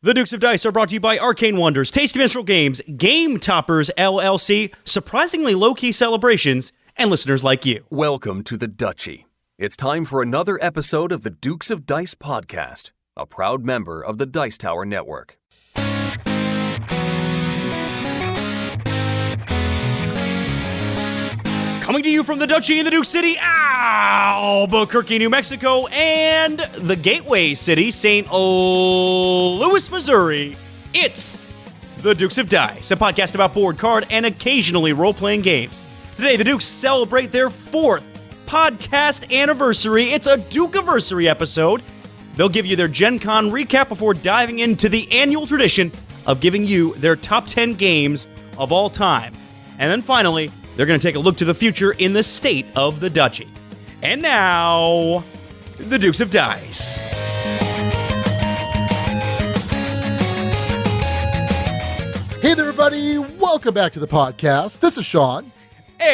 The Dukes of Dice are brought to you by Arcane Wonders, Tasty Minstrel Games, Game Toppers LLC, surprisingly low-key celebrations, and listeners like you. Welcome to the Duchy. It's time for another episode of the Dukes of Dice podcast, a proud member of the Dice Tower Network. Coming to you from the Duchy in the Duke City, Albuquerque, New Mexico, and the gateway city, St. Louis, Missouri, it's the Dukes of Dice, a podcast about board, card, and occasionally role-playing games. Today, the Dukes celebrate their 4th podcast anniversary. It's a Duke-iversary episode. They'll give you their Gencon recap before diving into the annual tradition of giving you their top 10 games of all time. And then finally, they're going to take a look to the future in the state of the Duchy. And now, the Dukes of Dice. Hey there, everybody. Welcome back to the podcast. This is Sean. And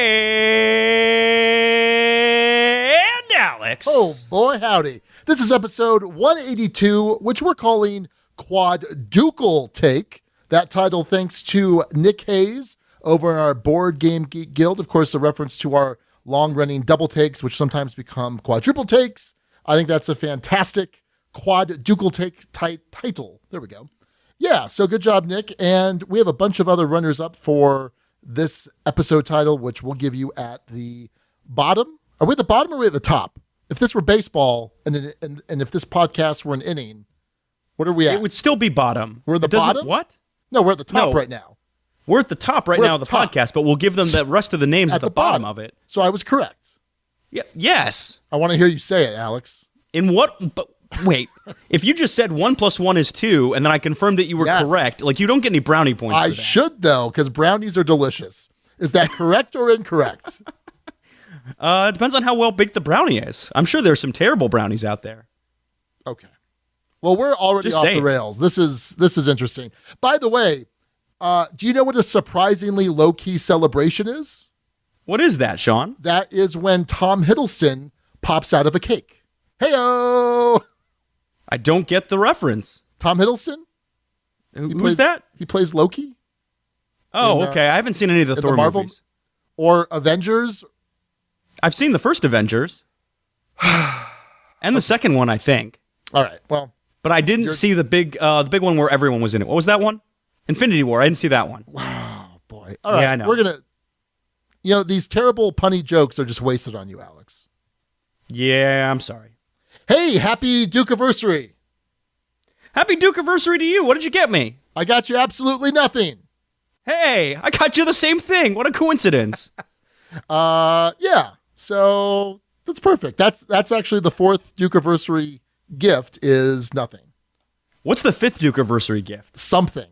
Alex. Oh, boy, howdy. This is episode 182, which we're calling Quad-Ducal Take. That title thanks to Nick Hayes over in our Board Game Geek Guild. Of course, a reference to our long-running double takes, which sometimes become quadruple takes. I think that's a fantastic Quad-Ducal Take title. There we go. Yeah, so good job, Nick. And we have a bunch of other runners-up for this episode title, which we'll give you at the bottom. Are we at the bottom or are we at the top? If this were baseball and if this podcast were an inning, what are we at? It would still be bottom. We're at the bottom? What? No, we're at the top right now. We're at the top right now of the podcast, but we'll give them the rest of the names at the bottom of it. So I was correct. Yeah. Yes. I want to hear you say it, Alex. In what? But wait, if you just said 1 + 1 is 2, and then I confirmed that you were correct, like you don't get any brownie points for that. I should, though, because brownies are delicious. Is that correct or incorrect? It depends on how well baked the brownie is. I'm sure there's some terrible brownies out there. Okay. Well, we're already Just off saying. the rails. This is interesting. By the way, do you know what a surprisingly low-key celebration is? What is that, Sean? That is when Tom Hiddleston pops out of a cake. Hey-o! I don't get the reference. Tom Hiddleston? Who's that? He plays Loki. Oh, okay. I haven't seen any of the Thor Marvel movies. Or Avengers. I've seen the first Avengers. And the second one, I think. All right, well. But I didn't see the big one where everyone was in it. What was that one? Infinity War. I didn't see that one. Wow, boy. All right, yeah, I know. We're going to, these terrible punny jokes are just wasted on you, Alex. Yeah, I'm sorry. Hey, happy Duke-iversary. Happy Duke-iversary to you. What did you get me? I got you absolutely nothing. Hey, I got you the same thing. What a coincidence. Yeah. So that's perfect. That's actually the 4th Duke-iversary gift is nothing. What's the 5th Duke-iversary gift? Something.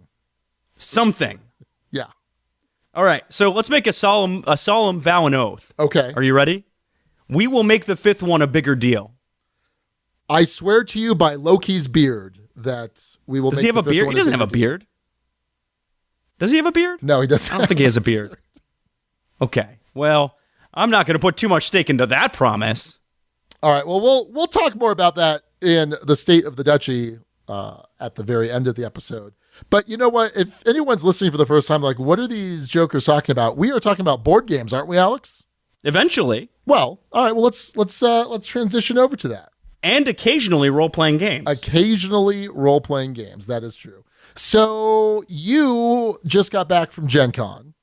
Yeah. All right. So let's make a solemn vow and oath. Okay. Are you ready? We will make the 5th one a bigger deal. I swear to you by Loki's beard that we will. Does he have a beard? He doesn't have a beard. Does he have a beard? No, he doesn't. I don't think he has a beard. Okay. Well, I'm not going to put too much stake into that promise. All right. Well, we'll talk more about that in the state of the Duchy at the very end of the episode. But you know what? If anyone's listening for the first time, like, what are these jokers talking about? We are talking about board games, aren't we, Alex? Eventually. Well, all right. Well, let's transition over to that. And occasionally role-playing games. Occasionally role-playing games. That is true. So you just got back from Gencon.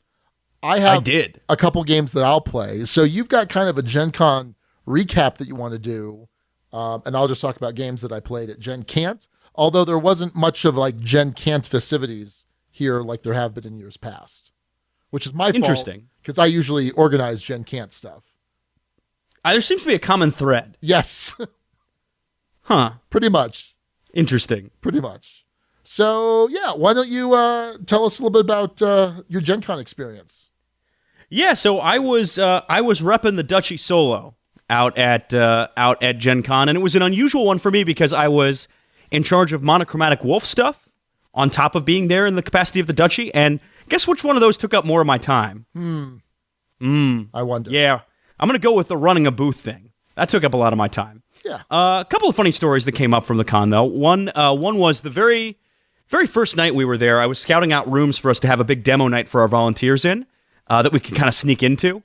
I did. A couple games that I'll play. So you've got kind of a Gencon recap that you want to do. And I'll just talk about games that I played at Gen Cant. Although there wasn't much of like Gen Cant festivities here like there have been in years past. Which is my fault. Interesting. Because I usually organize Gen Cant stuff. There seems to be a common thread. Yes. Huh. Pretty much. Interesting. Pretty much. So, yeah, why don't you tell us a little bit about your Gen Con experience? Yeah, so I was repping the Duchy solo out at Gen Con, and it was an unusual one for me because I was in charge of monochromatic wolf stuff on top of being there in the capacity of the Duchy, and guess which one of those took up more of my time? I wonder. Yeah, I'm going to go with the running a booth thing. That took up a lot of my time. Yeah. A couple of funny stories that came up from the con, though. One was the very very first night we were there, I was scouting out rooms for us to have a big demo night for our volunteers in that we could kind of sneak into.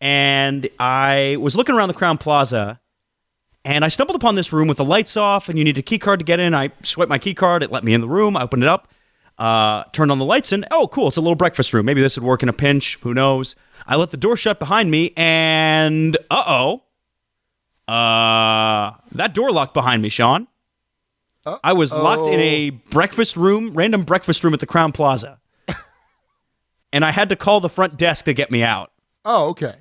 And I was looking around the Crown Plaza, and I stumbled upon this room with the lights off, and you need a key card to get in. I swiped my key card. It let me in the room. I opened it up, turned on the lights, and oh, cool, it's a little breakfast room. Maybe this would work in a pinch. Who knows? I let the door shut behind me, and that door locked behind me, Sean. I was locked in a breakfast room, random breakfast room at the Crown Plaza. And I had to call the front desk to get me out. Oh, okay.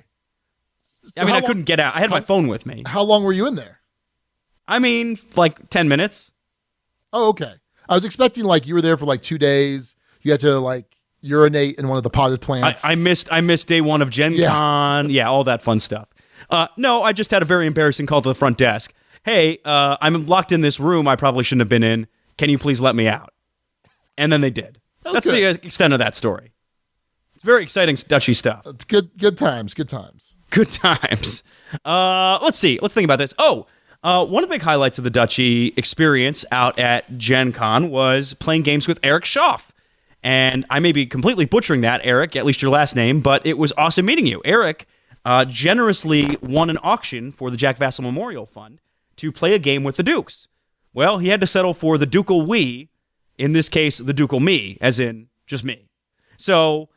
So I couldn't get out. I had my phone with me. How long were you in there? I mean, like 10 minutes. Oh, okay. I was expecting like you were there for like 2 days. You had to like urinate in one of the potted plants. I missed day one of Gencon. Yeah, all that fun stuff. No, I just had a very embarrassing call to the front desk. Hey, I'm locked in this room I probably shouldn't have been in. Can you please let me out? And then they did. Okay. That's the extent of that story. It's very exciting Duchy stuff. It's good times. Good times. Good times. Let's see. Let's think about this. One of the big highlights of the Duchy experience out at Gencon was playing games with Eric Schaff. And I may be completely butchering that, Eric, at least your last name, but it was awesome meeting you. Eric generously won an auction for the Jack Vassal Memorial Fund to play a game with the Dukes. Well, he had to settle for the Ducal we, in this case, the Ducal me, as in just me. So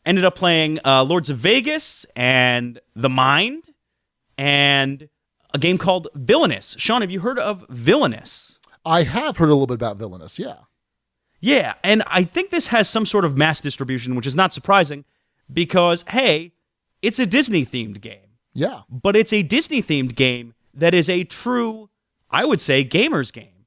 ended up playing Lords of Vegas and The Mind and a game called Villainous. Sean, have you heard of Villainous? I have heard a little bit about Villainous, yeah. Yeah, and I think this has some sort of mass distribution, which is not surprising because, hey, it's a Disney-themed game. Yeah. But it's a Disney-themed game that is a true, I would say, gamer's game.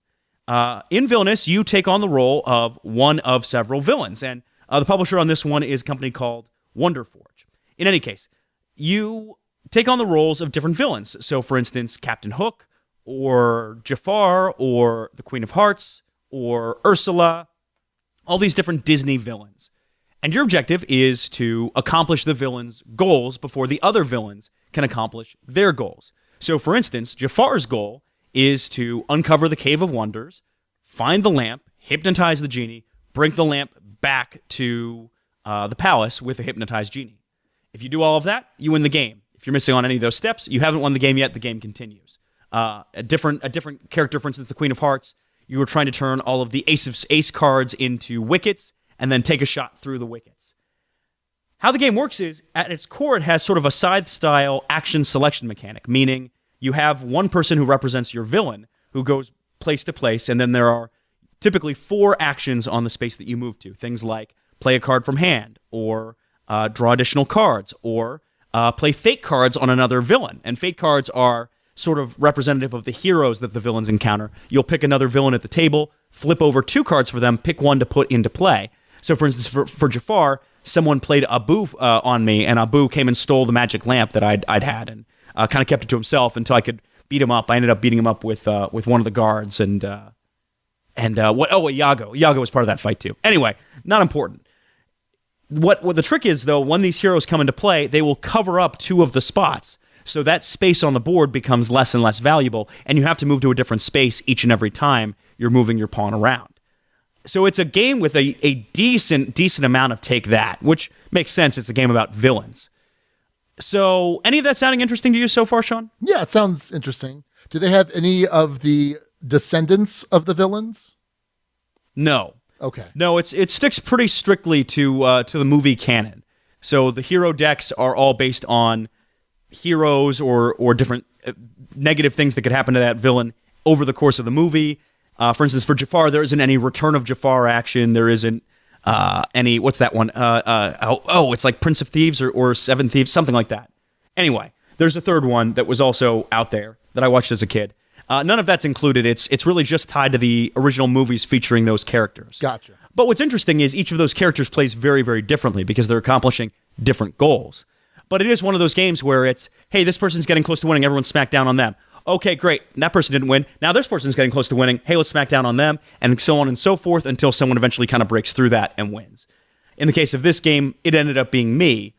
In Villainous, you take on the role of one of several villains, and the publisher on this one is a company called Wonderforge. In any case, you take on the roles of different villains. So, for instance, Captain Hook, or Jafar, or the Queen of Hearts, or Ursula, all these different Disney villains. And your objective is to accomplish the villains' goals before the other villains can accomplish their goals. So, for instance, Jafar's goal is to uncover the Cave of Wonders, find the lamp, hypnotize the genie, bring the lamp back to the palace with a hypnotized genie. If you do all of that, you win the game. If you're missing on any of those steps, you haven't won the game yet, the game continues. A different character, for instance, the Queen of Hearts, you were trying to turn all of the ace cards into wickets and then take a shot through the wickets. How the game works is, at its core, it has sort of a scythe-style action selection mechanic, meaning you have one person who represents your villain who goes place to place, and then there are typically 4 actions on the space that you move to. Things like play a card from hand, or draw additional cards, or play fate cards on another villain. And fate cards are sort of representative of the heroes that the villains encounter. You'll pick another villain at the table, flip over 2 cards for them, pick one to put into play. So, for instance, for Jafar, someone played Abu on me, and Abu came and stole the magic lamp that I'd had, and kind of kept it to himself until I could beat him up. I ended up beating him up with one of the guards, and Iago. Iago was part of that fight too. Anyway, not important. What the trick is, though, when these heroes come into play, they will cover up 2 of the spots. So that space on the board becomes less and less valuable, and you have to move to a different space each and every time you're moving your pawn around. So it's a game with a decent amount of take that, which makes sense. It's a game about villains. So any of that sounding interesting to you so far, Sean? Yeah, it sounds interesting. Do they have any of the descendants of the villains? No. Okay. No, it sticks pretty strictly to the movie canon. So the hero decks are all based on heroes or different negative things that could happen to that villain over the course of the movie. For instance, for Jafar, there isn't any Return of Jafar action. There isn't any, what's that one? It's like Prince of Thieves or Seven Thieves, something like that. Anyway, there's a third one that was also out there that I watched as a kid. None of that's included. It's really just tied to the original movies featuring those characters. Gotcha. But what's interesting is each of those characters plays very, very differently because they're accomplishing different goals. But it is one of those games where it's, hey, this person's getting close to winning, everyone smack down on them. Okay, great. That person didn't win. Now this person's getting close to winning. Hey, let's smack down on them, and so on and so forth until someone eventually kind of breaks through that and wins. In the case of this game, it ended up being me.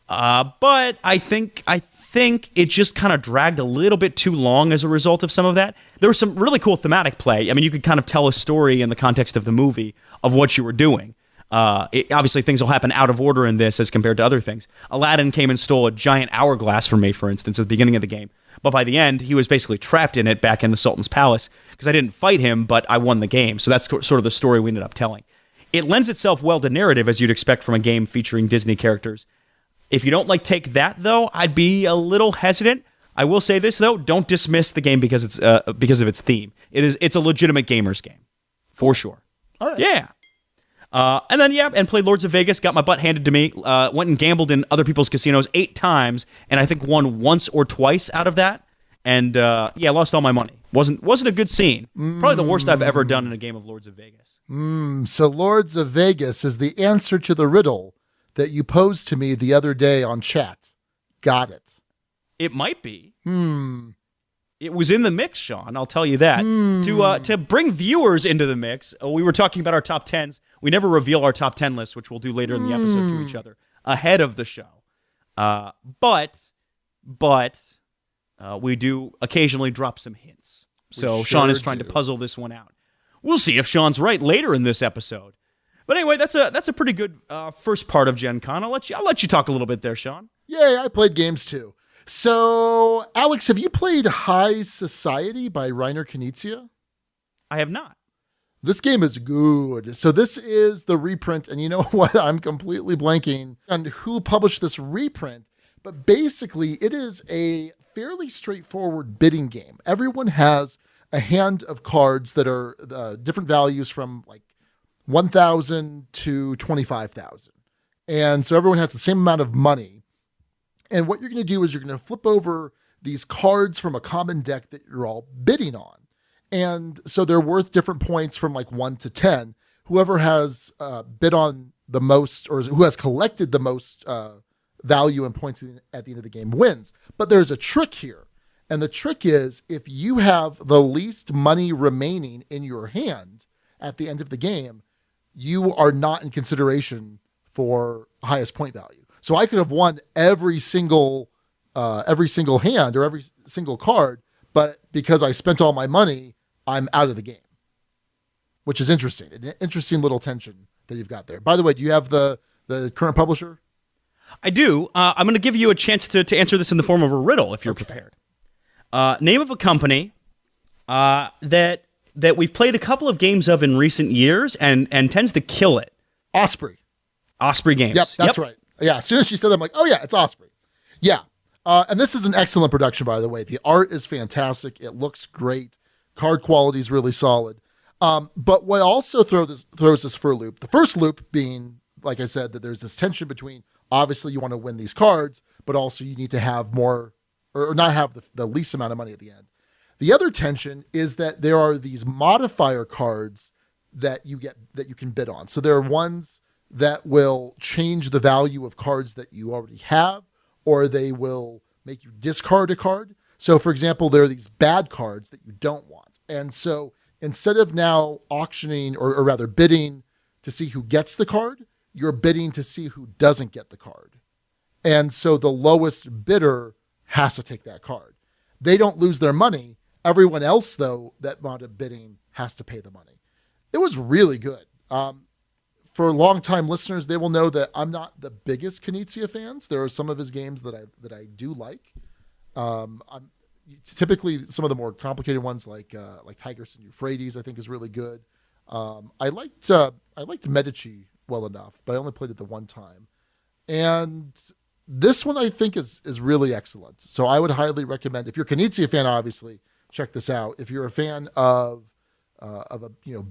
But I think think it just kind of dragged a little bit too long as a result of some of that. There was some really cool thematic play. I mean, you could kind of tell a story in the context of the movie of what you were doing. Obviously, things will happen out of order in this as compared to other things. Aladdin came and stole a giant hourglass from me, for instance, at the beginning of the game. But by the end, he was basically trapped in it back in the Sultan's palace because I didn't fight him, but I won the game. So that's sort of the story we ended up telling. It lends itself well to narrative, as you'd expect from a game featuring Disney characters. If you don't take that, though, I'd be a little hesitant. I will say this, though. Don't dismiss the game because of its theme. It's a legitimate gamer's game, for sure. All right. Yeah. And played Lords of Vegas, got my butt handed to me, went and gambled in other people's casinos 8 times, and I think won once or twice out of that. And, lost all my money. Wasn't a good scene. Probably the worst I've ever done in a game of Lords of Vegas. So Lords of Vegas is the answer to the riddle that you posed to me the other day on chat. Got it. It might be. It was in the mix, Sean, I'll tell you that. To bring viewers into the mix, we were talking about our top 10s. We never reveal our top 10 lists, which we'll do later in the episode to each other, ahead of the show. But we do occasionally drop some hints. So Sean is trying to puzzle this one out. We'll see if Sean's right later in this episode. But anyway, that's a pretty good first part of Gen Con. I'll let you talk a little bit there, Sean. Yeah, I played games too. So, Alex, have you played High Society by Reiner Knizia? I have not. This game is good. So this is the reprint, and you know what? I'm completely blanking on who published this reprint, but basically it is a fairly straightforward bidding game. Everyone has a hand of cards that are different values from 1,000 to 25,000. And so everyone has the same amount of money. And what you're going to do is you're going to flip over these cards from a common deck that you're all bidding on. And so they're worth different points from 1 to 10. Whoever has bid on the most, or who has collected the most value and points at the end of the game wins. But there's a trick here. And the trick is if you have the least money remaining in your hand at the end of the game, you are not in consideration for highest point value. So I could have won every single hand or every single card, but because I spent all my money, I'm out of the game, which is interesting. An interesting little tension that you've got there. By the way, do you have the current publisher? I do. I'm going to give you a chance to answer this in the form of a riddle if you're prepared. Name of a company that we've played a couple of games of in recent years and tends to kill it. Osprey. Osprey Games. Yep, that's right. Yeah, as soon as she said that, I'm like, oh yeah, it's Osprey. Yeah. And this is an excellent production, by the way. The art is fantastic. It looks great. Card quality is really solid. But what also throws this for a loop, the first loop being, like I said, that there's this tension between, obviously you want to win these cards, but also you need to have more, or not have the least amount of money at the end. The other tension is that there are these modifier cards that you can bid on. So there are ones that will change the value of cards that you already have, or they will make you discard a card. So for example, there are these bad cards that you don't want. And so instead of now auctioning or rather bidding to see who gets the card, you're bidding to see who doesn't get the card. And so the lowest bidder has to take that card. They don't lose their money. Everyone else, though, that wound up bidding has to pay the money. It was really good. For longtime listeners, they will know that I'm not the biggest Knizia fans. There are some of his games that I do like. Typically some of the more complicated ones like Tigris and Euphrates, I think is really good. I liked Medici well enough, but I only played it the one time. And this one I think is really excellent. So I would highly recommend, if you're a Knizia fan, obviously check this out. If you're a fan of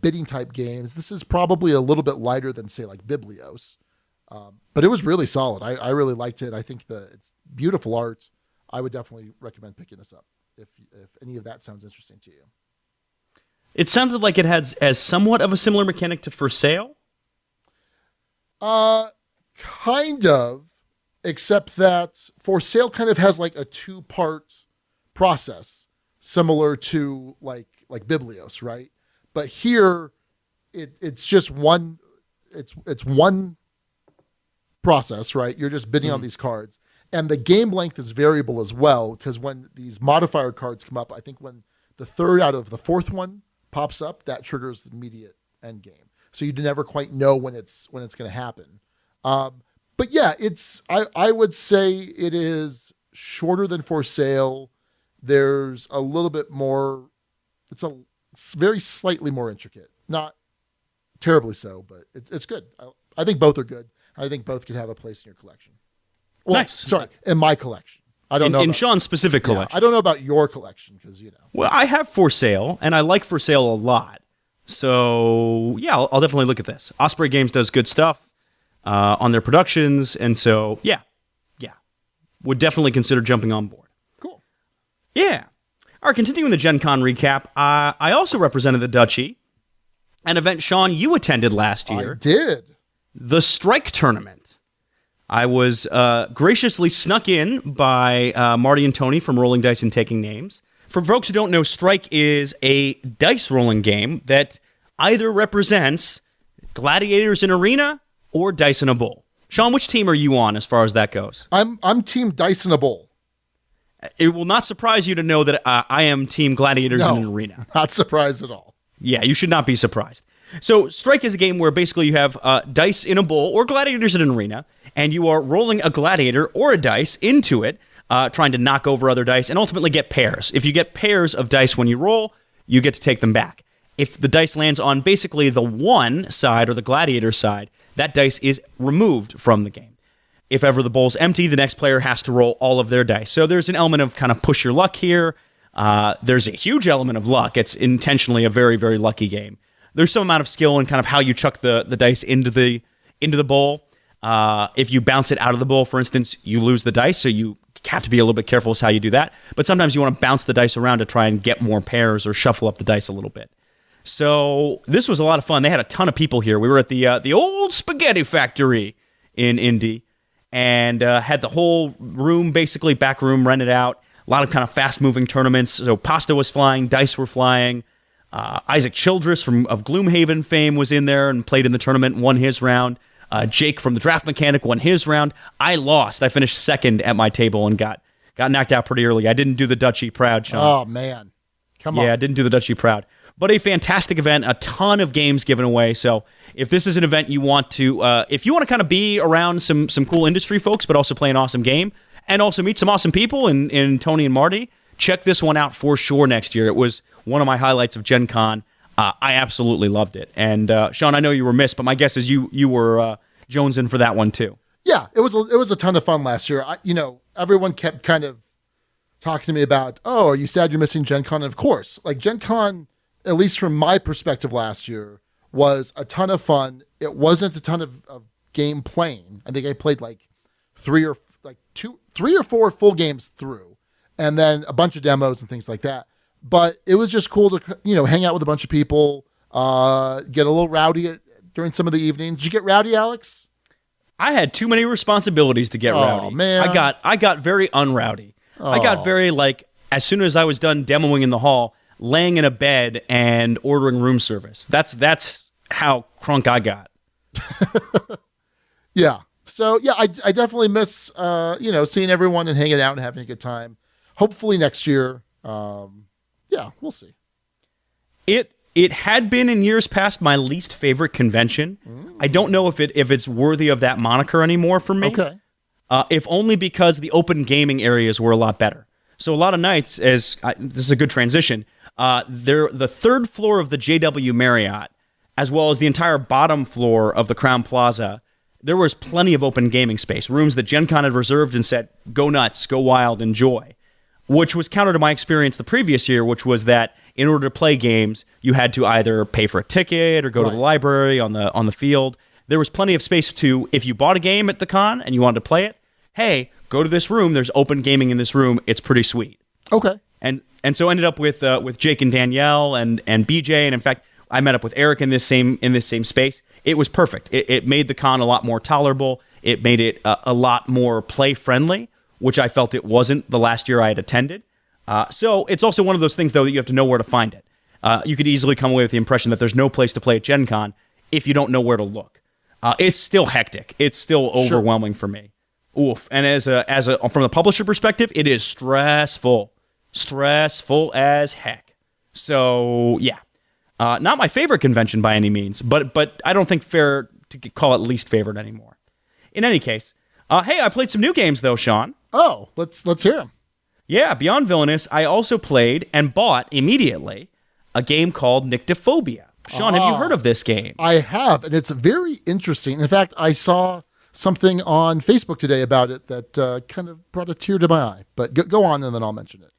bidding type games, this is probably a little bit lighter than say like Biblios, but it was really solid. I really liked it. I think it's beautiful art. I would definitely recommend picking this up if any of that sounds interesting to you. It sounded like it has somewhat of a similar mechanic to For Sale. Kind of, except that For Sale kind of has like a 2-part process, similar to like Biblios, right? But here, it's just one. It's one process, right? You're just bidding on these cards, And the game length is variable as well, because when these modifier cards come up, I think when the third out of the fourth one pops up, that triggers the immediate end game. So you never quite know when it's going to happen. But yeah, I would say it is shorter than For Sale. There's a little bit more. It's very slightly more intricate, not terribly so, but it's good. I think both are good. I think both could have a place in your collection. Well, nice. Sorry, in my collection. I don't know. In Sean's specific collection. Yeah, I don't know about your collection because, Well, I have For Sale, and I like For Sale a lot. So, yeah, I'll definitely look at this. Osprey Games does good stuff on their productions, and so, yeah. Would definitely consider jumping on board. Cool. Yeah. All right, continuing the Gen Con recap, I also represented the Duchy, an event, Sean, you attended last year. I did. The Strike Tournament. I was graciously snuck in by Marty and Tony from Rolling Dice and Taking Names. For folks who don't know, Strike is a dice rolling game that either represents gladiators in arena or dice in a bowl. Sean, which team are you on as far as that goes? I'm Team Dice in a Bowl. It will not surprise you to know that I am Team Gladiators in an arena. Not surprised at all. Yeah, you should not be surprised. So Strike is a game where basically you have dice in a bowl or gladiators in an arena, and you are rolling a gladiator or a dice into it, trying to knock over other dice, and ultimately get pairs. If you get pairs of dice when you roll, you get to take them back. If the dice lands on basically the one side or the gladiator side, that dice is removed from the game. If ever the bowl's empty, the next player has to roll all of their dice. So there's an element of kind of push your luck here. There's a huge element of luck. It's intentionally a very, very lucky game. There's some amount of skill in kind of how you chuck the dice into the bowl. If you bounce it out of the bowl, for instance, you lose the dice, so you have to be a little bit careful as how you do that. But sometimes you want to bounce the dice around to try and get more pairs or shuffle up the dice a little bit. So this was a lot of fun. They had a ton of people here. We were at the old Spaghetti Factory in Indy and had the whole room, basically back room, rented out. A lot of kind of fast-moving tournaments. So pasta was flying, dice were flying. Isaac Childress of Gloomhaven fame was in there and played in the tournament, won his round. Jake from the Draft Mechanic won his round. I lost. I finished second at my table and got knocked out pretty early. I didn't do the Duchy proud, Sean. Oh, man. Come on. Yeah, I didn't do the Duchy proud. But a fantastic event, a ton of games given away. So if this is an event you want to, if you want to kind of be around some cool industry folks, but also play an awesome game, and also meet some awesome people in Tony and Marty, check this one out for sure next year. It was one of my highlights of Gen Con. I absolutely loved it. And Sean, I know you were missed, but my guess is you were jonesing for that one too. Yeah, it was a ton of fun last year. Everyone kept kind of talking to me about, oh, are you sad you're missing Gen Con? And of course, like Gen Con, at least from my perspective last year, was a ton of fun. It wasn't a ton of game playing. I think I played like three or four full games through, and then a bunch of demos and things like that. But it was just cool to, hang out with a bunch of people, get a little rowdy during some of the evenings. Did you get rowdy, Alex? I had too many responsibilities to get rowdy. Oh, man. I got very unrowdy. Oh. I got very, as soon as I was done demoing in the hall, laying in a bed and ordering room service. That's how crunk I got. Yeah. So, yeah, I definitely miss, seeing everyone and hanging out and having a good time. Hopefully next year. Yeah, we'll see. It had been in years past my least favorite convention. I don't know if it's worthy of that moniker anymore for me. Okay. If only because the open gaming areas were a lot better. So a lot of nights, this is a good transition, the third floor of the JW Marriott, as well as the entire bottom floor of the Crowne Plaza, there was plenty of open gaming space, rooms that Gen Con had reserved and said, go nuts, go wild, enjoy. Which was counter to my experience the previous year, which was that in order to play games, you had to either pay for a ticket or go to the library on the field. There was plenty of space to, if you bought a game at the con and you wanted to play it, hey, go to this room. There's open gaming in this room. It's pretty sweet. Okay. And so ended up with Jake and Danielle and BJ, and in fact, I met up with Eric in this same space. It was perfect. It made the con a lot more tolerable. It made it a lot more play friendly, which I felt it wasn't the last year I had attended. So it's also one of those things, though, that you have to know where to find it. You could easily come away with the impression that there's no place to play at Gen Con if you don't know where to look. It's still hectic. It's still overwhelming for me. Oof. And as a from the publisher perspective, it is stressful as heck. So yeah, not my favorite convention by any means, but I don't think fair to call it least favorite anymore. In any case, hey, I played some new games though, Sean. Oh, let's hear them. Yeah, beyond Villainous, I also played and bought immediately a game called Nyctophobia. Sean, have you heard of this game? I have, and it's very interesting. In fact, I saw something on Facebook today about it that kind of brought a tear to my eye. But go on, and then I'll mention it.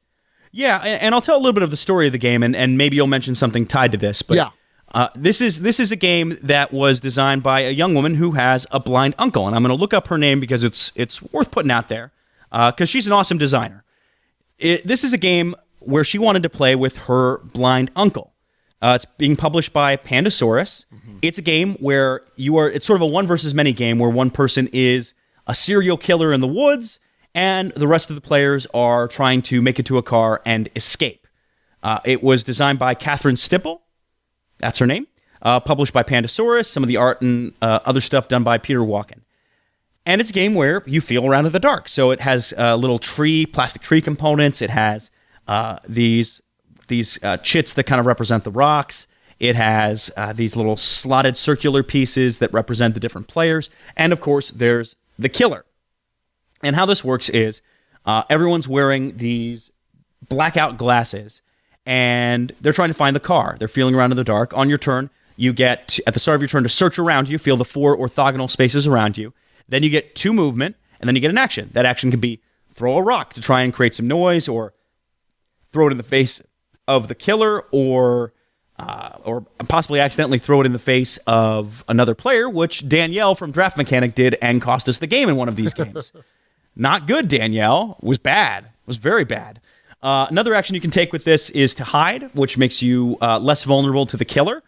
Yeah, and I'll tell a little bit of the story of the game, and maybe you'll mention something tied to this. But yeah. This is a game that was designed by a young woman who has a blind uncle, and I'm going to look up her name because it's worth putting out there because she's an awesome designer. This is a game where she wanted to play with her blind uncle. It's being published by Pandasaurus. Mm-hmm. It's a game where it's sort of a one versus many game where one person is a serial killer in the woods and the rest of the players are trying to make it to a car and escape. It was designed by Catherine Stipple. That's her name. Published by Pandasaurus. Some of the art and other stuff done by Peter Walken. And it's a game where you feel around in the dark. So it has little plastic tree components. It has these chits that kind of represent the rocks. It has these little slotted circular pieces that represent the different players. And of course, there's the killer. And how this works is everyone's wearing these blackout glasses and they're trying to find the car. They're feeling around in the dark. On your turn, you get, at the start of your turn, to search around you, feel the 4 orthogonal spaces around you. Then you get 2 movement, and then you get an action. That action can be throw a rock to try and create some noise, or throw it in the face of the killer, or possibly accidentally throw it in the face of another player, which Danielle from Draft Mechanic did and cost us the game in one of these games. Not good, Danielle. It was bad. It was very bad. Another action you can take with this is to hide, which makes you less vulnerable to the killer.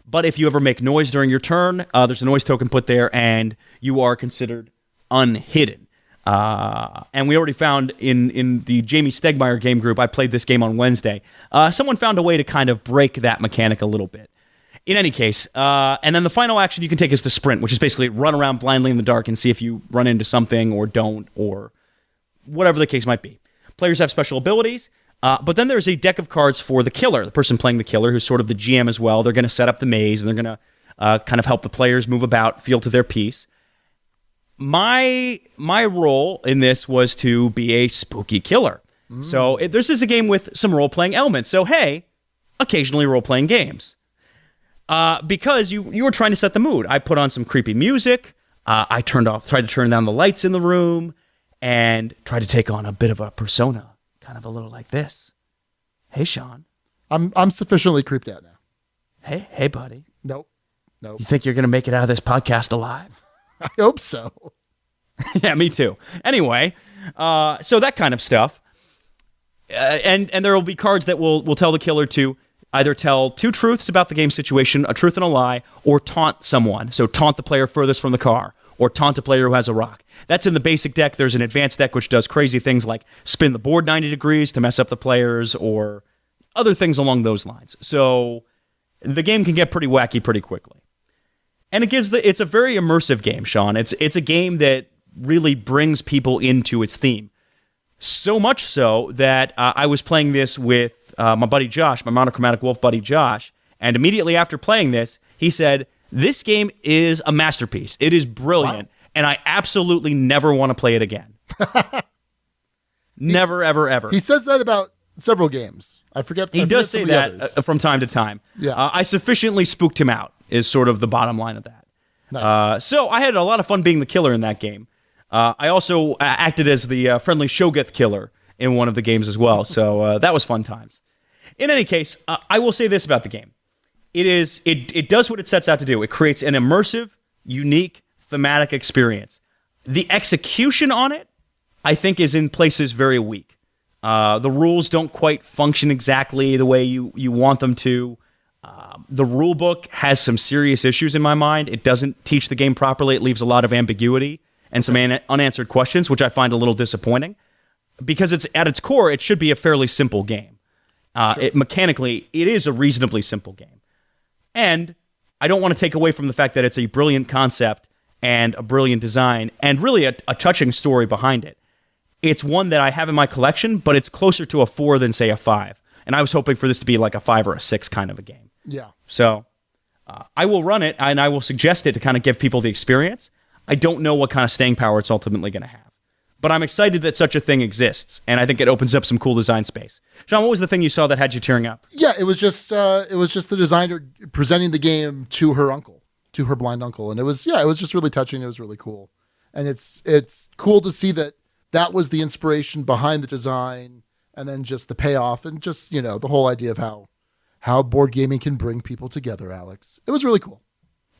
But if you ever make noise during your turn, there's a noise token put there, and you are considered unhidden. And we already found in the Jamie Stegmeyer game group, I played this game on Wednesday, someone found a way to kind of break that mechanic a little bit. In any case, and then the final action you can take is the sprint, which is basically run around blindly in the dark and see if you run into something or don't, or whatever the case might be. Players have special abilities, but then there's a deck of cards for the killer, the person playing the killer, who's sort of the GM as well. They're going to set up the maze, and they're going to kind of help the players move about, feel to their piece. My role in this was to be a spooky killer. So this is a game with some role-playing elements. So hey, occasionally role-playing games. Because you were trying to set the mood. I put on some creepy music. I tried to turn down the lights in the room, and tried to take on a bit of a persona, kind of a little like this. Hey, Sean. I'm sufficiently creeped out now. Hey, buddy. Nope. You think you're going to make it out of this podcast alive? I hope so. Yeah, me too. Anyway, so that kind of stuff. And there will be cards that will tell the killer to either tell 2 truths about the game situation, a truth and a lie, or taunt someone. So taunt the player furthest from the car, or taunt a player who has a rock. That's in the basic deck. There's an advanced deck which does crazy things like spin the board 90 degrees to mess up the players, or other things along those lines. So the game can get pretty wacky pretty quickly. And it's a very immersive game, Sean. It's a game that really brings people into its theme. So much so that I was playing this with my buddy Josh, my Monochromatic Wolf buddy Josh, and immediately after playing this, he said, "This game is a masterpiece. It is brilliant, and I absolutely never want to play it again." Never, ever, ever. He says that about several games. I forget. He does say that from time to time. Yeah. I sufficiently spooked him out, is sort of the bottom line of that. Nice. So I had a lot of fun being the killer in that game. I also acted as the friendly Shoggoth killer in one of the games as well, so that was fun times. In any case, I will say this about the game. It does what it sets out to do. It creates an immersive, unique, thematic experience. The execution on it, I think, is in places very weak. The rules don't quite function exactly the way you want them to. The rule book has some serious issues in my mind. It doesn't teach the game properly. It leaves a lot of ambiguity and some unanswered questions, which I find a little disappointing. Because at its core, it should be a fairly simple game. Sure. Mechanically, it is a reasonably simple game. And I don't want to take away from the fact that it's a brilliant concept and a brilliant design and really a touching story behind it. It's one that I have in my collection, but it's closer to a 4 than, say, a 5. And I was hoping for this to be like a 5 or a 6 kind of a game. Yeah. So I will run it, and I will suggest it to kind of give people the experience. I don't know what kind of staying power it's ultimately going to have. But I'm excited that such a thing exists, and I think it opens up some cool design space. Sean, what was the thing you saw that had you tearing up? Yeah, it was just the designer presenting the game to her uncle, to her blind uncle, and it was just really touching. It was really cool, and it's cool to see that was the inspiration behind the design, and then just the payoff, and just the whole idea of how board gaming can bring people together. Alex, it was really cool.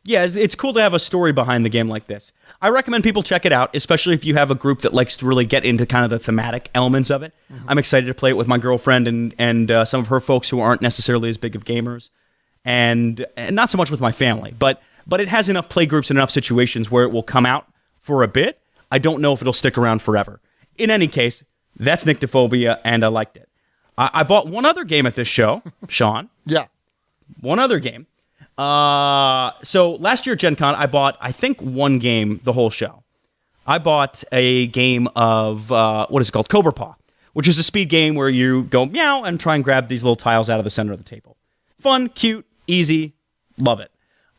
Yeah, it's cool to have a story behind the game like this. I recommend people check it out, especially if you have a group that likes to really get into kind of the thematic elements of it. Mm-hmm. I'm excited to play it with my girlfriend and some of her folks who aren't necessarily as big of gamers, and not so much with my family. But it has enough play groups and enough situations where it will come out for a bit. I don't know if it'll stick around forever. In any case, that's Nyctophobia, and I liked it. I bought one other game at this show, Sean. Yeah. One other game. So last year at Gen Con, I bought, I think, one game the whole show. I bought a game of, what is it called? Cobra Paw, which is a speed game where you go meow and try and grab these little tiles out of the center of the table. Fun, cute, easy, love it.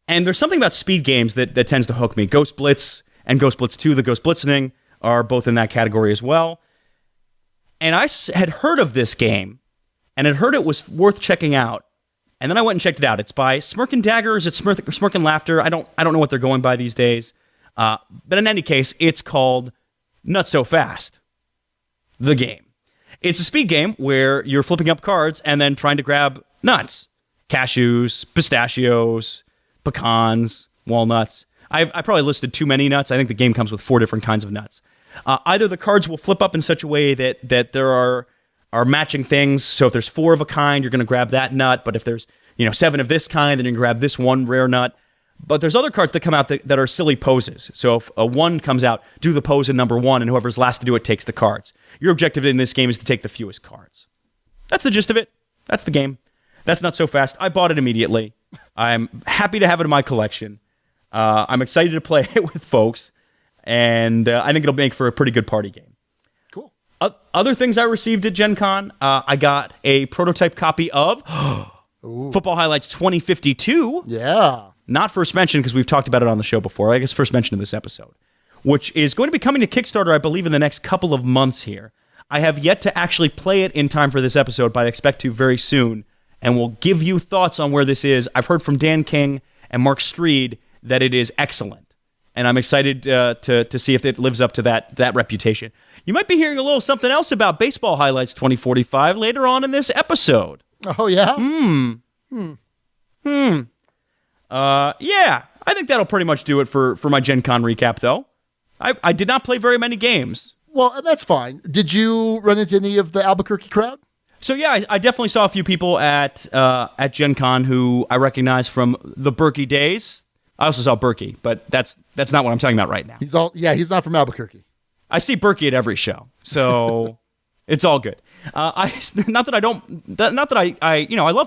And there's something about speed games that tends to hook me. Ghost Blitz and Ghost Blitz 2, the Ghost Blitzening, are both in that category as well. And I had heard of this game, and had heard it was worth checking out. And then I went and checked it out. It's by Smirk and Dagger. Is it Smirk and Laughter? I don't know what they're going by these days. But in any case, it's called Not So Fast, the game. It's a speed game where you're flipping up cards and then trying to grab nuts. Cashews, pistachios, pecans, walnuts. I probably listed too many nuts. I think the game comes with 4 different kinds of nuts. Either the cards will flip up in such a way that there are matching things. So if there's 4 of a kind, you're going to grab that nut. But if there's 7 of this kind, then you can grab this one rare nut. But there's other cards that come out that are silly poses. So if a 1 comes out, do the pose in number 1, and whoever's last to do it takes the cards. Your objective in this game is to take the fewest cards. That's the gist of it. That's the game. That's Not So Fast. I bought it immediately. I'm happy to have it in my collection. I'm excited to play it with folks. And I think it'll make for a pretty good party game. Cool. Other things I received at Gen Con, I got a prototype copy of Football Highlights 2052. Yeah. Not first mention, because we've talked about it on the show before. I guess first mention in this episode. Which is going to be coming to Kickstarter, I believe, in the next couple of months here. I have yet to actually play it in time for this episode, but I expect to very soon. And we'll give you thoughts on where this is. I've heard from Dan King and Mark Streed that it is excellent. And I'm excited to see if it lives up to that reputation. You might be hearing a little something else about Baseball Highlights 2045 later on in this episode. Oh, yeah? Yeah, I think that'll pretty much do it for my Gen Con recap, though. I did not play very many games. Well, that's fine. Did you run into any of the Albuquerque crowd? So yeah, I definitely saw a few people at Gen Con who I recognize from the Berkey days. I also saw Berkey, but that's not what I'm talking about right now. He's not from Albuquerque. I see Berkey at every show, so it's all good. I love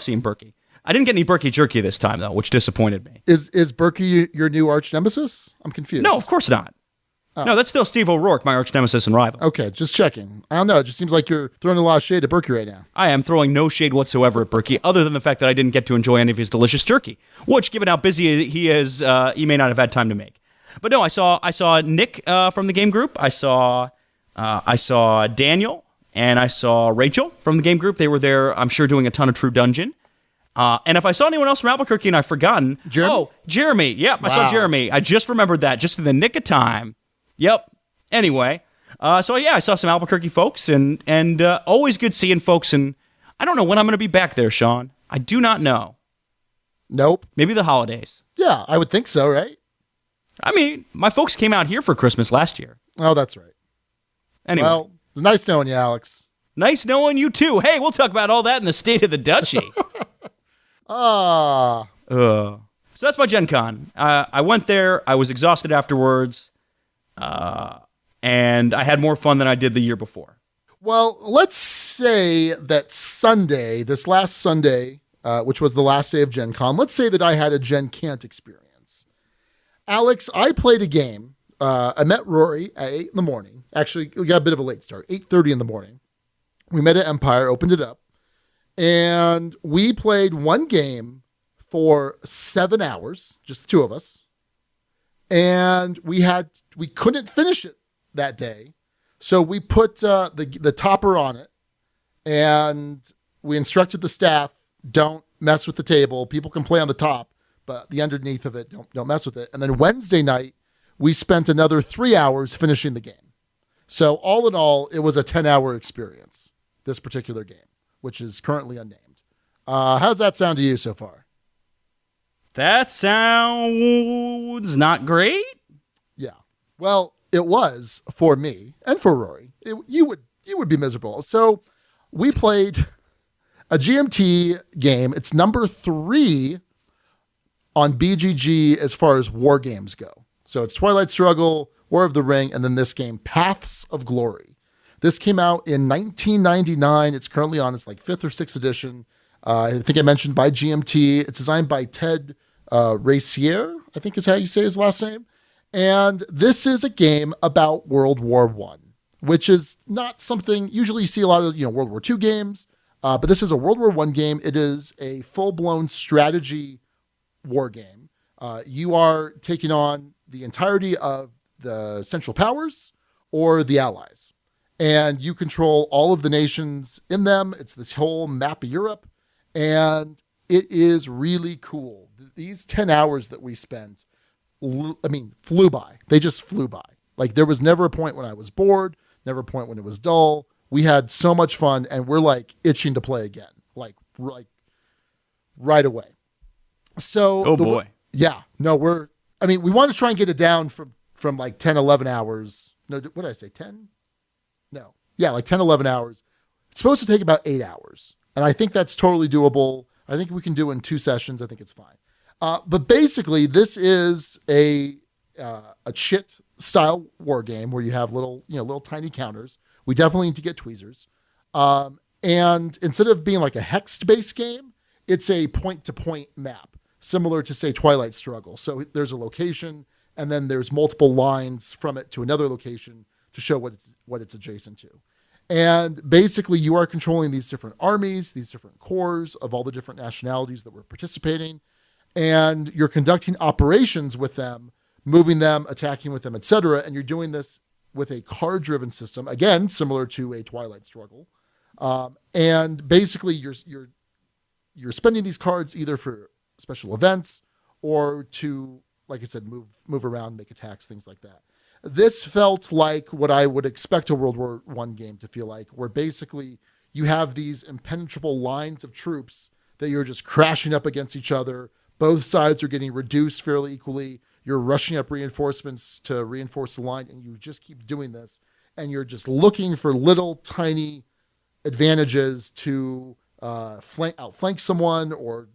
seeing Berkey. I didn't get any Berkey jerky this time though, which disappointed me. Is Berkey your new arch nemesis? I'm confused. No, of course not. Oh. No, that's still Steve O'Rourke, my arch nemesis and rival. Okay, just checking. I don't know. It just seems like you're throwing a lot of shade at Berkey right now. I am throwing no shade whatsoever at Berkey, other than the fact that I didn't get to enjoy any of his delicious jerky, which, given how busy he is, he may not have had time to make. But no, I saw Nick from the game group. I saw Daniel, and I saw Rachel from the game group. They were there, I'm sure, doing a ton of True Dungeon. And if I saw anyone else from Albuquerque and I've forgotten... Jeremy? Oh, Jeremy. Yep, wow. I saw Jeremy. I just remembered that, just in the nick of time. Yep. Anyway, so yeah, I saw some Albuquerque folks, and always good seeing folks, and I don't know when I'm going to be back there, Sean. I do not know. Nope. Maybe the holidays. Yeah, I would think so, right? I mean, my folks came out here for Christmas last year. Oh, that's right. Anyway. Well, nice knowing you, Alex. Nice knowing you, too. Hey, we'll talk about all that in the state of the Duchy. So that's my Gen Con. I went there. I was exhausted afterwards. And I had more fun than I did the year before. Well, let's say that Sunday, this last Sunday, which was the last day of Gen Con, let's say that I had a Gen Can't experience. Alex, I played a game. I met Rory at 8 in the morning. Actually, we got a bit of a late start, 8:30 in the morning. We met at Empire, opened it up, and we played one game for 7 hours, just the two of us. And we couldn't finish it that day. So we put the topper on it, and we instructed the staff, don't mess with the table. People can play on the top, but the underneath of it, don't mess with it. And then Wednesday night, we spent another 3 hours finishing the game. So all in all, it was a 10-hour experience, this particular game, which is currently unnamed. How's that sound to you so far? That sounds not great. Yeah. Well, it was for me and for Rory. You would be miserable. So we played a GMT game. It's number 3 on BGG as far as war games go. So it's Twilight Struggle, War of the Ring, and then this game, Paths of Glory. This came out in 1999. It's currently on its 5th or 6th edition. I think I mentioned by GMT. It's designed by Ted Racier, I think is how you say his last name. And this is a game about World War I, which is not something, usually you see a lot of World War II games, but this is a World War I game. It is a full-blown strategy war game. You are taking on the entirety of the Central Powers or the Allies, and you control all of the nations in them. It's this whole map of Europe, and it is really cool. These 10 hours that we spent, flew by. They just flew by. There was never a point when I was bored, never a point when it was dull. We had so much fun, and we're itching to play again, right away. So, oh boy. Yeah, no, we want to try and get it down from 10, 11 hours. No, what did I say? 10? No. Yeah, 10, 11 hours. It's supposed to take about 8 hours. And I think that's totally doable. I think we can do it in 2 sessions. I think it's fine. But basically, this is a chit style war game where you have little tiny counters. We definitely need to get tweezers. And instead of being a hexed based game, it's a point to point map, similar to say Twilight Struggle. So there's a location, and then there's multiple lines from it to another location to show what it's adjacent to. And basically, you are controlling these different armies, these different corps of all the different nationalities that were participating, and you're conducting operations with them, moving them, attacking with them, etc. And you're doing this with a card-driven system, again, similar to a Twilight Struggle. And basically, you're spending these cards either for special events or to, like I said, move around, make attacks, things like that. This felt like what I would expect a World War I game to feel like, where basically you have these impenetrable lines of troops that you're just crashing up against each other. Both sides are getting reduced fairly equally. You're rushing up reinforcements to reinforce the line, and you just keep doing this. And you're just looking for little tiny advantages to outflank someone or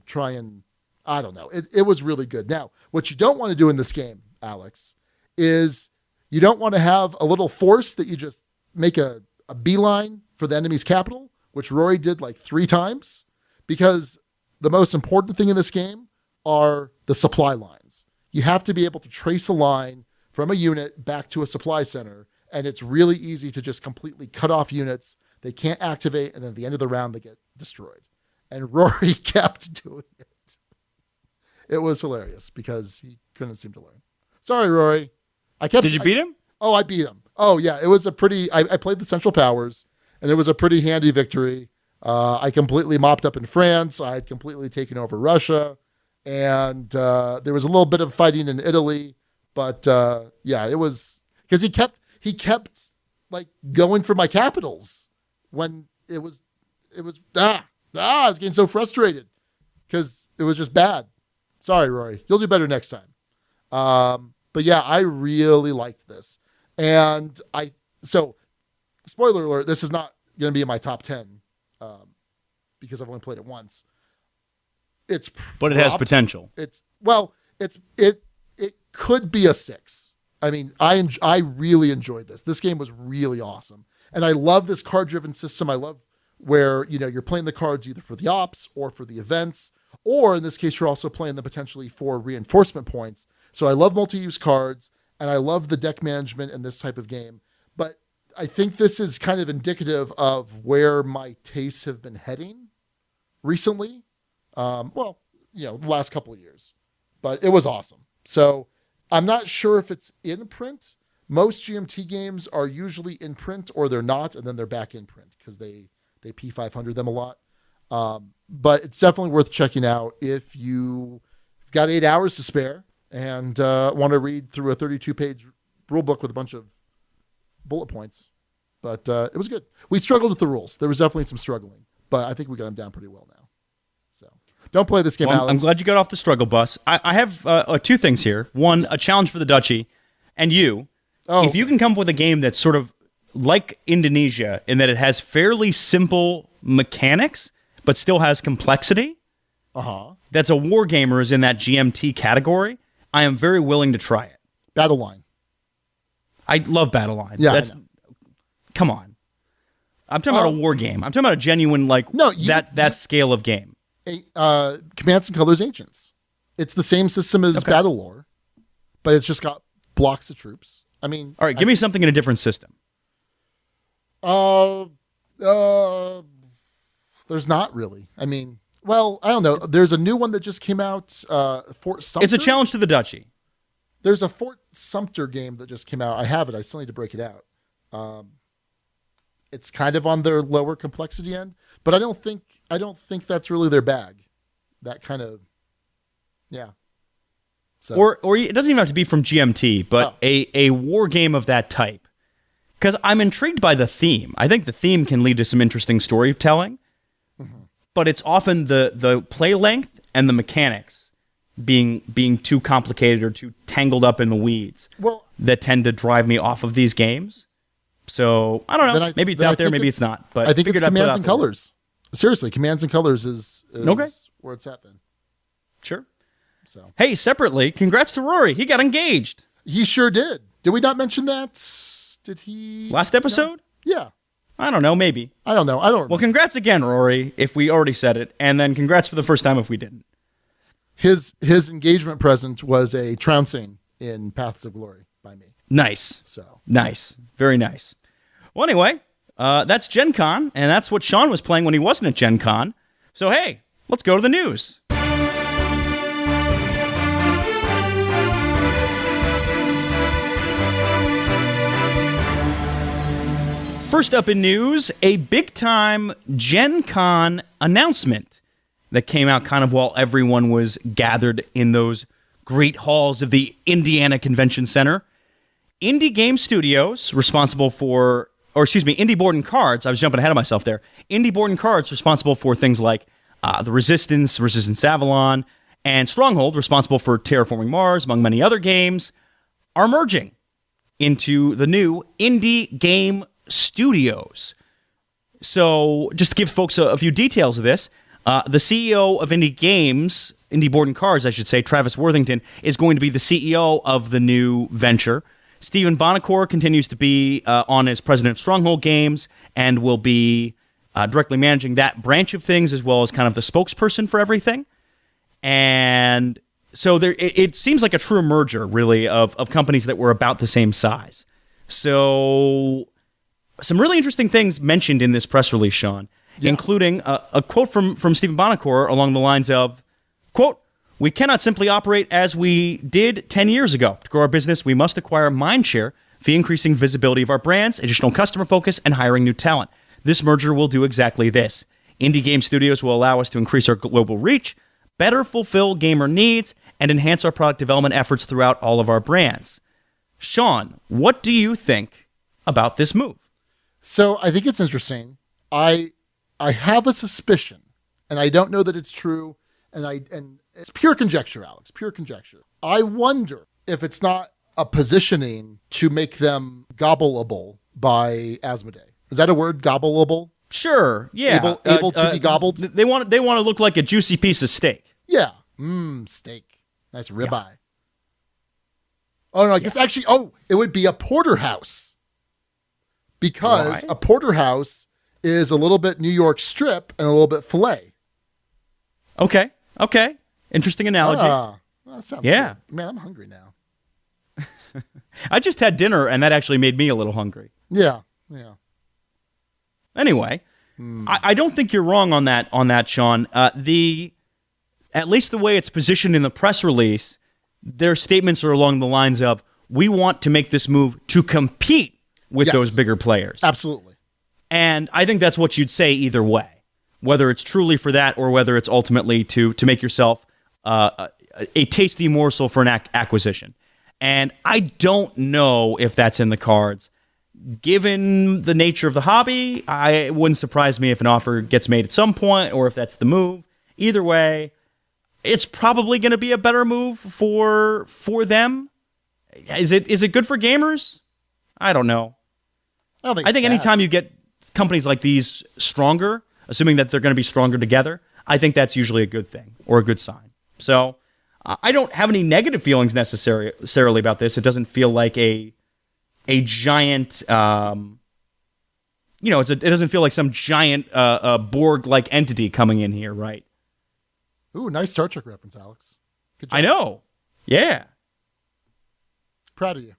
try and, I don't know. It was really good. Now, what you don't want to do in this game, Alex, is you don't want to have a little force that you just make a beeline for the enemy's capital, which Rory did 3 times, because the most important thing in this game are the supply lines. You have to be able to trace a line from a unit back to a supply center, and it's really easy to just completely cut off units. They can't activate, and then at the end of the round, they get destroyed. And Rory kept doing it. It was hilarious because he couldn't seem to learn. Sorry, Rory. Did you beat him? Oh, I beat him. Oh, yeah. It was I played the Central Powers, and it was a pretty handy victory. I completely mopped up in France. I had completely taken over Russia. And there was a little bit of fighting in Italy. But, yeah, it was because he kept going for my capitals when I was getting so frustrated because it was just bad. Sorry, Rory. You'll do better next time. But yeah, I really liked this. And so spoiler alert, this is not going to be in my top 10 because I've only played it once. But it has potential. It could be a 6. I mean, I really enjoyed this. This game was really awesome. And I love this card-driven system. I love where, you're playing the cards either for the ops or for the events, Or in this case, you're also playing them potentially for reinforcement points. So I love multi-use cards, and I love the deck management in this type of game. But I think this is kind of indicative of where my tastes have been heading recently. The last couple of years. But it was awesome. So I'm not sure if it's in print. Most GMT games are usually in print, or they're not, and then they're back in print because they P500 them a lot. But it's definitely worth checking out if you've got 8 hours to spare and want to read through a 32-page rule book with a bunch of bullet points. But it was good. We struggled with the rules. There was definitely some struggling, but I think we got them down pretty well now. So don't play this game, Alex. I'm glad you got off the struggle bus. I have two things here. One, a challenge for the Duchy, and you. Oh. If you can come up with a game that's sort of like Indonesia in that it has fairly simple mechanics, but still has complexity, that's a war gamer is in that GMT category, I am very willing to try it. Battle Line. I love Battle Line. Yeah, Come on. I'm talking about a war game. I'm talking about a genuine, that scale of game. Commands and Colors Ancients. It's the same system as Battle Lore, but it's just got blocks of troops. I mean... All right, give me something in a different system. There's not really. I mean, well, I don't know. There's a new one that just came out, Fort Sumter. It's a challenge to the Duchy. There's a Fort Sumter game that just came out. I have it. I still need to break it out. It's kind of on their lower complexity end, but I don't think that's really their bag. That kind of, yeah. So. Or it doesn't even have to be from GMT, but a war game of that type. Because I'm intrigued by the theme. I think the theme can lead to some interesting storytelling, but it's often the play length and the mechanics being too complicated or too tangled up in the weeds that tend to drive me off of these games. So, I don't know. Maybe it's out there, maybe it's not. But I think it's Commands and Colors. Seriously, Commands and Colors is where it's at then. Sure. So. Hey, separately, congrats to Rory. He got engaged. He sure did. Did we not mention that? Did he? Last episode? Yeah. I don't know, maybe. I don't know. I don't remember. Well, congrats again, Rory, if we already said it. And then congrats for the first time if we didn't. His engagement present was a trouncing in Paths of Glory by me. Nice. So nice. Very nice. Well, anyway, that's Gencon, and that's what Sean was playing when he wasn't at Gencon. So, hey, let's go to the news. First up in news, a big-time Gencon announcement that came out kind of while everyone was gathered in those great halls of the Indiana Convention Center. Indie Game Studios, Indie Board and Cards, I was jumping ahead of myself there. Indie Board and Cards, responsible for things like the Resistance Avalon, and Stronghold, responsible for Terraforming Mars, among many other games, are merging into the new Indie Game Studios. So, just to give folks a few details of this, the CEO of Indie Board and Cards, I should say, Travis Worthington, is going to be the CEO of the new venture. Stephen Bonacore continues to be on as president of Stronghold Games and will be directly managing that branch of things as well as kind of the spokesperson for everything. And so it seems like a true merger, really, of companies that were about the same size. So some really interesting things mentioned in this press release, Sean, including a quote from Stephen Bonacore along the lines of, quote, "We cannot simply operate as we did 10 years ago. To grow our business, we must acquire mindshare via increasing visibility of our brands, additional customer focus, and hiring new talent. This merger will do exactly this. Indie Game Studios will allow us to increase our global reach, better fulfill gamer needs, and enhance our product development efforts throughout all of our brands." Sean, what do you think about this move? So I think it's interesting. I have a suspicion, and I don't know that it's true, and it's pure conjecture, Alex, pure conjecture. I wonder if it's not a positioning to make them gobbleable by Asmodee. Is that a word, gobbleable? Sure, yeah. Able to be gobbled? They want to look like a juicy piece of steak. Yeah. Steak. Nice ribeye. Yeah. Oh, no, I guess actually, it would be a porterhouse. Because a porterhouse is a little bit New York strip and a little bit filet. Okay. Okay. Interesting analogy. Well, that sounds good. Man, I'm hungry now. I just had dinner, and that actually made me a little hungry. Yeah. Anyway, I don't think you're wrong on that, Sean. At least the way it's positioned in the press release, their statements are along the lines of, we want to make this move to compete with those bigger players. Absolutely. And I think that's what you'd say either way, whether it's truly for that or whether it's ultimately to make yourself a tasty morsel for an acquisition. And I don't know if that's in the cards. Given the nature of the hobby, it wouldn't surprise me if an offer gets made at some point or if that's the move. Either way, it's probably going to be a better move for them. Is it good for gamers? I don't know. I think anytime you get companies like these stronger, assuming that they're going to be stronger together, I think that's usually a good thing or a good sign. So I don't have any negative feelings necessarily about this. It doesn't feel like a giant, it doesn't feel like some giant Borg-like entity coming in here, right? Ooh, nice Star Trek reference, Alex. Good job. I know. Yeah. Proud of you.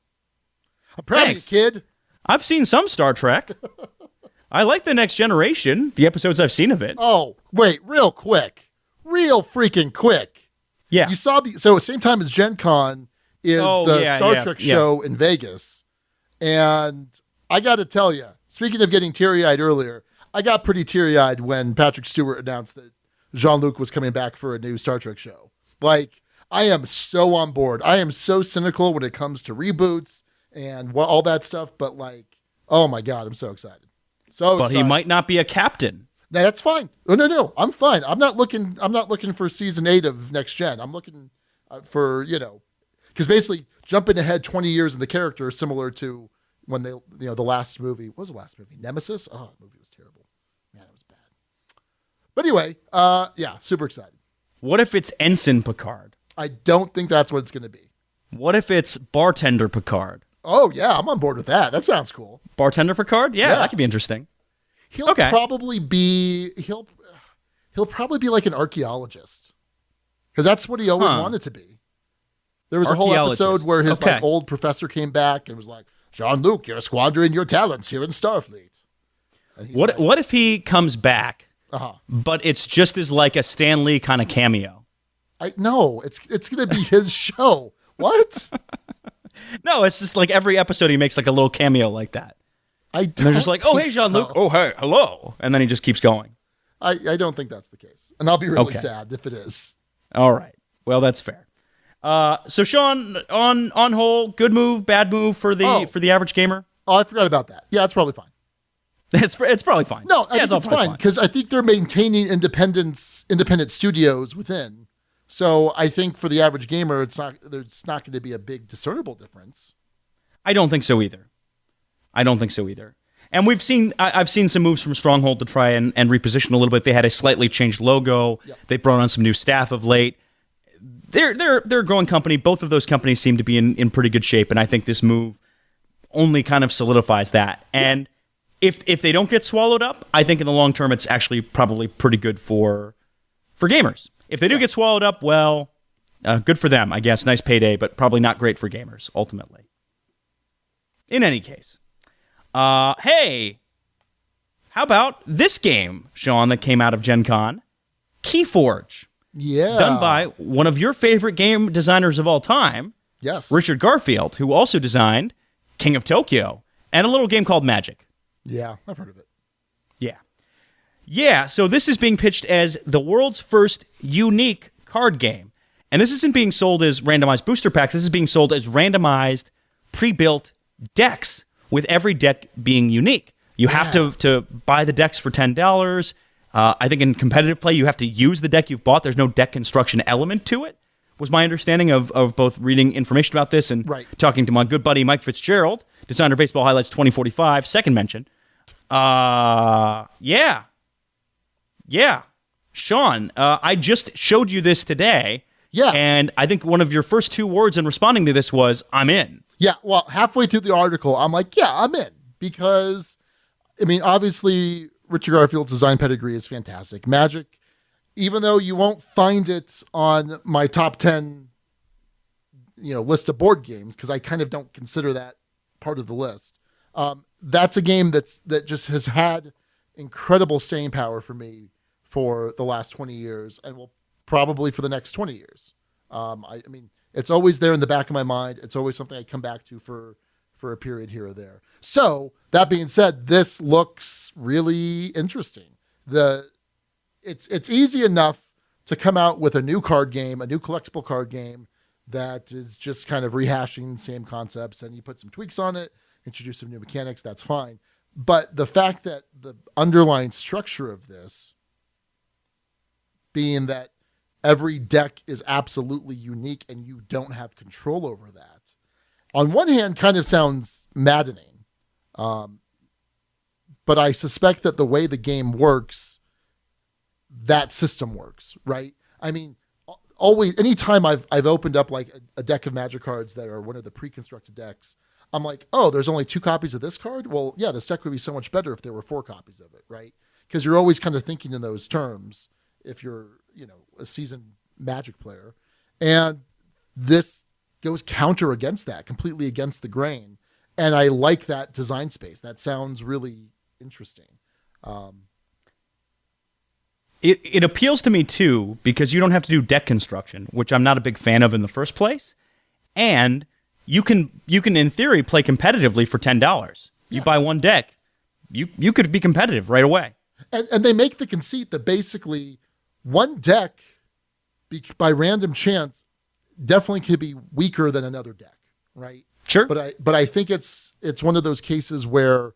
I'm proud of you, kid. I've seen some Star Trek. I like The Next Generation, the episodes I've seen of it. Oh, wait, real freaking quick. Yeah. You saw same time as Gencon is the Star Trek show in Vegas. And I got to tell you, speaking of getting teary-eyed earlier, I got pretty teary-eyed when Patrick Stewart announced that Jean-Luc was coming back for a new Star Trek show. Like, I am so on board. I am so cynical when it comes to reboots and all that stuff. But like, oh my God, I'm so excited. But he might not be a captain. That's fine. Oh, no, I'm fine. I'm not looking for season 8 of Next Gen. I'm looking for, because basically jumping ahead 20 years in the character, similar to when the last movie, what was the last movie? Nemesis? Oh, the movie was terrible. Man, it was bad. But anyway, super excited. What if it's Ensign Picard? I don't think that's what it's going to be. What if it's Bartender Picard? Oh, yeah, I'm on board with that. That sounds cool. Bartender Picard? Yeah, that could be interesting. He'll probably be like an archaeologist, because that's what he always wanted to be. There was a whole episode where his old professor came back and was like, Jean-Luc, you're squandering your talents here in Starfleet. What if he comes back, but it's just as like a Stan Lee kind of cameo? No, it's going to be his show. What? No, it's just like every episode he makes like a little cameo like that. And they're just like, oh, hey, Jean-Luc. So. Oh, hey, hello. And then he just keeps going. I don't think that's the case. And I'll be really sad if it is. All right. Well, that's fair. So, Sean, on whole, good move, bad move for the average gamer? Oh, I forgot about that. Yeah, it's probably fine. It's probably fine. No, I think it's fine because I think they're maintaining independent studios within. So I think for the average gamer, it's not going to be a big discernible difference. I don't think so either. And I've seen some moves from Stronghold to try and reposition a little bit. They had a slightly changed logo. Yep. They brought on some new staff of late. They're a growing company. Both of those companies seem to be in pretty good shape, and I think this move only kind of solidifies that. And if they don't get swallowed up, I think in the long term it's actually probably pretty good for gamers. If they do get swallowed up, well, good for them, I guess. Nice payday, but probably not great for gamers, ultimately. In any case. Hey, how about this game, Sean, that came out of Gen Con? KeyForge. Yeah. Done by one of your favorite game designers of all time. Yes. Richard Garfield, who also designed King of Tokyo and a little game called Magic. Yeah, I've heard of it. Yeah, so this is being pitched as the world's first unique card game. And this isn't being sold as randomized booster packs. This is being sold as randomized, pre-built decks, with every deck being unique. You have to buy the decks for $10. I think in competitive play, you have to use the deck you've bought. There's no deck construction element to it, was my understanding of both reading information about this and talking to my good buddy Mike Fitzgerald, designer of Baseball Highlights 2045, second mention. Yeah. Sean, I just showed you this today. Yeah. And I think one of your first 2 words in responding to this was, I'm in. Yeah, well, halfway through the article, I'm like, yeah, I'm in. Because, I mean, obviously, Richard Garfield's design pedigree is fantastic. Magic even though you won't find it on my top 10, list of board games, because I kind of don't consider that part of the list. That's a game that just has had incredible staying power for me for the last 20 years and will probably for the next 20 years. I mean, it's always there in the back of my mind. It's always something I come back to for a period here or there. So that being said, this looks really interesting. It's easy enough to come out with a new card game, a new collectible card game that is just kind of rehashing the same concepts, and you put some tweaks on it, introduce some new mechanics, that's fine. But the fact that the underlying structure of this being that every deck is absolutely unique and you don't have control over that, on one hand kind of sounds maddening. But I suspect that the way the game works, that system works, right? I mean, always, anytime I've opened up like a deck of Magic cards that are one of the pre-constructed decks, I'm like, oh, there's only 2 copies of this card? Well, yeah, this deck would be so much better if there were 4 copies of it, right? Because you're always kind of thinking in those terms if you're, a seasoned Magic player. And this goes counter against that, completely against the grain. And I like that design space. That sounds really interesting. It appeals to me too, because you don't have to do deck construction, which I'm not a big fan of in the first place. And you can in theory play competitively for $10. You buy one deck, you could be competitive right away. And they make the conceit that basically one deck, by random chance, definitely could be weaker than another deck, right? Sure. But I think it's one of those cases where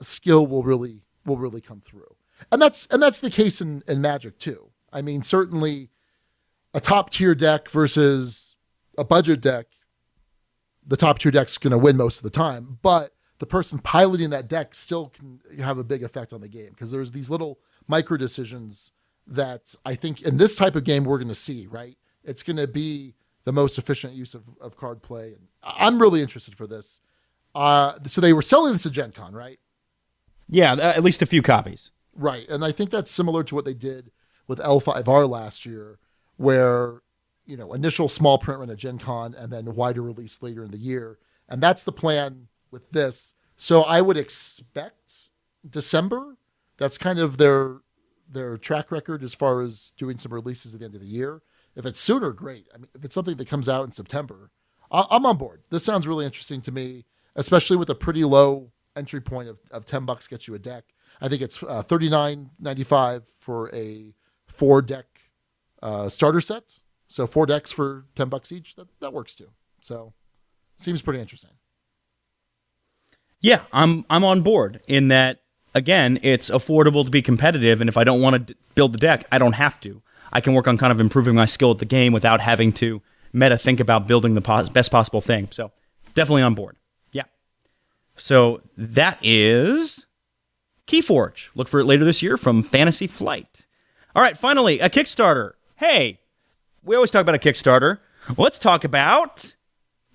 skill will really come through. And that's the case in Magic too. I mean, certainly a top tier deck versus a budget deck, the top tier deck's going to win most of the time, but the person piloting that deck still can have a big effect on the game, because there's these little micro decisions that I think in this type of game we're going to see, right? It's going to be the most efficient use of card play. And I'm really interested for this. So they were selling this at Gencon, right? Yeah, at least a few copies. Right. And I think that's similar to what they did with L5R last year, where, initial small print run at Gencon and then wider release later in the year. And that's the plan with this. So I would expect December. That's kind of their track record as far as doing some releases at the end of the year. If it's sooner, great. I mean, if it's something that comes out in September, I'm on board. This sounds really interesting to me, especially with a pretty low entry point of $10 gets you a deck. I think it's $39.95 for a 4-deck starter set. So 4 decks for $10 each. That works too. So seems pretty interesting. Yeah, I'm on board in that. Again, it's affordable to be competitive, and if I don't want to build the deck, I don't have to. I can work on kind of improving my skill at the game without having to meta think about building the best possible thing. So definitely on board. Yeah. So that is KeyForge. Look for it later this year from Fantasy Flight. All right, finally, a Kickstarter. Hey, we always talk about a Kickstarter. Let's talk about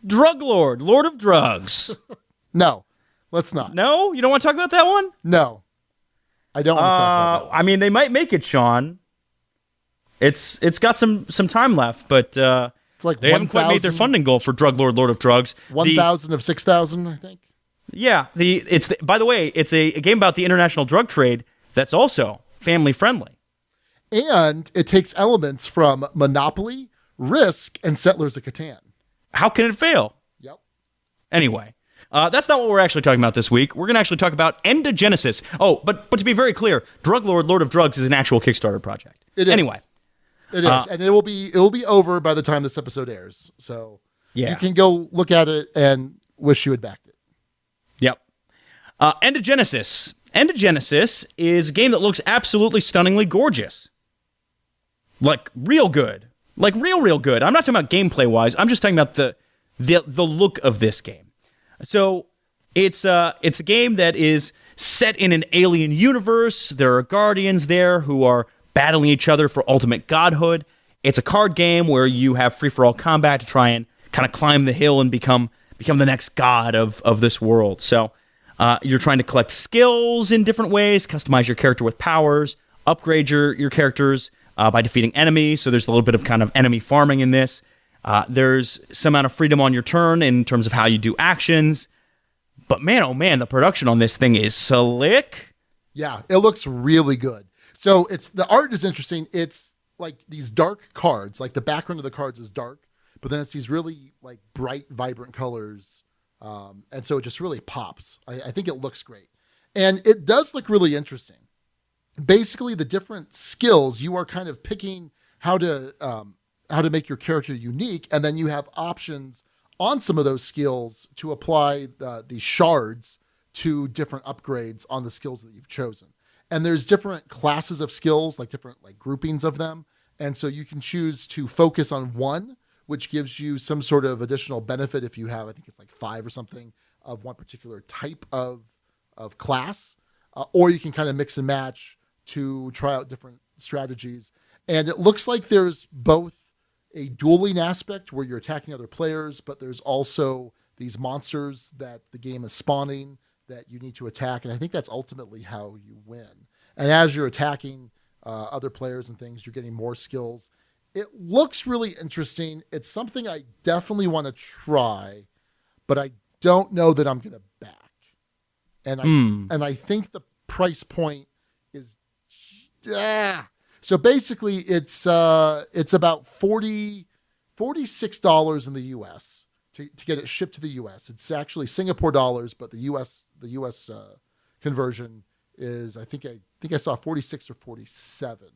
Drug Lord, Lord of Drugs. No, let's not. No? You don't want to talk about that one? No. I don't want to talk about that. I mean, they might make it, Sean. It's got some time left, but it's like they haven't quite made their funding goal for Drug Lord, Lord of Drugs. 1,000 of 6,000, I think. Yeah. By the way, it's a game about the international drug trade that's also family friendly. And it takes elements from Monopoly, Risk, and Settlers of Catan. How can it fail? Yep. Anyway, that's not what we're actually talking about this week. We're going to actually talk about Endogenesis. Oh, but to be very clear, Drug Lord, Lord of Drugs is an actual Kickstarter project. It is. Anyway. It is. And it will be over by the time this episode airs. So yeah. You can go look at it and wish you had backed it. Yep. Endogenesis. Endogenesis is a game that looks absolutely stunningly gorgeous. Like real good. Like real good. I'm not talking about gameplay-wise. I'm just talking about the look of this game. So it's a game that is set in an alien universe. There are guardians there who are battling each other for ultimate godhood. It's a card game where you have free-for-all combat to try and kind of climb the hill and become the next god of this world. So you're trying to collect skills in different ways, customize your character with powers, upgrade your characters, by defeating enemies. So there's a little bit of kind of enemy farming in this. There's some amount of freedom on your turn in terms of how you do actions. But man, oh man, the production on this thing is slick. Yeah, it looks really good. So the art is interesting. It's like these dark cards, like the background of the cards is dark, but then it's these really like bright, vibrant colors. And so it just really pops. I think it looks great. And it does look really interesting. Basically, the different skills, you are kind of picking how to make your character unique, and then you have options on some of those skills to apply the shards to different upgrades on the skills that you've chosen. And there's different classes of skills, like different like groupings of them. And so you can choose to focus on one, which gives you some sort of additional benefit if you have, I think it's like 5 or something of one particular type of class, or you can kind of mix and match to try out different strategies. And it looks like there's both a dueling aspect where you're attacking other players, but there's also these monsters that the game is spawning that you need to attack. And I think that's ultimately how you win. And as you're attacking other players and things, you're getting more skills. It looks really interesting. It's something I definitely want to try, but I don't know that I'm going to back. And I think the price point is, so basically it's about $46 in the US to get it shipped to the US. It's actually Singapore dollars, but the US conversion is, I think I saw 46 or 47.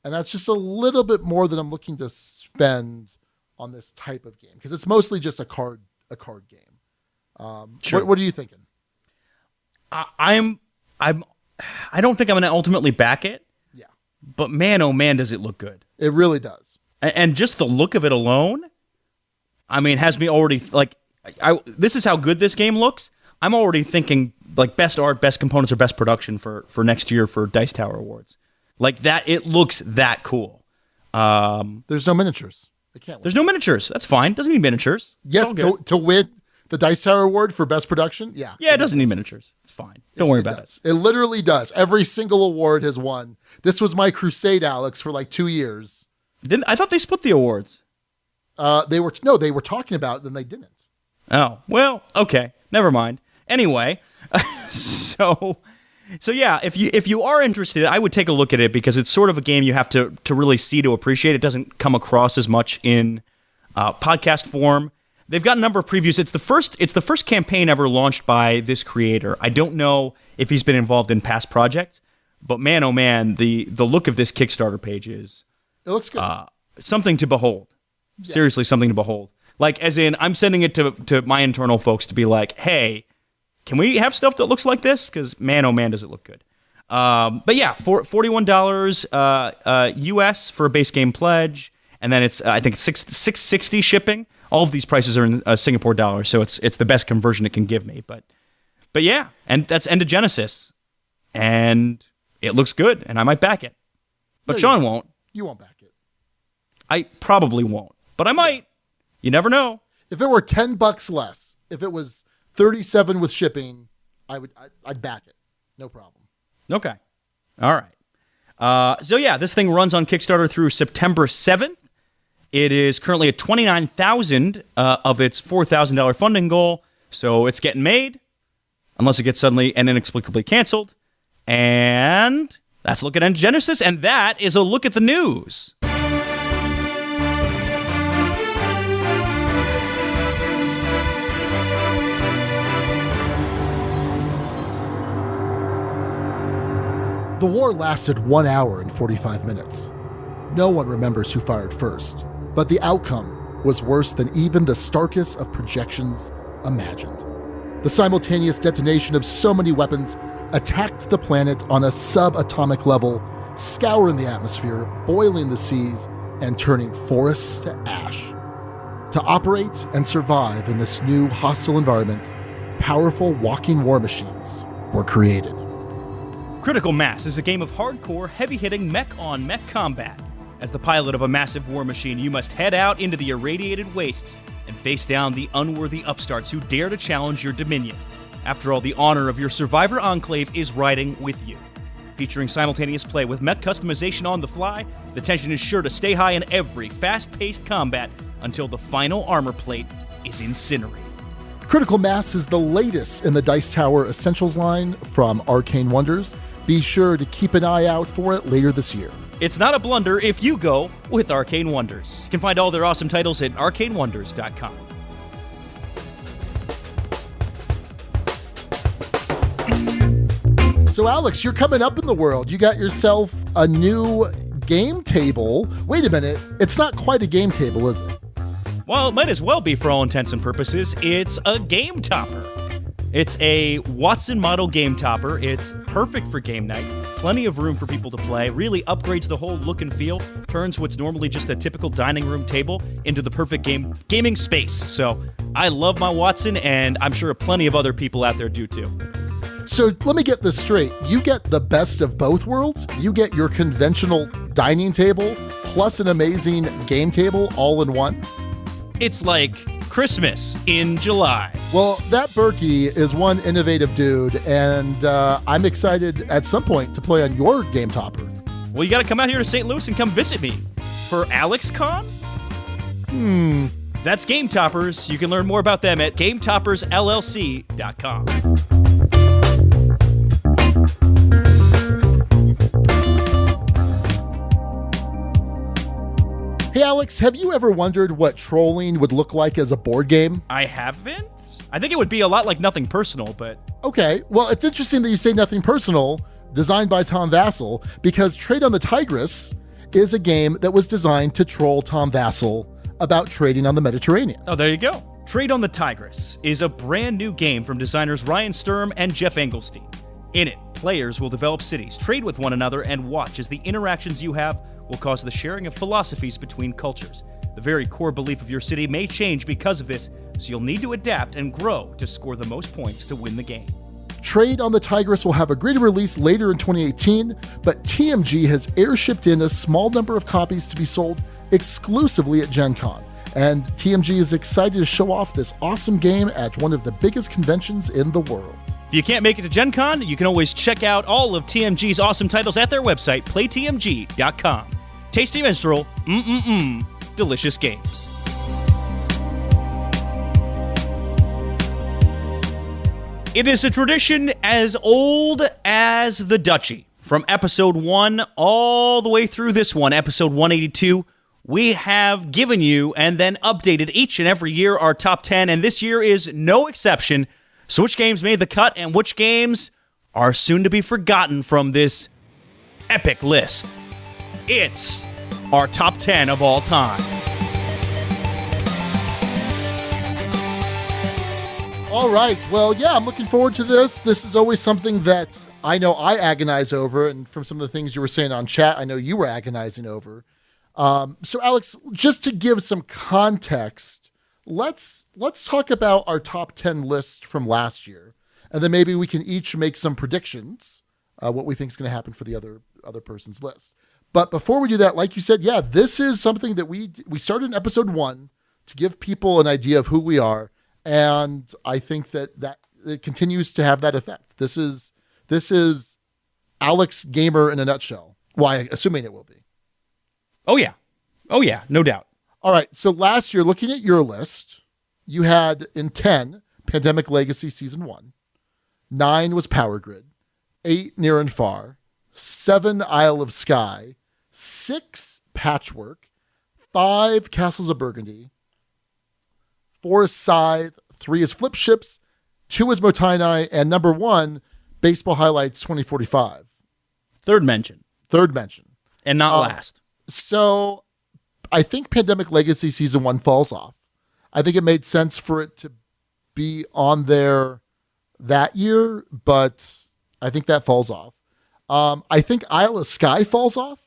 And that's just a little bit more than I'm looking to spend on this type of game, because it's mostly just a card game. Sure. What are you thinking? I don't think I'm going to ultimately back it. Yeah. But man, oh man, does it look good. It really does. And just the look of it alone, I mean, has me already, like, this is how good this game looks. I'm already thinking, like, best art, best components, or best production for next year for Dice Tower Awards. Like, that, it looks that cool. There's no miniatures. They can't win. There's no miniatures. That's fine. Doesn't need miniatures. Yes, to win the Dice Tower Award for best production? Yeah. Yeah, it doesn't need miniatures. It's fine. Don't worry about it. It literally does. Every single award has won. This was my crusade, Alex, for like 2 years. I thought they split the awards. They were talking about it, then they didn't. Oh, well, okay. Never mind. Anyway, so yeah, if you are interested, I would take a look at it, because it's sort of a game you have to really see to appreciate. It doesn't come across as much in podcast form. They've got a number of previews. It's the first campaign ever launched by this creator. I don't know if he's been involved in past projects, but man, oh man, the look of this Kickstarter page is, it looks good. Something to behold. Yeah. Seriously, something to behold. Like, as in, I'm sending it to my internal folks to be like, hey, can we have stuff that looks like this? Because man, oh man, does it look good. But yeah, for $41 US for a base game pledge, and then it's I think it's $660 shipping. All of these prices are in Singapore dollars, so it's the best conversion it can give me. But yeah, and that's Endogenesis, and it looks good, and I might back it. But no, Sean won't. You won't back it. I probably won't, but I might. You never know. If it were $10 less, if it was $37 with shipping, I'd back it. No problem. Okay. All right. So yeah, this thing runs on Kickstarter through September 7th. It is currently at $29,000 of its $4,000 funding goal, so it's getting made, unless it gets suddenly and inexplicably canceled. And that's a look at Endogenesis, and that is a look at the news. The war lasted 1 hour and 45 minutes. No one remembers who fired first, but the outcome was worse than even the starkest of projections imagined. The simultaneous detonation of so many weapons attacked the planet on a subatomic level, scouring the atmosphere, boiling the seas, and turning forests to ash. To operate and survive in this new hostile environment, powerful walking war machines were created. Critical Mass is a game of hardcore, heavy-hitting mech-on-mech combat. As the pilot of a massive war machine, you must head out into the irradiated wastes and face down the unworthy upstarts who dare to challenge your dominion. After all, the honor of your survivor enclave is riding with you. featuring simultaneous play with mech customization on the fly. The tension is sure to stay high in every fast-paced combat until the final armor plate is incinerated. Critical Mass is the latest in the Dice Tower Essentials line from Arcane Wonders. Be sure to keep an eye out for it later this year. It's not a blunder if you go with Arcane Wonders. You can find all their awesome titles at ArcaneWonders.com. So Alex, you're coming up in the world. You got yourself a new game table. Wait a minute, it's not quite a game table, is it? Well, it might as well be for all intents and purposes. It's a game topper. It's a Watson model game topper. It's perfect for game night. Plenty of room for people to play. Really upgrades the whole look and feel. Turns what's normally just a typical dining room table into the perfect gaming space. So I love my Watson, and I'm sure plenty of other people out there do too. So let me get this straight. You get the best of both worlds. You get your conventional dining table plus an amazing game table all in one. It's like Christmas in July. Well, that Berkey is one innovative dude, and I'm excited at some point to play on your game topper. Well, you got to come out here to St. Louis and come visit me for AlexCon. That's Game Toppers. You can learn more about them at GameToppersLLC.com. Hey Alex, have you ever wondered what trolling would look like as a board game? I haven't. I think it would be a lot like Nothing Personal, but... Okay, well, it's interesting that you say Nothing Personal, designed by Tom Vassell, because Trade on the Tigris is a game that was designed to troll Tom Vassell about trading on the Mediterranean. Oh, there you go. Trade on the Tigris is a brand new game from designers Ryan Sturm and Jeff Engelstein. In it, players will develop cities, trade with one another, and watch as the interactions you have will cause the sharing of philosophies between cultures. The very core belief of your city may change because of this, so you'll need to adapt and grow to score the most points to win the game. Trade on the Tigris will have a greater release later in 2018, but TMG has airshipped in a small number of copies to be sold exclusively at Gencon. And TMG is excited to show off this awesome game at one of the biggest conventions in the world. If you can't make it to Gen Con, you can always check out all of TMG's awesome titles at their website, playtmg.com. Tasty Minstrel, delicious games. It is a tradition as old as the Duchy. From episode 1 all the way through this one, episode 182, we have given you and then updated each and every year our top 10, and this year is no exception. So which games made the cut and which games are soon to be forgotten from this epic list? It's our top 10 of all time. All right. Well, yeah, I'm looking forward to this. This is always something that I know I agonize over, and from some of the things you were saying on chat, I know you were agonizing over. So, Alex, just to give some context, let's talk about our top 10 list from last year, and then maybe we can each make some predictions, what we think is going to happen for the other person's list. But before we do that, like you said, yeah, this is something that we started in episode 1 to give people an idea of who we are, and I think that it continues to have that effect. This is Alex Gamer in a nutshell. Well, assuming it will be. Oh yeah, no doubt. All right, so last year, looking at your list, you had in 10, Pandemic Legacy Season 1, 9 was Power Grid, 8, Near and Far, 7, Isle of Skye, 6, Patchwork, 5, Castles of Burgundy, 4 is Scythe, 3 is Flip Ships, 2 is Motainai, and number 1, Baseball Highlights 2045. Third mention. And not last. So I think Pandemic Legacy Season 1 falls off. I think it made sense for it to be on there that year, but I think that falls off. I think Isle of Skye falls off.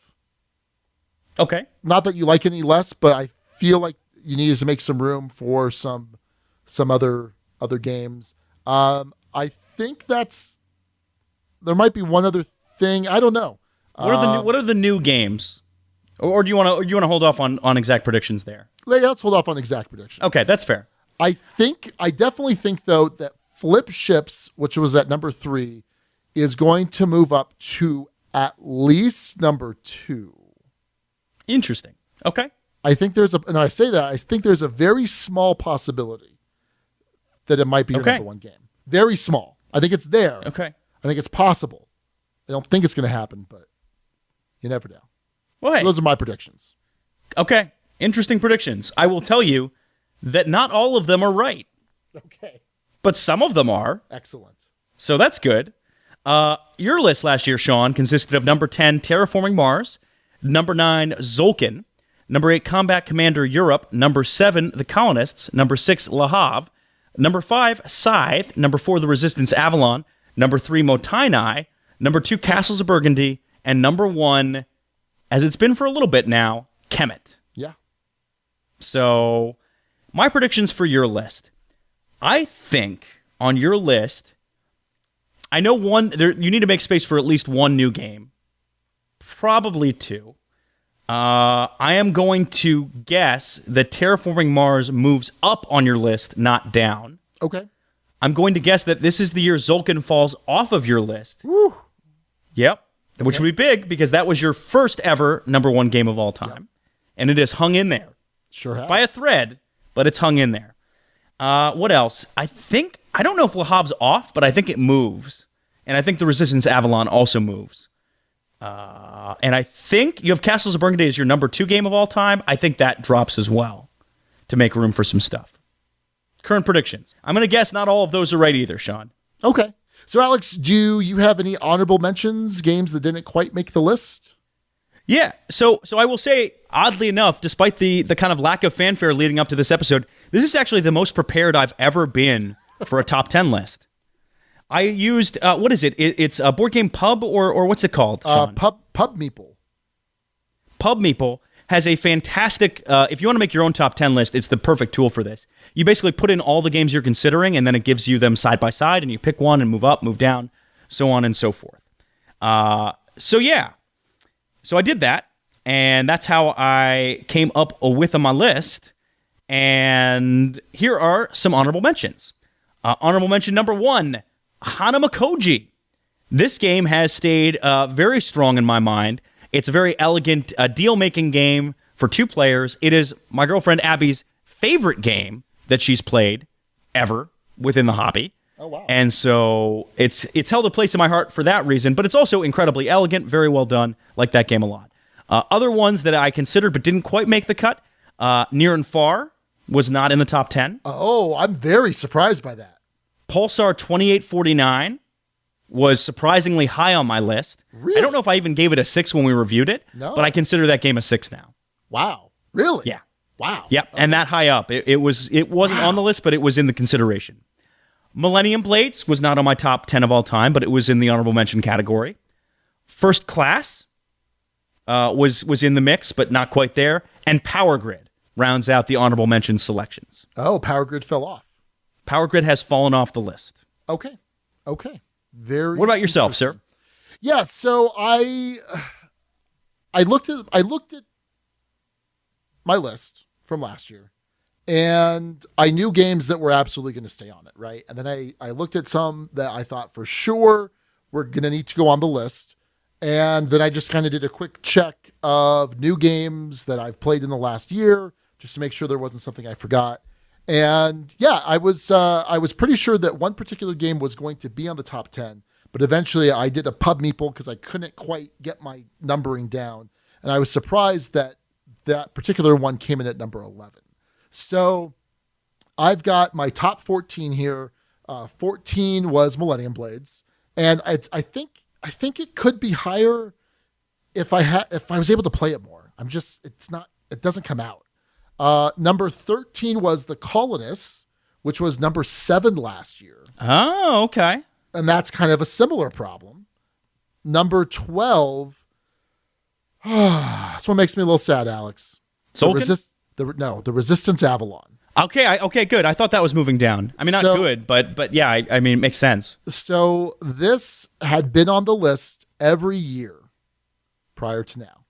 Okay. Not that you like any less, but I feel like you needed to make some room for some other games. I think there might be one other thing. I don't know. What are the new games? Or do you want to hold off on exact predictions there? Let's hold off on exact predictions. Okay, that's fair. I definitely think though that Flip Ships, which was at number 3, is going to move up to at least number 2. Interesting. Okay. I think there's I think there's a very small possibility that it might be your number 1 game. Very small. I think it's there. Okay. I think it's possible. I don't think it's going to happen, but you never know. Well, hey. So those are my predictions. Okay. Interesting predictions. I will tell you that not all of them are right. Okay. But some of them are. Excellent. So that's good. Your list last year, Sean, consisted of number 10, Terraforming Mars, number 9, Zolkin, number 8, Combat Commander Europe, number 7, The Colonists, number 6, Le Havre, number 5, Scythe, number 4, The Resistance Avalon, number 3, Motainai, number 2, Castles of Burgundy, and number 1, as it's been for a little bit now, Kemet. Yeah. So, my predictions for your list. I think on your list, I know you need to make space for at least one new game. Probably 2. I am going to guess that Terraforming Mars moves up on your list, not down. Okay. I'm going to guess that this is the year Zolkin falls off of your list. Woo. Yep. Which would be big because that was your first ever number 1 game of all time. Yep. And it is hung in there. Sure has. By a thread, but it's hung in there. What else? I don't know if Le Havre's off, but I think it moves. And I think the Resistance Avalon also moves. And I think you have Castles of Burgundy as your number 2 game of all time. I think that drops as well to make room for some stuff. Current predictions. I'm going to guess not all of those are right either, Sean. Okay. So, Alex, do you have any honorable mentions, games that didn't quite make the list? Yeah. So I will say, oddly enough, despite the kind of lack of fanfare leading up to this episode, this is actually the most prepared I've ever been for a top 10 list. I used, what is it? It's a Board Game Pub, or what's it called, Sean? Pub Meeple. Pub Meeple has a fantastic, if you want to make your own top 10 list, it's the perfect tool for this. You basically put in all the games you're considering, and then it gives you them side by side, and you pick one and move up, move down, so on and so forth. So I did that, and that's how I came up with my list. And here are some honorable mentions. Honorable mention number 1, Hanamakoji. This game has stayed very strong in my mind. It's a very elegant deal-making game for 2 players. It is my girlfriend Abby's favorite game that she's played ever within the hobby. Oh, wow. And so it's held a place in my heart for that reason, but it's also incredibly elegant, very well done. Like that game a lot. Other ones that I considered but didn't quite make the cut, Near and Far was not in the top 10. Oh, I'm very surprised by that. Pulsar 2849 was surprisingly high on my list. Really? I don't know if I even gave it a 6 when we reviewed it, but I consider that game a 6 now. Wow. Really? Yeah. Wow. Yep, okay. And that high up. It wasn't on the list, but it was in the consideration. Millennium Blades was not on my top 10 of all time, but it was in the honorable mention category. First Class was in the mix, but not quite there. And Power Grid rounds out the honorable mention selections. Oh, Power Grid fell off. Power Grid has fallen off the list. Okay. Very. What about yourself, sir? Yeah, so I looked at my list from last year, and I knew games that were absolutely going to stay on it, right? And then I looked at some that I thought for sure were going to need to go on the list, and then I just kind of did a quick check of new games that I've played in the last year, just to make sure there wasn't something I forgot. And yeah, I was pretty sure that one particular game was going to be on the top 10, but eventually I did a Pub Meeple because I couldn't quite get my numbering down, and I was surprised that that particular one came in at number 11. So I've got my top 14 here. 14 was Millennium Blades, and I think it could be higher if I was able to play it more. It doesn't come out. Number 13 was The Colonists, which was number 7 last year. Oh, okay. And that's kind of a similar problem. Number 12. This one makes me a little sad, Alex. Zolkin? The Resistance Avalon. Okay, good. I thought that was moving down. I mean, not good, but yeah, I mean, it makes sense. So this had been on the list every year prior to now.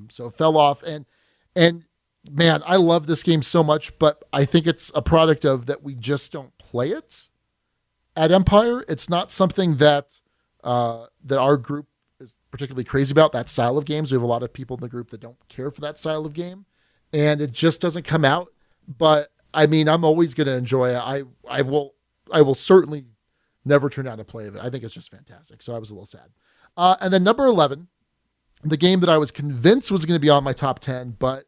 So it fell off, and man, I love this game so much, but I think it's a product of that we just don't play it at Empire. It's not something that our group is particularly crazy about that style of games. We have a lot of people in the group that don't care for that style of game, and it just doesn't come out. But I mean, I'm always going to enjoy it. I will certainly never turn down to play it. I think it's just fantastic. So I was a little sad. And then number 11, the game that I was convinced was going to be on my top 10, but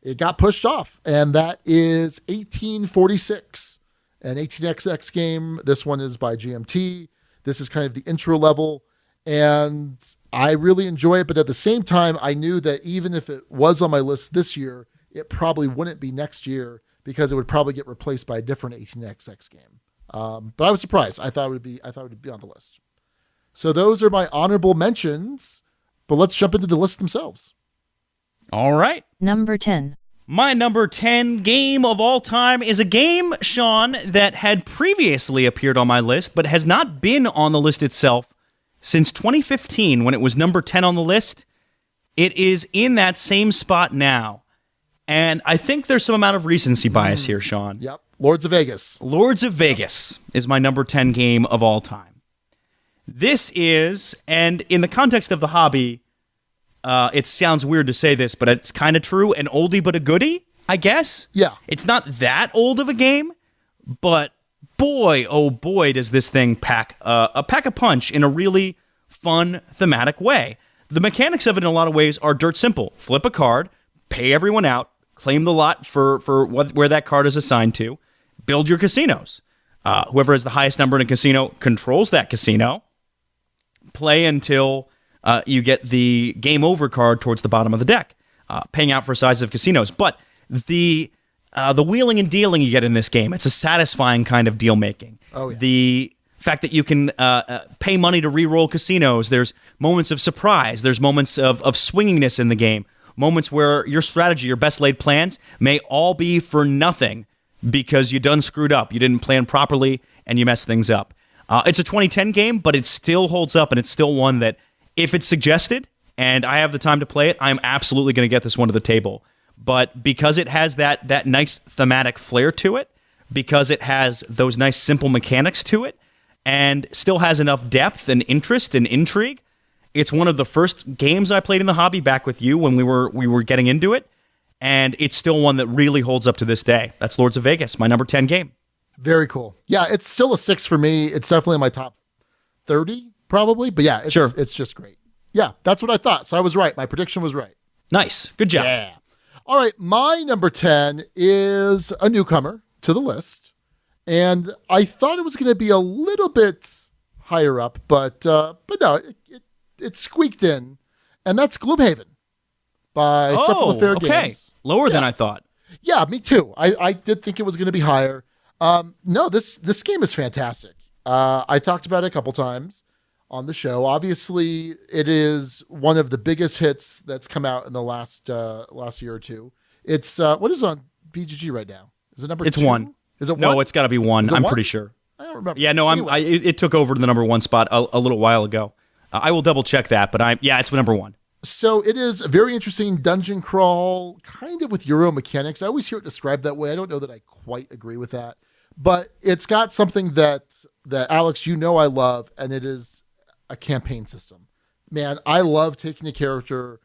it got pushed off, and that is 1846, an 18xx game. This one is by GMT. This is kind of the intro level, and I really enjoy it, but at the same time, I knew that even if it was on my list this year, it probably wouldn't be next year because it would probably get replaced by a different 18xx game. But I was surprised. I thought it would be on the list. So those are my honorable mentions, but let's jump into the list themselves. All right. Number 10. My number 10 game of all time is a game, Sean, that had previously appeared on my list, but has not been on the list itself since 2015 when it was number 10 on the list. It is in that same spot now. And I think there's some amount of recency bias here, Sean. Yep. Lords of Vegas. Lords of Vegas is my number 10 game of all time. This is, and in the context of the hobby, it sounds weird to say this, but it's kind of true, an oldie but a goodie, I guess. Yeah. It's not that old of a game, but boy, oh boy, does this thing pack a punch in a really fun, thematic way. The mechanics of it in a lot of ways are dirt simple. Flip a card, pay everyone out, claim the lot for where that card is assigned to, build your casinos. Whoever has the highest number in a casino controls that casino. Play until you get the game over card towards the bottom of the deck, paying out for size of casinos. But the wheeling and dealing you get in this game, it's a satisfying kind of deal making. Oh, yeah. The fact that you can pay money to re-roll casinos, there's moments of surprise, there's moments of swinginess in the game, moments where your strategy, your best laid plans may all be for nothing because you done screwed up, you didn't plan properly, and you messed things up. It's a 2010 game, but it still holds up, and it's still one that, if it's suggested and I have the time to play it, I'm absolutely going to get this one to the table. But because it has that nice thematic flair to it, because it has those nice simple mechanics to it, and still has enough depth and interest and intrigue, it's one of the first games I played in the hobby back with you when we were getting into it, and it's still one that really holds up to this day. That's Lords of Vegas, my number 10 game. Very cool. Yeah, it's still a 6 for me. It's definitely in my top 30, probably. But yeah, it's just great. Yeah, that's what I thought. So I was right. My prediction was right. Nice. Good job. Yeah. All right, my number 10 is a newcomer to the list. And I thought it was going to be a little bit higher up, but no, it squeaked in. And that's Gloomhaven by Cephalofair Games. Lower than I thought. Yeah, me too. I did think it was going to be higher. No, this game is fantastic. I talked about it a couple times on the show. Obviously, it is one of the biggest hits that's come out in the last year or two. It's what is on BGG right now? Is it number 2? It's 1. Is it 1? No, it's got to be 1. I'm 1? pretty sure. I don't remember. Yeah, no, anyway. it took over the number 1 spot a little while ago. I will double check that, but it's number 1. So it is a very interesting dungeon crawl, kind of with Euro mechanics. I always hear it described that way. I don't know that I quite agree with that. But it's got something that Alex, you know I love, and it is a campaign system. Man, I love taking a character,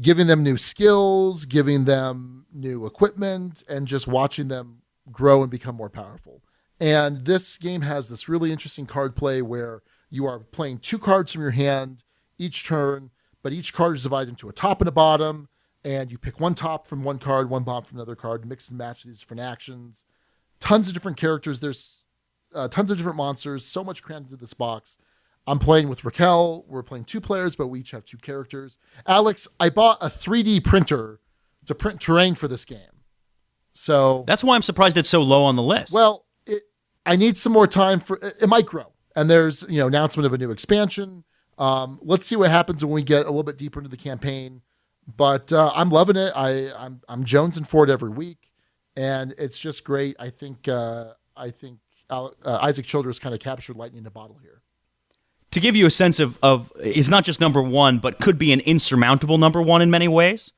giving them new skills, giving them new equipment, and just watching them grow and become more powerful. And this game has this really interesting card play where you are playing 2 cards from your hand each turn, but each card is divided into a top and a bottom, and you pick one top from one card, one bottom from another card, mix and match these different actions. Tons of different characters. There's tons of different monsters. So much crammed into this box. I'm playing with Raquel. We're playing 2 players, but we each have 2 characters. Alex, I bought a 3D printer to print terrain for this game. So that's why I'm surprised it's so low on the list. Well, I need some more time for it. Might grow. And there's announcement of a new expansion. Let's see what happens when we get a little bit deeper into the campaign. But I'm loving it. I'm jonesing for it every week. And it's just great. I think Isaac Childress kind of captured lightning in a bottle here. To give you a sense of it's not just number 1, but could be an insurmountable number 1 in many ways.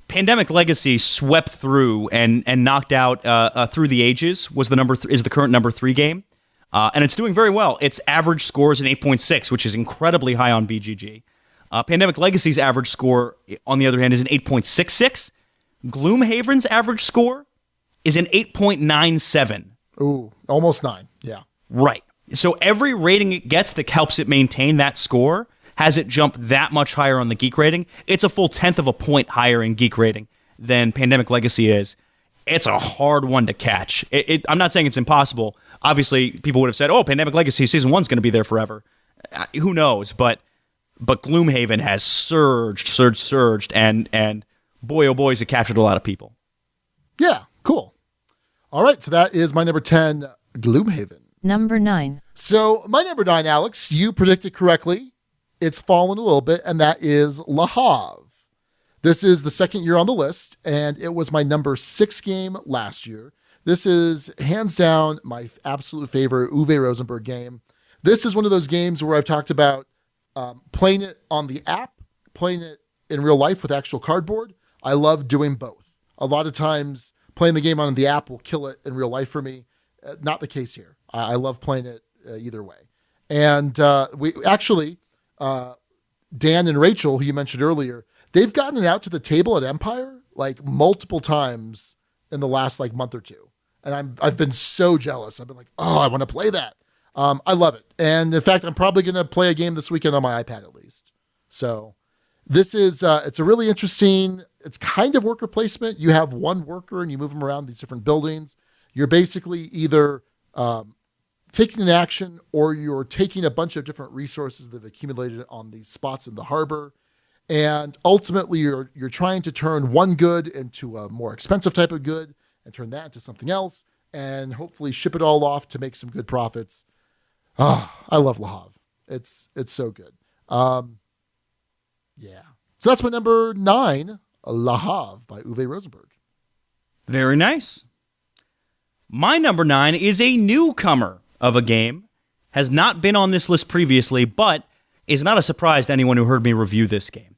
Pandemic Legacy swept through and knocked out Through the Ages is the current number 3 game. And it's doing very well. Its average score is an 8.6, which is incredibly high on BGG. Pandemic Legacy's average score, on the other hand, is an 8.66. Gloomhaven's average score is an 8.97. Ooh, almost 9. Yeah. Right. So every rating it gets that helps it maintain that score has it jump that much higher on the Geek rating. It's a full 1/10 of a point higher in Geek rating than Pandemic Legacy is. It's a hard one to catch. I'm not saying it's impossible. Obviously, people would have said, oh, Pandemic Legacy Season 1's going to be there forever. Who knows? But Gloomhaven has surged, and boy, oh boy, has it captured a lot of people. Yeah, cool. All right, so that is my number 10, Gloomhaven. Number 9. So my number 9, Alex, you predicted correctly. It's fallen a little bit, and that is Le Havre. This is the second year on the list, and it was my number 6 game last year. This is hands down my absolute favorite Uwe Rosenberg game. This is one of those games where I've talked about playing it on the app, playing it in real life with actual cardboard. I love doing both. A lot of times playing the game on the app will kill it in real life for me. Not the case here. I love playing it either way. And we actually, Dan and Rachel, who you mentioned earlier, they've gotten it out to the table at Empire like multiple times in the last like month or two. And I've been so jealous. I've been like, oh, I want to play that. I love it. And in fact, I'm probably going to play a game this weekend on my iPad at least. So this is, it's a really interesting, it's kind of worker placement. You have one worker and you move them around these different buildings. You're basically either taking an action or you're taking a bunch of different resources that have accumulated on these spots in the harbor. And ultimately you're trying to turn one good into a more expensive type of good and turn that into something else and hopefully ship it all off to make some good profits. Ah, I love Le Havre. It's so good. Yeah. So that's my number 9, Le Havre by Uwe Rosenberg. Very nice. My number 9 is a newcomer of a game. Has not been on this list previously, but is not a surprise to anyone who heard me review this game.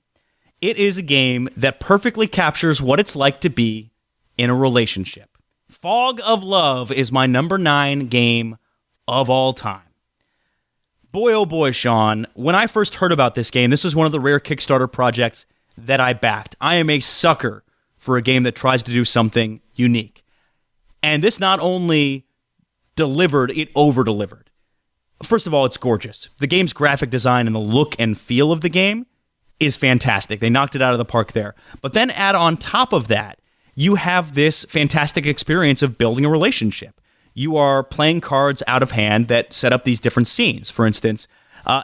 It is a game that perfectly captures what it's like to be in a relationship. Fog of Love is my number 9 game of all time. Boy, oh boy, Sean, when I first heard about this game, this was one of the rare Kickstarter projects that I backed. I am a sucker for a game that tries to do something unique. And this not only delivered, it over-delivered. First of all, it's gorgeous. The game's graphic design and the look and feel of the game is fantastic. They knocked it out of the park there. But then add on top of that, you have this fantastic experience of building a relationship. You are playing cards out of hand that set up these different scenes. For instance,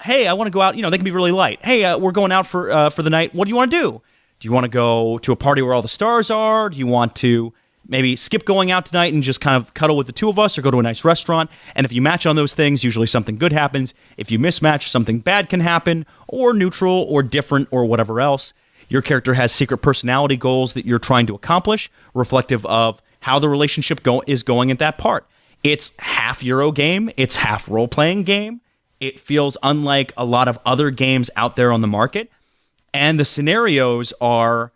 hey, I want to go out. You know, they can be really light. Hey, we're going out for the night. What do you want to do? Do you want to go to a party where all the stars are? Do you want to maybe skip going out tonight and just kind of cuddle with the two of us or go to a nice restaurant? And if you match on those things, usually something good happens. If you mismatch, something bad can happen, or neutral or different or whatever else. Your character has secret personality goals that you're trying to accomplish, reflective of how the relationship is going at that part. It's half Euro game. It's half role-playing game. It feels unlike a lot of other games out there on the market. And the scenarios are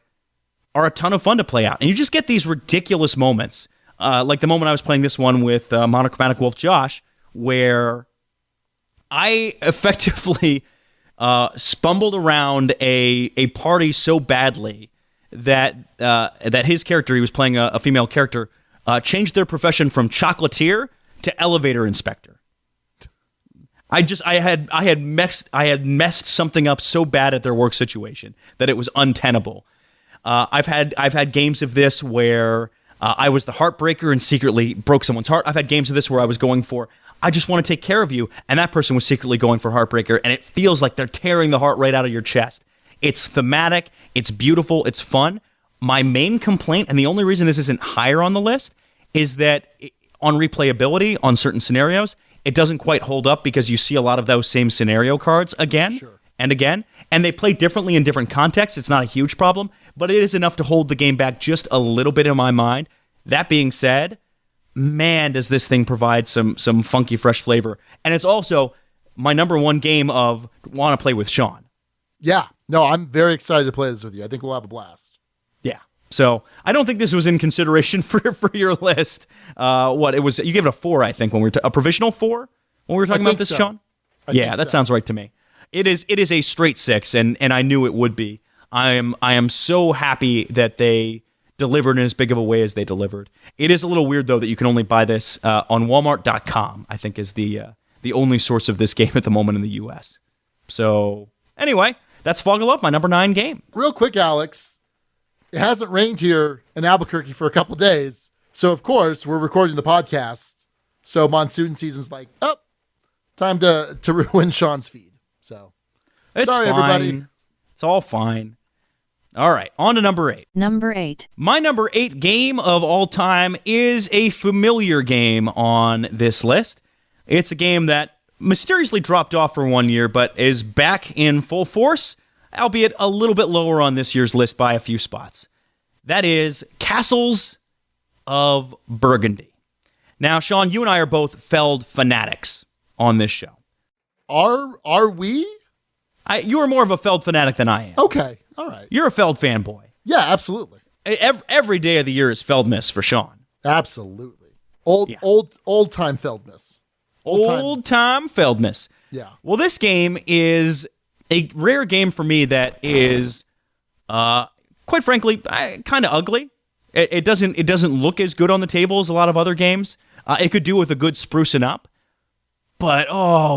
a ton of fun to play out. And you just get these ridiculous moments. Like the moment I was playing this one with Monochromatic Wolf Josh, where I effectively spumbled around a party so badly that his character, he was playing a female character, changed their profession from chocolatier to elevator inspector. I had messed something up so bad at their work situation that it was untenable. I've had games of this where I was the heartbreaker and secretly broke someone's heart. I've had games of this where I was going for, I just want to take care of you, and that person was secretly going for heartbreaker, and it feels like they're tearing the heart right out of your chest. It's thematic, it's beautiful, it's fun. My main complaint, and the only reason this isn't higher on the list, is that on replayability, on certain scenarios, it doesn't quite hold up because you see a lot of those same scenario cards again and again, and they play differently in different contexts. It's not a huge problem, but it is enough to hold the game back just a little bit in my mind. That being said, man, does this thing provide some funky, fresh flavor. And it's also my number 1 game of want to play with Sean. Yeah. No, I'm very excited to play this with you. I think we'll have a blast. Yeah. So I don't think this was in consideration for your list. It was? You gave it a 4, I think, when we were a provisional 4 when we were talking about this, so. Sean. Yeah, that sounds right to me. It is a straight 6, and I knew it would be. I am so happy that they delivered in as big of a way as they delivered. It is a little weird though that you can only buy this on Walmart.com. I think is the only source of this game at the moment in the U.S. So anyway, that's Fog of Love, my number 9 game. Real quick, Alex. It hasn't rained here in Albuquerque for a couple days. So, of course, we're recording the podcast. So, monsoon season's like, time to ruin Sean's feed. So, sorry, everybody. It's all fine. All right, on to number 8. Number 8. My number 8 game of all time is a familiar game on this list. It's a game that mysteriously dropped off for 1 year, but is back in full force, albeit a little bit lower on this year's list by a few spots. That is Castles of Burgundy. Now, Sean, you and I are both Feld fanatics on this show. Are we? You are more of a Feld fanatic than I am. Okay, all right. You're a Feld fanboy. Yeah, absolutely. Every day of the year is Feldmas for Sean. Absolutely. Old time Feldmas. Old time Feldmas. Yeah. Well, this game is a rare game for me that is, quite frankly, kind of ugly. It doesn't look as good on the table as a lot of other games. It could do with a good sprucing up, but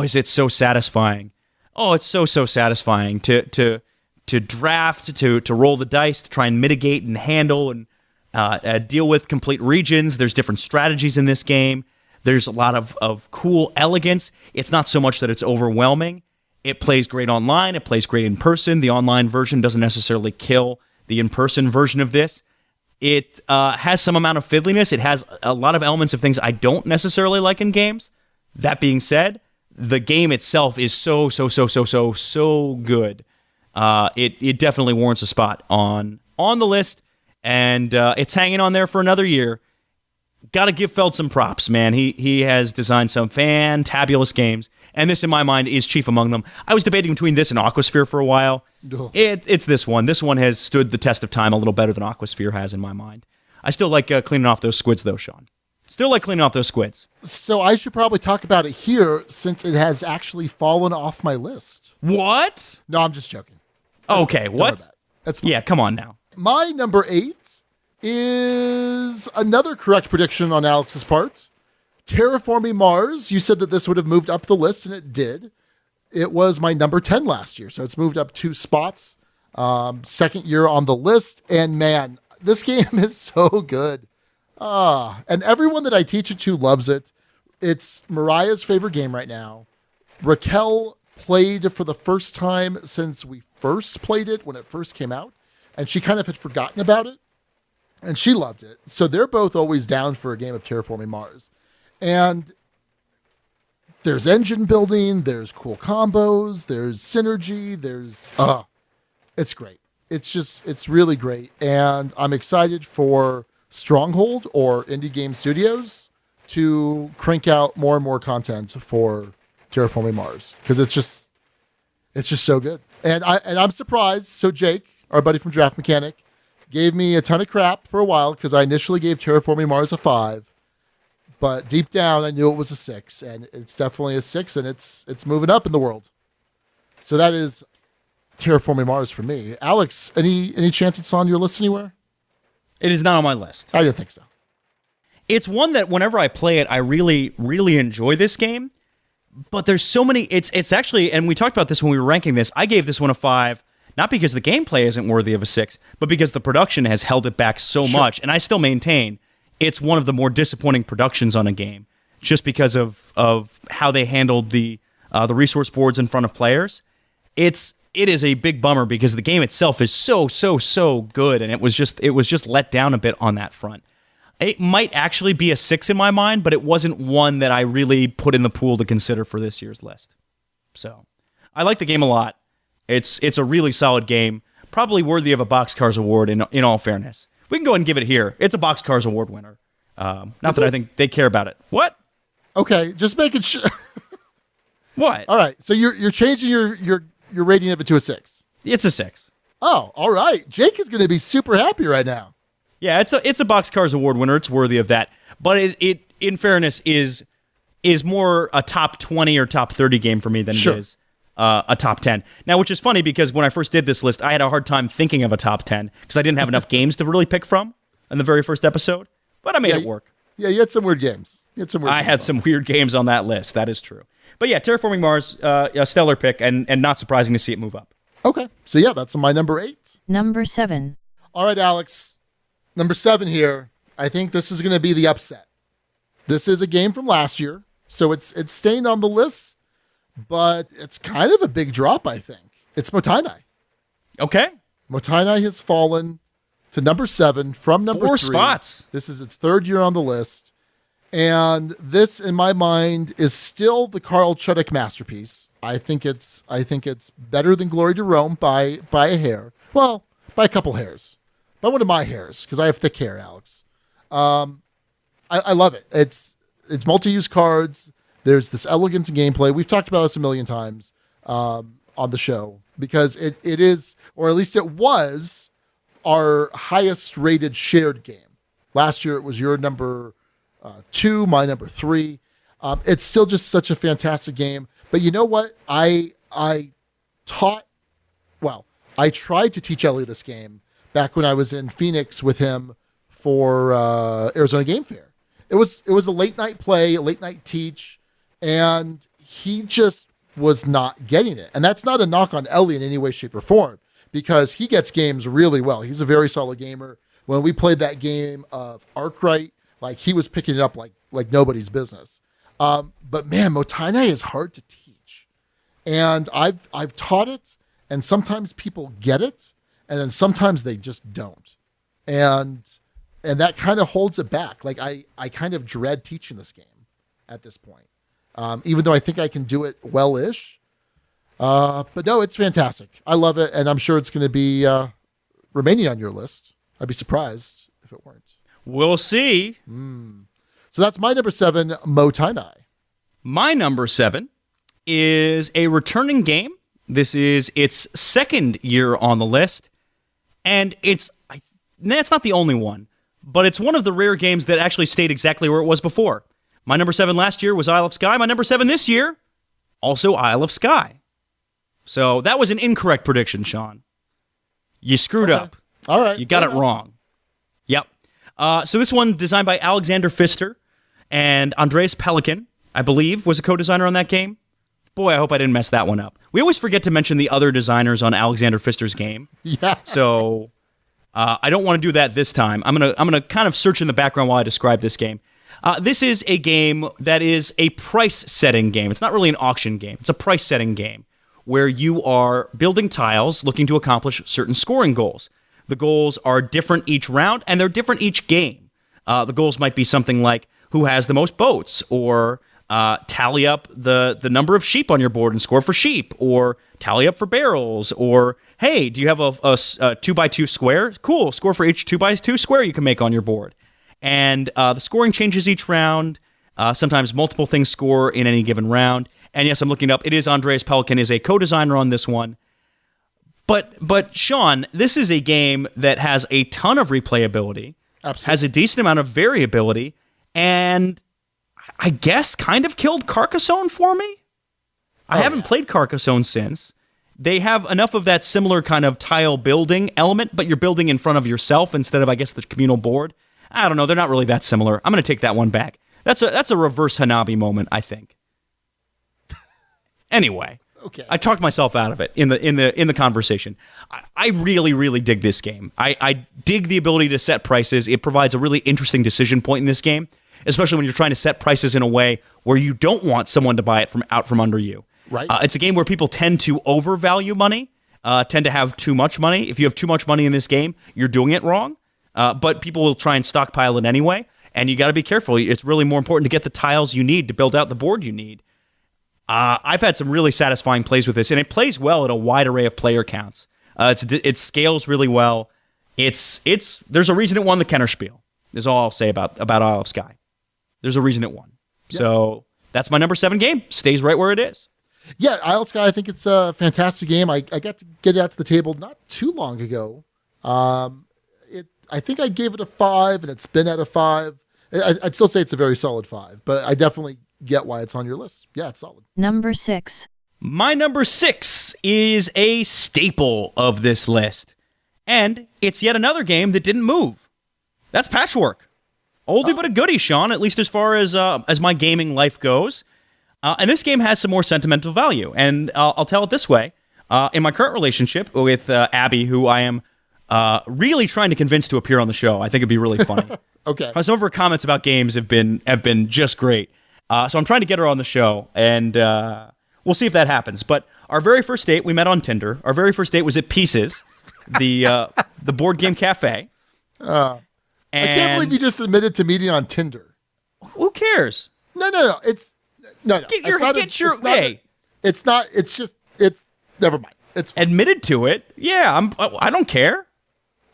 is it so satisfying? Oh, it's so satisfying to draft, to roll the dice, to try and mitigate and handle and deal with complete regions. There's different strategies in this game. There's a lot of cool elegance. It's not so much that it's overwhelming. It plays great online. It plays great in person. The online version doesn't necessarily kill the in-person version of this. It has some amount of fiddliness. It has a lot of elements of things I don't necessarily like in games. That being said, the game itself is so good. It definitely warrants a spot on the list, and it's hanging on there for another year. Got to give Feld some props, man. He has designed some fantabulous games, and this, in my mind, is chief among them. I was debating between this and Aquasphere for a while. It's this one. This one has stood the test of time a little better than Aquasphere has in my mind. I still like cleaning off those squids, though, Sean. Still like cleaning off those squids. So I should probably talk about it here since it has actually fallen off my list. What? No, I'm just joking. Okay, what? That's fine. Yeah, come on now. My number 8 is another correct prediction on Alex's part. Terraforming Mars. You said that this would have moved up the list, and it did. It was my number 10 last year, so it's moved up 2 spots. Second year on the list, and man, this game is so good. And everyone that I teach it to loves it. It's Mariah's favorite game right now. Raquel played for the first time since we first played it when it first came out, and she kind of had forgotten about it, and she loved it. So they're both always down for a game of Terraforming Mars. And there's engine building, there's cool combos, there's synergy, it's great. It's really great. And I'm excited for Stronghold or Indie Game Studios to crank out more and more content for Terraforming Mars, because it's just so good. And I'm surprised. So Jake, our buddy from Draft Mechanic, gave me a ton of crap for a while because I initially gave Terraforming Mars a 5, but deep down I knew it was a 6, and it's definitely a 6, and it's moving up in the world. So that is Terraforming Mars for me. Alex, any chance it's on your list anywhere? It is not on my list. I didn't think so. It's one that whenever I play it, I really, really enjoy this game. But there's so many. It's actually, and we talked about this when we were ranking this. I gave this one a 5, not because the gameplay isn't worthy of a 6, but because the production has held it back so much. And I still maintain it's one of the more disappointing productions on a game, just because of how they handled the resource boards in front of players. It is a big bummer because the game itself is so good, and it was just let down a bit on that front. It might actually be a 6 in my mind, but it wasn't one that I really put in the pool to consider for this year's list. So, I like the game a lot. It's a really solid game, probably worthy of a Boxcars Award in all fairness. We can go ahead and give it here. It's a Boxcars Award winner. Not that I think they care about it. What? Okay, just making sure. What? All right, so you're changing your rating of it to a 6. It's a 6. Oh, all right. Jake is going to be super happy right now. Yeah, it's a Boxcars Award winner. It's worthy of that. But it in fairness, is more a top 20 or top 30 game for me than it is a top 10. Now, which is funny because when I first did this list, I had a hard time thinking of a top 10 because I didn't have enough games to really pick from in the very first episode. But I made it work. Yeah, you had some weird games. I had some weird games on that list. That is true. But yeah, Terraforming Mars, a stellar pick, and not surprising to see it move up. Okay, so yeah, that's my number 8. Number 7. All right, Alex. Number 7 here. I think this is going to be the upset. This is a game from last year, so it's staying on the list, but it's kind of a big drop, I think. It's Motainai. Okay. Motainai has fallen to number 7 from number 3. 4 spots. This is its 3rd year on the list. And this, in my mind, is still the Carl Chudik masterpiece. I think it's better than Glory to Rome by a hair. Well, by a couple hairs. By one of my hairs, because I have thick hair, Alex. I love it. It's multi-use cards. There's this elegance in gameplay. We've talked about this a million times on the show because it is, or at least it was, our highest rated shared game. Last year it was your number 2, my number 3. It's still just such a fantastic game. But you know what? I tried to teach Ellie this game back when I was in Phoenix with him for Arizona Game Fair. It was a late night play, a late night teach, and he just was not getting it. And that's not a knock on Ellie in any way, shape, or form, because he gets games really well. He's a very solid gamer. When we played that game of Arkwright, like he was picking it up like nobody's business. But man, Motainai is hard to teach. And I've taught it, and sometimes people get it, and then sometimes they just don't. And that kind of holds it back. Like I kind of dread teaching this game at this point. Even though I think I can do it well-ish. But no, it's fantastic. I love it, and I'm sure it's going to be remaining on your list. I'd be surprised if it weren't. We'll see. So that's my number 7, Motainai. My number 7 is a returning game. This is its 2nd year on the list, and it's not the only one, but it's one of the rare games that actually stayed exactly where it was before. My number 7 last year was Isle of Skye. My number 7 this year, also Isle of Skye. So that was an incorrect prediction, Sean. You screwed up. All right. You got it wrong. Yep. So this one, designed by Alexander Pfister and Andreas Pelikan, I believe, was a co-designer on that game. Boy, I hope I didn't mess that one up. We always forget to mention the other designers on Alexander Pfister's game. Yeah. So I don't want to do that this time. I'm gonna kind of search in the background while I describe this game. This is a game that is a price-setting game. It's not really an auction game. It's a price-setting game where you are building tiles looking to accomplish certain scoring goals. The goals are different each round, and they're different each game. The goals might be something like who has the most boats, or tally up the number of sheep on your board and score for sheep, or tally up for barrels, or hey, do you have a 2x2 square? Cool, score for each 2x2 square you can make on your board. And the scoring changes each round. Sometimes multiple things score in any given round. And yes, I'm looking it up. It is Andreas Pelikan is a co-designer on this one. But Sean, this is a game that has a ton of replayability, Absolutely. Has a decent amount of variability, and I guess kind of killed Carcassonne for me. I haven't played Carcassonne since. They have enough of that similar kind of tile building element, but you're building in front of yourself instead of, I guess, the communal board. I don't know. They're not really that similar. I'm going to take that one back. That's a reverse Hanabi moment, I think. Anyway, okay. I talked myself out of it in the conversation. I really, really dig this game. I dig the ability to set prices. It provides a really interesting decision point in this game, especially when you're trying to set prices in a way where you don't want someone to buy it out from under you. Right. It's a game where people tend to overvalue money, tend to have too much money. If you have too much money in this game, you're doing it wrong. But people will try and stockpile it anyway, and you got to be careful. It's really more important to get the tiles you need to build out the board you need. I've had some really satisfying plays with this, and it plays well at a wide array of player counts. It scales really well. There's a reason it won the Kennerspiel, is all I'll say about Isle of Skye. There's a reason it won. Yep. So that's my number 7 game. Stays right where it is. Yeah, Isle of Skye, I think it's a fantastic game. I got to get it out to the table not too long ago. I think I gave it a 5, and it's been at a 5. I'd still say it's a very solid 5, but I definitely get why it's on your list. Yeah, it's solid. Number 6. My number 6 is a staple of this list, and it's yet another game that didn't move. That's Patchwork. Oldie but a goodie, Sean, at least as far as my gaming life goes. And this game has some more sentimental value, and I'll tell it this way. In my current relationship with Abby, who I am really trying to convince to appear on the show, I think it'd be really funny. Okay. Some of her comments about games have been just great. So I'm trying to get her on the show, and we'll see if that happens. But our very first date, we met on Tinder. Our very first date was at Pieces, the board game cafe. I can't believe you just admitted to meeting on Tinder. Who cares? No. It's Never mind. It's fine. Admitted to it. Yeah, I don't care.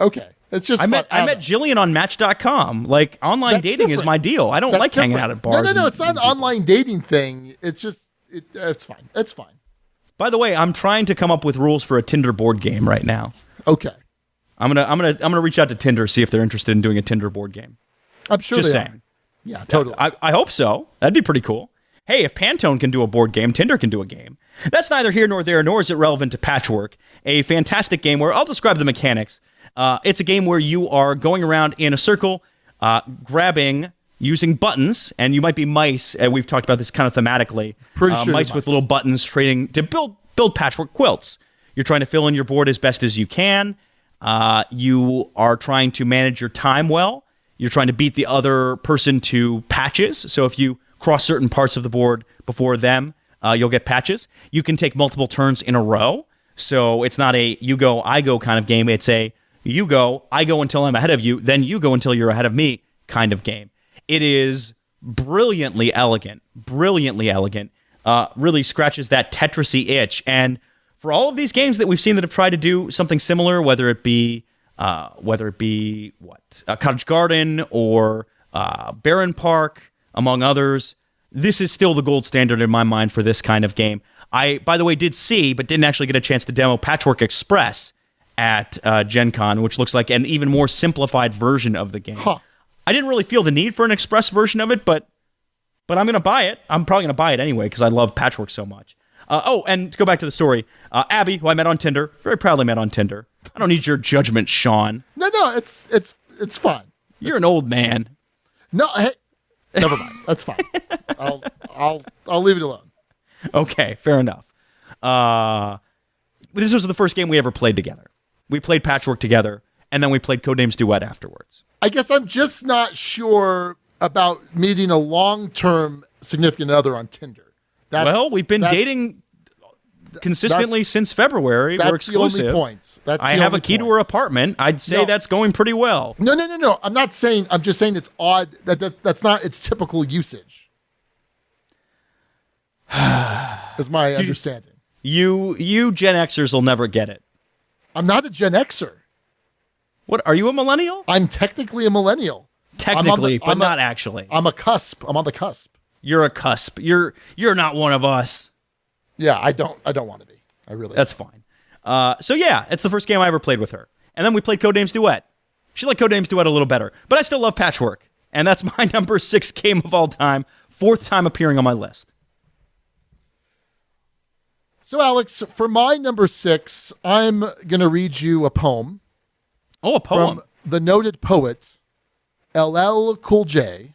Okay. It's just I met Jillian on Match.com. Like, online dating is my deal. I don't like hanging out at bars. No. It's not an online dating thing. It's just it's fine. It's fine. By the way, I'm trying to come up with rules for a Tinder board game right now. Okay. I'm gonna reach out to Tinder, see if they're interested in doing a Tinder board game. I'm sure just they saying. are. Yeah, totally. I hope so. That'd be pretty cool. Hey, if Pantone can do a board game, Tinder can do a game. That's neither here nor there, nor is it relevant to Patchwork, a fantastic game where I'll describe the mechanics. It's a game where you are going around in a circle, grabbing, using buttons, and you might be mice, and we've talked about this kind of thematically. Pretty sure mice with little buttons trading to build patchwork quilts. You're trying to fill in your board as best as you can. You are trying to manage your time well. You're trying to beat the other person to patches. So if you cross certain parts of the board before them, you'll get patches. You can take multiple turns in a row. So it's not a you go, I go kind of game. It's a you go, I go until I'm ahead of you, then you go until you're ahead of me kind of game. It is brilliantly elegant, really scratches that Tetris-y itch. And for all of these games that we've seen that have tried to do something similar, whether it be Cottage Garden or Barren Park, among others, this is still the gold standard in my mind for this kind of game. I, by the way, did see, but didn't actually get a chance to demo Patchwork Express at Gencon, which looks like an even more simplified version of the game. Huh. I didn't really feel the need for an Express version of it, but I'm going to buy it. I'm probably going to buy it anyway because I love Patchwork so much. And to go back to the story, Abby, who I met on Tinder, very proudly met on Tinder. I don't need your judgment, Sean. No, it's fine. You're an old man. No, hey, never mind. That's fine. I'll leave it alone. Okay, fair enough. This was the first game we ever played together. We played Patchwork together, and then we played Codenames Duet afterwards. I guess I'm just not sure about meeting a long-term significant other on Tinder. We've been dating consistently since February. We're exclusive. The only point. I have a key to her apartment. I'd say that's going pretty well. No. I'm not saying. I'm just saying it's odd. That's not its typical usage. Is my understanding. You Gen Xers will never get it. I'm not a Gen Xer. What, are you a millennial? I'm technically a millennial. Technically, but not actually. I'm a cusp. I'm on the cusp. You're a cusp. You're not one of us. Yeah, I don't want to be. I really. That's fine. So yeah, it's the first game I ever played with her, and then we played Codenames Duet. She liked Codenames Duet a little better, but I still love Patchwork, and that's my number 6 game of all time, 4th time appearing on my list. So Alex, for my number 6, I'm gonna read you a poem. Oh, a poem from the noted poet LL Cool J.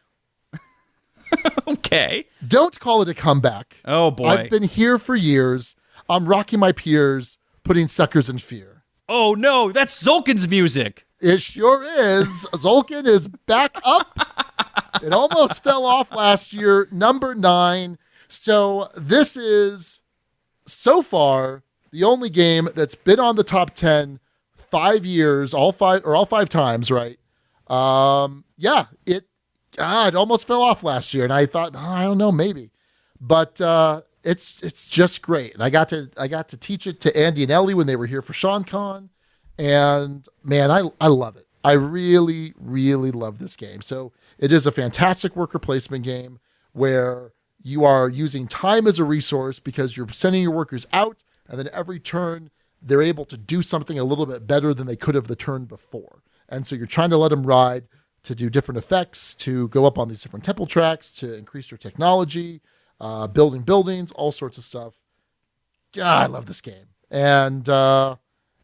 Okay. Don't call it a comeback. Oh, boy. I've been here for years. I'm rocking my peers, putting suckers in fear. Oh, no. That's Zolkin's music. It sure is. Zolkin is back up. It almost fell off last year, number 9. So this is, so far, the only game that's been on the top 10 5 years, all five times, right? It almost fell off last year, and I thought, I don't know, maybe, but it's just great. And I got to teach it to Andy and Ellie when they were here for SeanCon, and man, I love it. I really, really love this game. So it is a fantastic worker placement game where you are using time as a resource because you're sending your workers out, and then every turn they're able to do something a little bit better than they could have the turn before. And so you're trying to let them ride to do different effects, to go up on these different temple tracks, to increase your technology, building buildings, all sorts of stuff. God, I love this game. And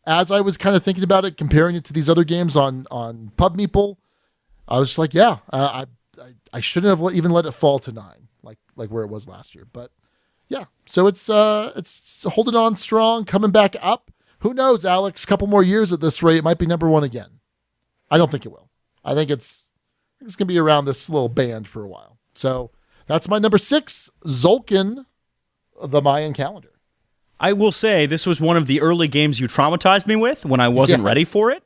as I was kind of thinking about it, comparing it to these other games on PubMeeple, I was just like, yeah, I shouldn't have even let it fall to 9, like where it was last year. But yeah, so it's holding on strong, coming back up. Who knows, Alex? A couple more years at this rate, it might be number 1 again. I don't think it will. I think it's going to be around this little band for a while. So that's my number 6, Tzolk'in, the Mayan calendar. I will say this was one of the early games you traumatized me with when I wasn't ready for it.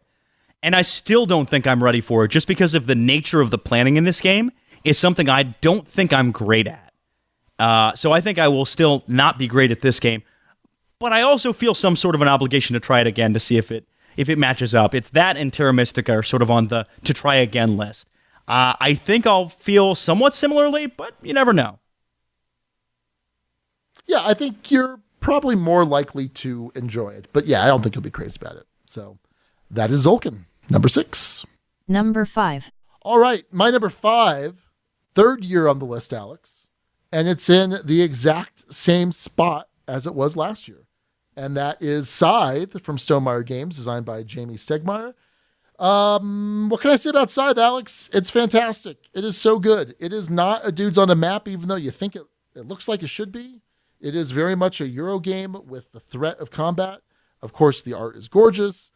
And I still don't think I'm ready for it just because of the nature of the planning in this game is something I don't think I'm great at. So I think I will still not be great at this game. But I also feel some sort of an obligation to try it again to see if it matches up. It's that and Terra Mystica are sort of on the to try again list. I think I'll feel somewhat similarly, but you never know. Yeah, I think you're probably more likely to enjoy it. But yeah, I don't think you'll be crazy about it. So that is Tzolk'in, number 6. Number 5. All right, my number 5, third year on the list, Alex. And it's in the exact same spot as it was last year. And that is Scythe from Stonemaier Games, designed by Jamie Stegmaier. What can I say about Scythe, Alex? It's fantastic. It is so good. It is not a dudes on a map, even though you think it looks like it should be. It is very much a Euro game with the threat of combat. Of course, the art is gorgeous.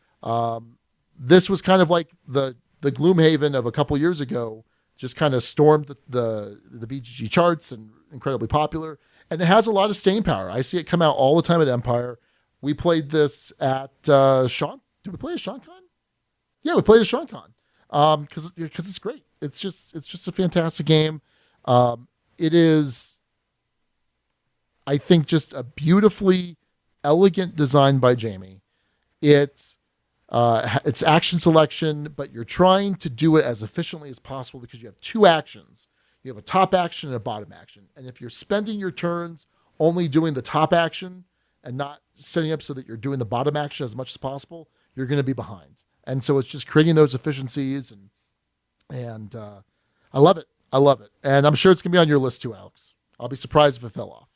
This was kind of like the Gloomhaven of a couple years ago, just kind of stormed the BGG charts and incredibly popular. And it has a lot of staying power. I see it come out all the time at Empire. We played this at Sean. Did we play at SeanCon? Yeah, we played at SeanCon because it's great. It's just a fantastic game. It is, I think, just a beautifully elegant design by Jamie. It's action selection, but you're trying to do it as efficiently as possible because you have 2 actions. You have a top action and a bottom action. And if you're spending your turns only doing the top action and not setting up so that you're doing the bottom action as much as possible, you're going to be behind. And so it's just creating those efficiencies. And I love it. I love it. And I'm sure it's going to be on your list too, Alex. I'll be surprised if it fell off.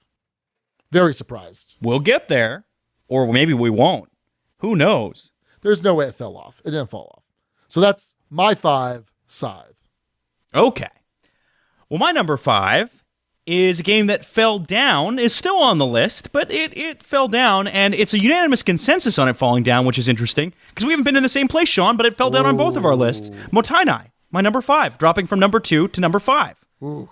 Very surprised. We'll get there, or maybe we won't. Who knows? There's no way it fell off. It didn't fall off. So that's my 5, Scythe. Okay. Well, my number 5 is a game that fell down, is still on the list, but it fell down, and it's a unanimous consensus on it falling down, which is interesting, because we haven't been in the same place, Sean, but it fell down on both of our lists. Motainai, my number 5, dropping from number 2 to number 5. Ooh.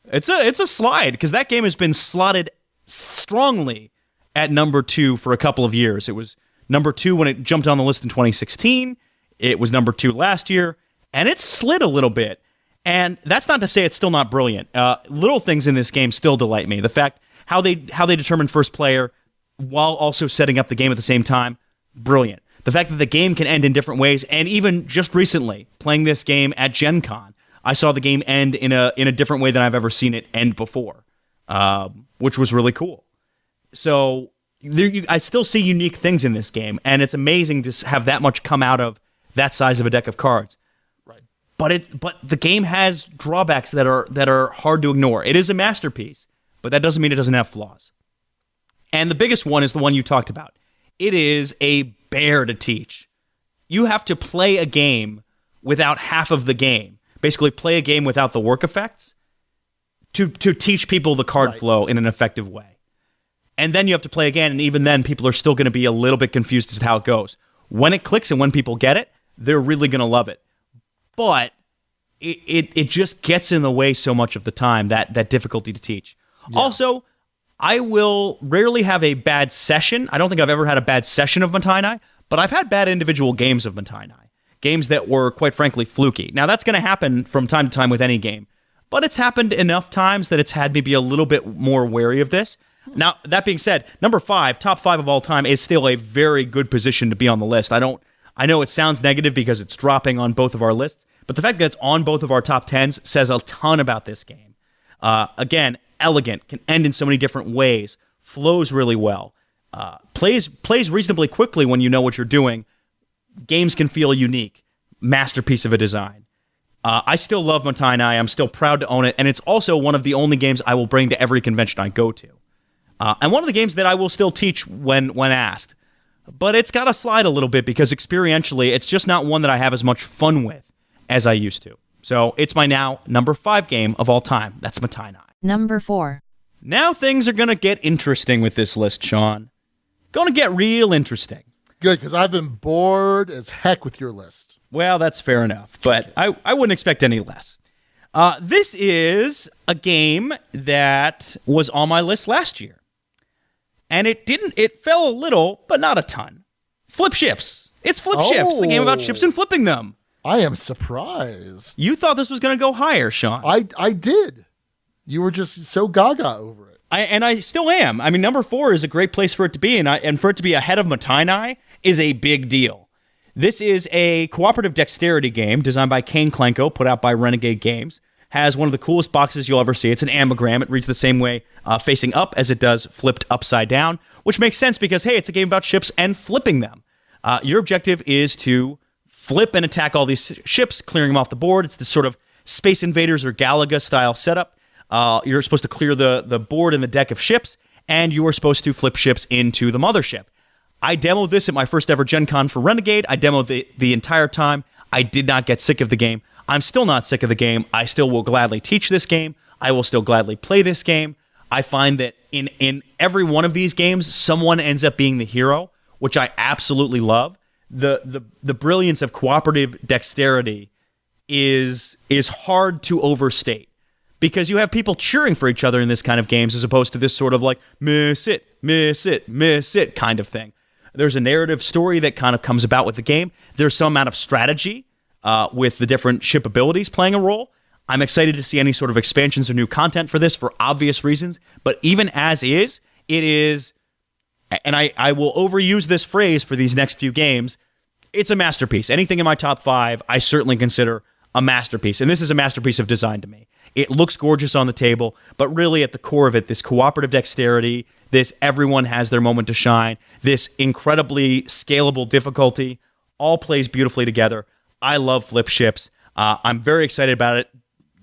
It's a slide, because that game has been slotted strongly at number 2 for a couple of years. It was number 2 when it jumped on the list in 2016. It was number 2 last year, and it slid a little bit. And that's not to say it's still not brilliant. Little things in this game still delight me. The fact how they determine first player while also setting up the game at the same time, brilliant. The fact that the game can end in different ways, and even just recently playing this game at Gencon, I saw the game end in a different way than I've ever seen it end before, which was really cool. So I still see unique things in this game, and it's amazing to have that much come out of that size of a deck of cards. But the game has drawbacks that are hard to ignore. It is a masterpiece, but that doesn't mean it doesn't have flaws. And the biggest one is the one you talked about. It is a bear to teach. You have to play a game without half of the game. Basically, play a game without the work effects to teach people the card flow in an effective way. And then you have to play again, and even then, people are still going to be a little bit confused as to how it goes. When it clicks and when people get it, they're really going to love it. But it just gets in the way so much of the time, that difficulty to teach. Yeah. Also, I will rarely have a bad session. I don't think I've ever had a bad session of Motainai, but I've had bad individual games of Motainai. Games that were, quite frankly, fluky. Now, that's going to happen from time to time with any game, but it's happened enough times that it's had me be a little bit more wary of this. Now, that being said, number 5, top 5 of all time, is still a very good position to be on the list. I know it sounds negative because it's dropping on both of our lists, but the fact that it's on both of our top 10s says a ton about this game. Again, elegant, can end in so many different ways, flows really well, plays reasonably quickly when you know what you're doing. Games can feel unique. masterpiece of a design. I still love Motai Nai. I'm still proud to own it, and it's also one of the only games I will bring to every convention I go to. And one of the games that I will still teach when asked. But it's got to slide a little bit because experientially, it's just not one that I have as much fun with as I used to. So it's my now number 5 game of all time. That's Motai Nai. Number 4. Now things are going to get interesting with this list, Sean. Going to get real interesting. Good, because I've been bored as heck with your list. Well, that's fair enough, but I wouldn't expect any less. This is a game that was on my list last year. And it fell a little, but not a ton. Flip Ships. It's Flip Ships, the game about ships and flipping them. I am surprised. You thought this was going to go higher, Sean. I did. You were just so gaga over it. I still am. I mean, number 4 is a great place for it to be, and for it to be ahead of Motai Nai is a big deal. This is a cooperative dexterity game designed by Kane Klenko, put out by Renegade Games. Has one of the coolest boxes you'll ever see. It's an anagram. It reads the same way facing up as it does flipped upside down, which makes sense because, hey, it's a game about ships and flipping them. Your objective is to flip and attack all these ships, clearing them off the board. It's this sort of Space Invaders or Galaga-style setup. You're supposed to clear the board and the deck of ships, and you are supposed to flip ships into the mothership. I demoed this at my first ever Gencon for Renegade. I demoed the entire time. I did not get sick of the game. I'm still not sick of the game. I still will gladly teach this game. I will still gladly play this game. I find that in every one of these games, someone ends up being the hero, which I absolutely love. The brilliance of cooperative dexterity is hard to overstate because you have people cheering for each other in this kind of games as opposed to this sort of like miss it kind of thing. There's a narrative story that kind of comes about with the game. There's some amount of strategy with the different ship abilities playing a role. I'm excited to see any sort of expansions or new content for this for obvious reasons. But even as is, it is, and I will overuse this phrase for these next few games, it's a masterpiece. Anything in my top 5, I certainly consider a masterpiece. And this is a masterpiece of design to me. It looks gorgeous on the table, but really at the core of it, this cooperative dexterity, this everyone has their moment to shine, this incredibly scalable difficulty, all plays beautifully together. I love Flip Ships. I'm very excited about it.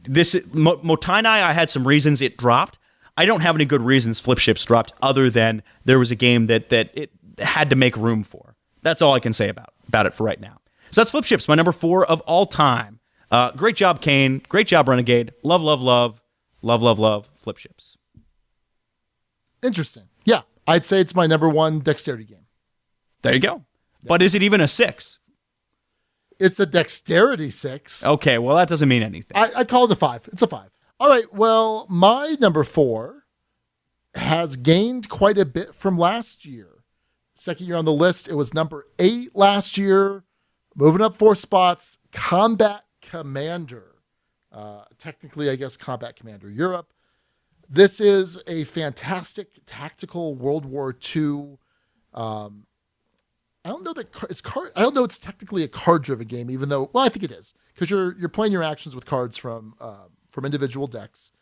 This Motai Nai, I had some reasons it dropped. I don't have any good reasons Flip Ships dropped other than there was a game that it had to make room for. That's all I can say about it for right now. So that's Flip Ships, my number 4 of all time. Great job, Kane. Great job, Renegade. Love Flip Ships. Interesting. Yeah, I'd say it's my number 1 dexterity game. There you go. Yeah. But is it even a 6? It's a dexterity 6. Okay, well, that doesn't mean anything. I call it a 5. It's a 5. All right, well, my number 4 has gained quite a bit from last year. Second year on the list, it was number 8 last year. Moving up 4 spots, Combat Commander. Technically, I guess Combat Commander Europe. This is a fantastic tactical World War II. I don't know that I don't know it's technically a card-driven game, even though, well, I think it is because you're playing your actions with cards from individual decks.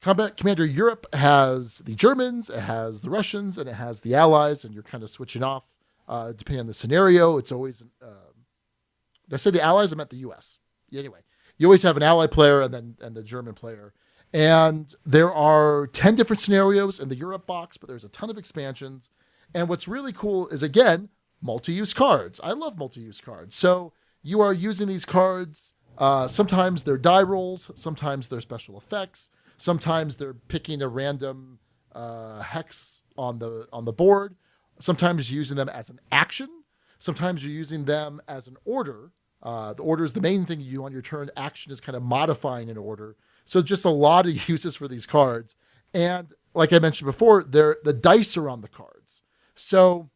Combat Commander Europe has the Germans, it has the Russians, and it has the Allies, and you're kind of switching off depending on the scenario. It's always did I say the Allies? I meant the U.S. Anyway, you always have an Ally player and the German player. And there are 10 different scenarios in the Europe box, but there's a ton of expansions. And what's really cool is, again, multi-use cards. I love multi-use cards. So you are using these cards. Sometimes they're die rolls. Sometimes they're special effects. Sometimes they're picking a random hex on the board. Sometimes you're using them as an action. Sometimes you're using them as an order. The order is the main thing you do on your turn. Action is kind of modifying an order. So just a lot of uses for these cards. And like I mentioned before, the dice are on the cards. So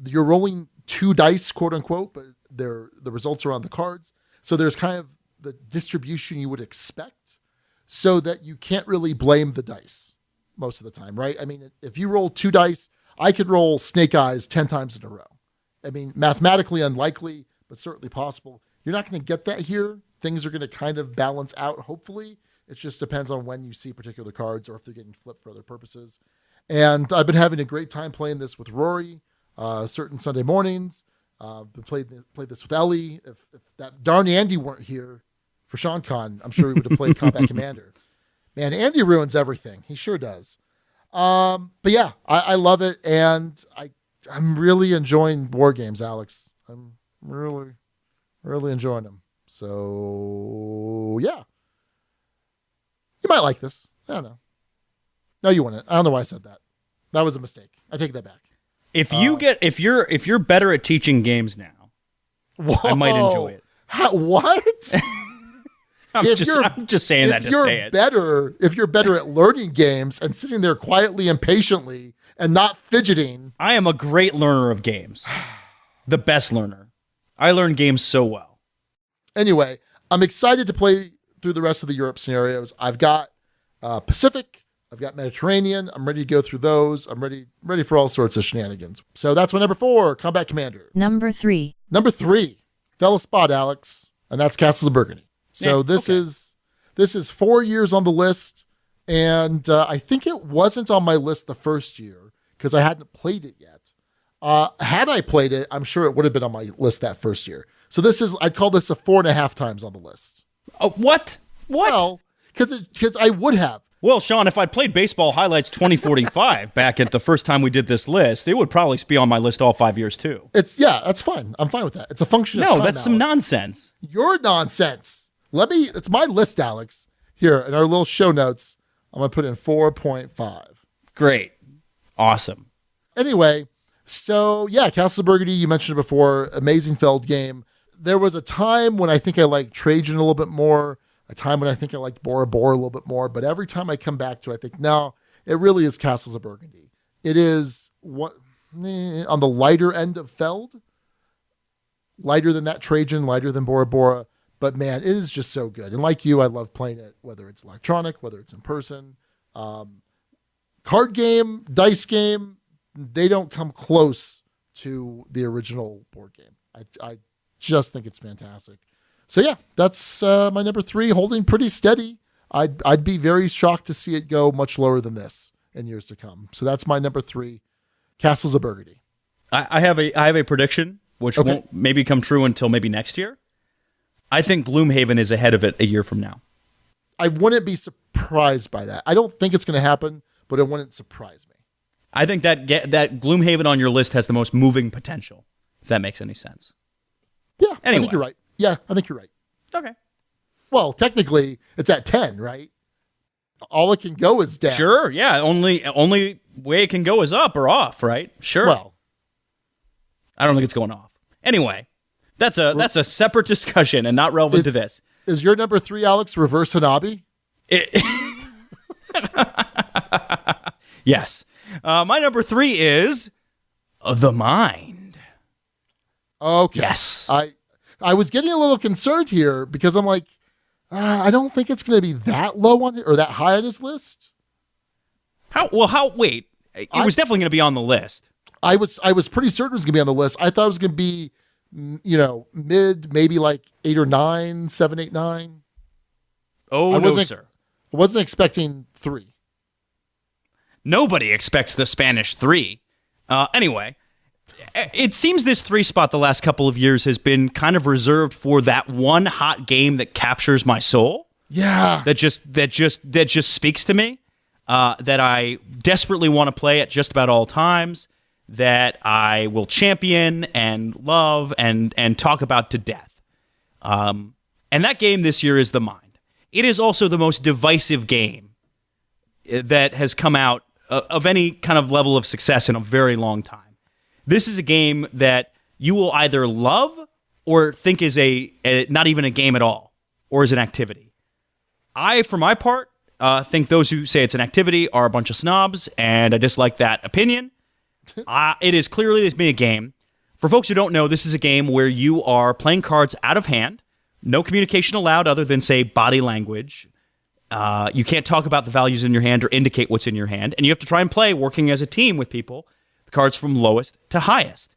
you're rolling 2 dice, quote unquote, but the results are on the cards. So there's kind of the distribution you would expect so that you can't really blame the dice most of the time, right? I mean, if you roll 2 dice, I could roll Snake Eyes 10 times in a row. I mean, mathematically unlikely, but certainly possible. You're not going to get that here. Things are going to kind of balance out, hopefully. It just depends on when you see particular cards or if they're getting flipped for other purposes. And I've been having a great time playing this with Rory, certain Sunday mornings. Played this with Ellie. If that darn Andy weren't here for Sean Con, I'm sure we would have played Combat Commander. Man, Andy ruins everything. He sure does. But yeah, I love it, and I'm really enjoying board games, Alex. I'm really, really enjoying them. So yeah, you might like this. I don't know. No, you wouldn't. I don't know why I said that. That was a mistake. I take that back. If you're better at teaching games now, I might enjoy it. What? I'm just saying that to say it. If you're better at learning games and sitting there quietly and patiently and not fidgeting. I am a great learner of games. The best learner. I learn games so well. Anyway, I'm excited to play through the rest of the Europe scenarios. I've got Pacific. I've got Mediterranean. I'm ready to go through those. I'm ready for all sorts of shenanigans. So that's my number 4, Combat Commander. Number 3. Number 3, fell a spot, Alex, and that's Castles of Burgundy. So this is 4 years on the list, and I think it wasn't on my list the first year because I hadn't played it yet. Had I played it, I'm sure it would have been on my list that first year. So I'd call this a 4.5 times on the list. What? Well, because I would have. Well, Sean, if I'd played Baseball Highlights 2045 back at the first time we did this list, it would probably be on my list all 5 years too. That's fine. I'm fine with that. It's a function of time. No, that's some nonsense. Your nonsense. It's my list, Alex. Here, in our little show notes, I'm going to put in 4.5. Great. Awesome. Anyway, so yeah, Castles of Burgundy, you mentioned it before, amazing Feld game. There was a time when I think I liked Trajan a little bit more, a time when I think I liked Bora Bora a little bit more, but every time I come back to it, I think, no, it really is Castles of Burgundy. It is on the lighter end of Feld, lighter than that Trajan, lighter than Bora Bora. But man, it is just so good. And like you, I love playing it, whether it's electronic, whether it's in person. Card game, dice game, they don't come close to the original board game. I just think it's fantastic. So yeah, that's my number 3, holding pretty steady. I'd be very shocked to see it go much lower than this in years to come. So that's my number 3, Castles of Burgundy. I have a prediction, which won't maybe come true until maybe next year. I think Gloomhaven is ahead of it a year from now. I wouldn't be surprised by that. I don't think it's going to happen, but it wouldn't surprise me. I think that Gloomhaven on your list has the most moving potential, if that makes any sense. Yeah, anyway. I think you're right. Yeah, I think you're right. Okay. Well, technically, it's at 10, right? All it can go is down. Sure, yeah. Only way it can go is up or off, right? Sure. Well, I don't think it's going off. Anyway. That's a separate discussion and not relevant to this. Is your number 3, Alex, Reverse Hanabi? Yes. My number 3 is The Mind. Okay. Yes. I was getting a little concerned here because I'm like, I don't think it's going to be that low on it or that high on his list. Wait. It was definitely going to be on the list. I was pretty certain it was going to be on the list. I thought it was going to be mid, maybe like 8 or 9, 7, 8, 9. Oh, no, sir. I wasn't expecting 3. Nobody expects the Spanish 3. Anyway, it seems this 3 spot the last couple of years has been kind of reserved for that one hot game that captures my soul. Yeah. That just speaks to me. That I desperately want to play at just about all times. That I will champion and love and talk about to death. And that game this year is The Mind. It is also the most divisive game that has come out of any kind of level of success in a very long time. This is a game that you will either love or think is not even a game at all, or is an activity. I, for my part, think those who say it's an activity are a bunch of snobs, and I dislike that opinion. It is clearly to me a game. For folks who don't know, this is a game where you are playing cards out of hand. No communication allowed other than, say, body language. You can't talk about the values in your hand or indicate what's in your hand. And you have to try and play working as a team with people, the cards from lowest to highest.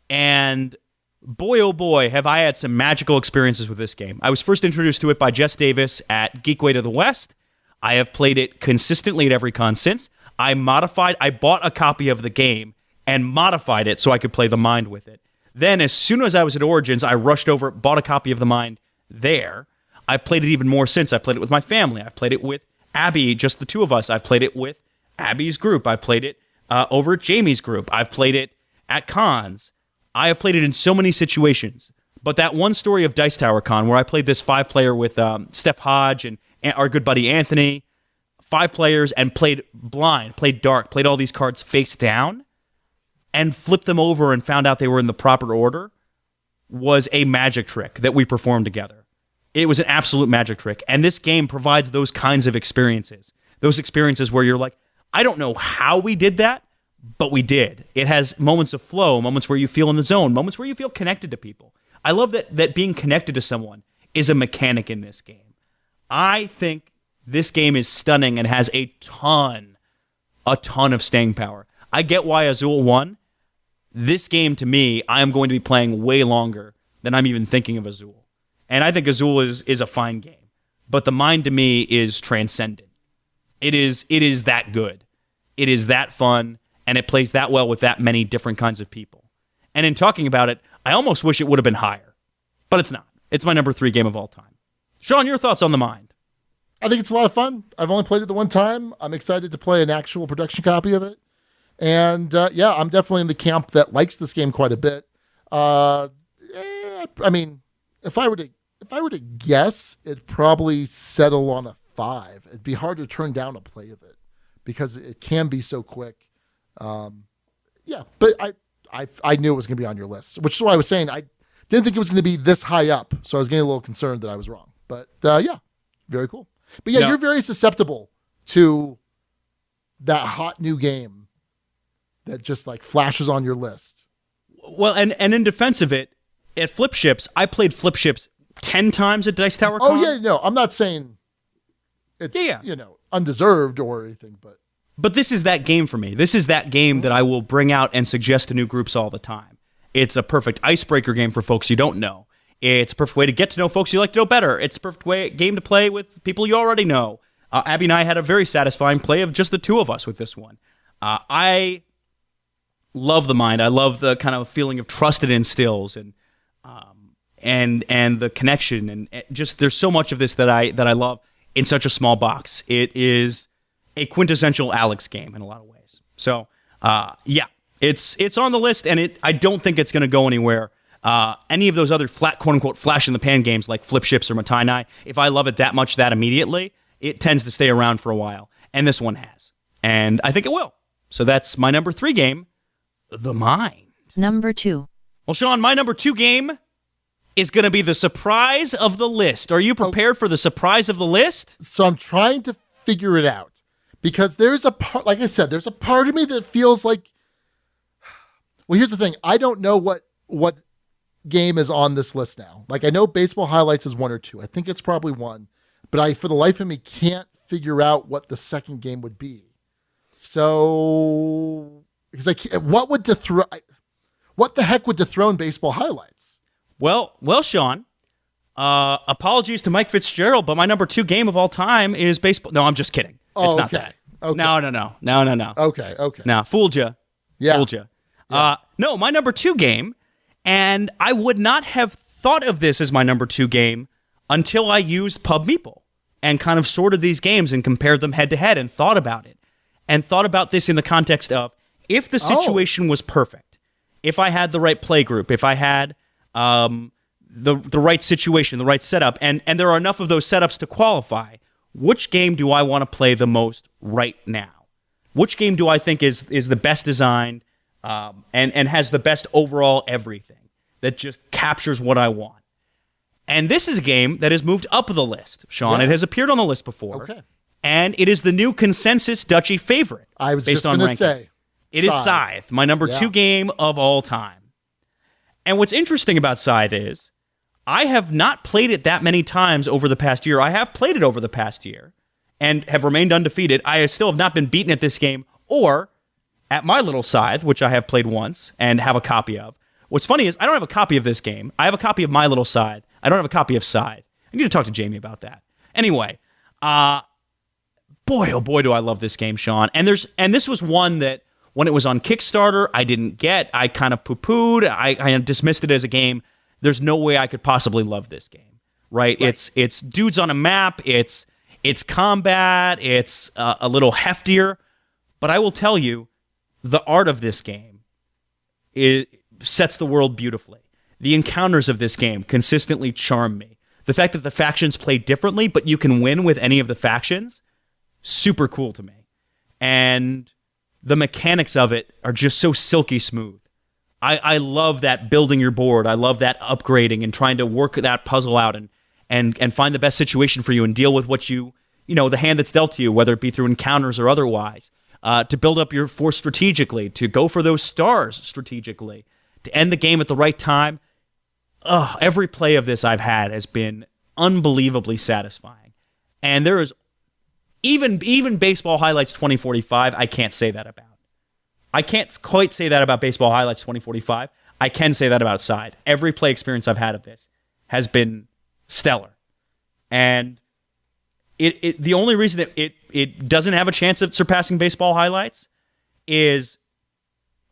And boy, oh boy, have I had some magical experiences with this game. I was first introduced to it by Jess Davis at Geekway to the West. I have played it consistently at every con since. I bought a copy of the game and modified it so I could play The Mind with it. Then, as soon as I was at Origins, I rushed over, bought a copy of The Mind there. I've played it even more since. I've played it with my family. I've played it with Abby, just the two of us. I've played it with Abby's group. I've played it over at Jamie's group. I've played it at cons. I have played it in so many situations. But that one story of Dice Tower Con, where I played this 5-player with Steph Hodge and our good buddy Anthony, 5 players, and played blind, played dark, played all these cards face down, and flipped them over and found out they were in the proper order, was a magic trick that we performed together. It was an absolute magic trick. And this game provides those kinds of experiences. Those experiences where you're like, I don't know how we did that, but we did. It has moments of flow, moments where you feel in the zone, moments where you feel connected to people. I love that being connected to someone is a mechanic in this game. I think this game is stunning and has a ton of staying power. I get why Azul won. This game, to me, I am going to be playing way longer than I'm even thinking of Azul. And I think Azul is a fine game. But The Mind, to me, is transcendent. It is that good. It is that fun, and it plays that well with that many different kinds of people. And in talking about it, I almost wish it would have been higher. But it's not. It's my number 3 game of all time. Sean, your thoughts on The Mind? I think it's a lot of fun. I've only played it the one time. I'm excited to play an actual production copy of it. And yeah, I'm definitely in the camp that likes this game quite a bit. I mean, if I were to guess, it'd probably settle on a 5. It'd be hard to turn down a play of it because it can be so quick. Yeah, but I knew it was going to be on your list, which is why I was saying I didn't think it was going to be this high up. So I was getting a little concerned that I was wrong. But yeah, very cool. But yeah, No. You're very susceptible to that hot new game that just like flashes on your list. Well, and in defense of it, at Flip Ships, I played Flip Ships 10 times at Dice Tower Con. Oh yeah, no, I'm not saying it's undeserved or anything, But this is that game for me. This is that game that I will bring out and suggest to new groups all the time. It's a perfect icebreaker game for folks you don't know. It's a perfect way to get to know folks you like to know better. It's a perfect game to play with people you already know. Abby and I had a very satisfying play of just the two of us with this one. I love The Mind. I love the kind of feeling of trust it instills and the connection and just there's so much of this that I love in such a small box. It is a quintessential Alex game in a lot of ways. So yeah, it's on the list, and I don't think it's going to go anywhere. Any of those other flat, quote unquote, flash in the pan games like Flip Ships or Matainai, if I love it that much that immediately, it tends to stay around for a while, and this one has, and I think it will. So that's my number 3 game, The Mind. Number 2. Well, Sean, my number 2 game is going to be the surprise of the list. Are you prepared for the surprise of the list? So I'm trying to figure it out because there's a part, like I said, there's a part of me that feels like, well, here's the thing. I don't know what game is on this list now. Like I know Baseball Highlights is 1 or 2. I think it's probably 1, but I, for the life of me, can't figure out what the second game would be. So, because what the heck would dethrone Baseball Highlights? Well, Sean, apologies to Mike Fitzgerald, but my number 2 game of all time is baseball. No, I'm just kidding. It's not that. Okay. No. Okay. No, fooled you. Yeah. Fooled you. Yeah. No, my number 2 game, and I would not have thought of this as my number 2 game until I used Pub Meeple and kind of sorted these games and compared them head to head and thought about it. And thought about this in the context of if the situation was perfect, if I had the right play group, if I had the right situation, the right setup, and there are enough of those setups to qualify, which game do I want to play the most right now? Which game do I think is the best designed and has the best overall everything that just captures what I want? And this is a game that has moved up the list, Sean. Yeah. It has appeared on the list before. Okay. And it is the new consensus Duchy favorite. I was based just on going to rankings. say. It is Scythe, my number 2 game of all time. And what's interesting about Scythe is I have not played it that many times over the past year. I have played it over the past year and have remained undefeated. I still have not been beaten at this game or at my little Scythe, which I have played once and have a copy of. What's funny is I don't have a copy of this game. I have a copy of my little Scythe. I don't have a copy of Scythe. I need to talk to Jamie about that. Anyway, boy, oh boy, do I love this game, Sean. And this was one that When it was on Kickstarter, I didn't get. I kind of poo-pooed. I dismissed it as a game. There's no way I could possibly love this game, right? It's dudes on a map. It's combat. It's a little heftier. But I will tell you, the art of this game sets the world beautifully. The encounters of this game consistently charm me. The fact that the factions play differently, but you can win with any of the factions, super cool to me. And the mechanics of it are just so silky smooth. I love that building your board. I love that upgrading and trying to work that puzzle out and find the best situation for you and deal with what the hand that's dealt to you, whether it be through encounters or otherwise, to build up your force strategically, to go for those stars strategically, to end the game at the right time. Every play of this I've had has been unbelievably satisfying. And there is even Baseball Highlights 2045, I can't say that about. I can't quite say that about Baseball Highlights 2045. I can say that about Side. Every play experience I've had of this has been stellar. And the only reason that it doesn't have a chance of surpassing Baseball Highlights is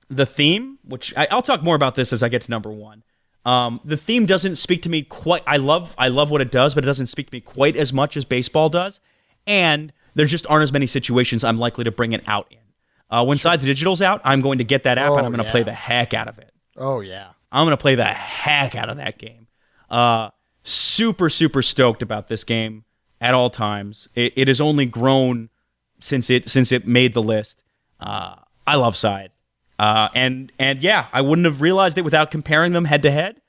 the theme, which I'll talk more about this as I get to number one. The theme doesn't speak to me quite. I love what it does, but it doesn't speak to me quite as much as baseball does. And there just aren't as many situations I'm likely to bring it out in. When Side the Digital's out, I'm going to get that app and I'm going to play the heck out of it. Oh, yeah. I'm going to play the heck out of that game. Super, super stoked about this game at all times. It has only grown since it made the list. I love Side. And yeah, I wouldn't have realized it without comparing them head to head,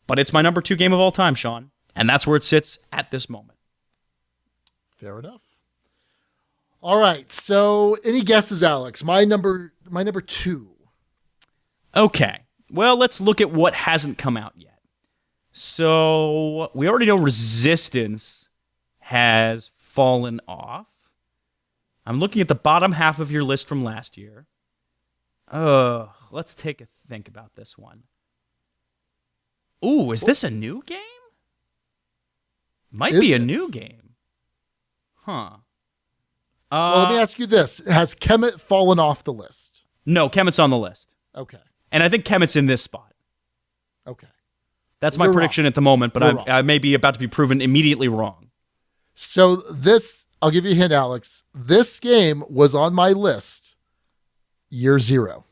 but it's my number 2 game of all time, Sean. And that's where it sits at this moment. Fair enough. All right. So any guesses, Alex? My number 2. Okay. Well, let's look at what hasn't come out yet. So we already know Resistance has fallen off. I'm looking at the bottom half of your list from last year. Let's take a think about this one. Ooh, is this a new game? Might be a new game. Huh. Well, let me ask you this. Has Kemet fallen off the list? No, Kemet's on the list. Okay. And I think Kemet's in this spot. Okay. That's my prediction at the moment, but I may be about to be proven immediately wrong. So I'll give you a hint, Alex. This game was on my list year 0.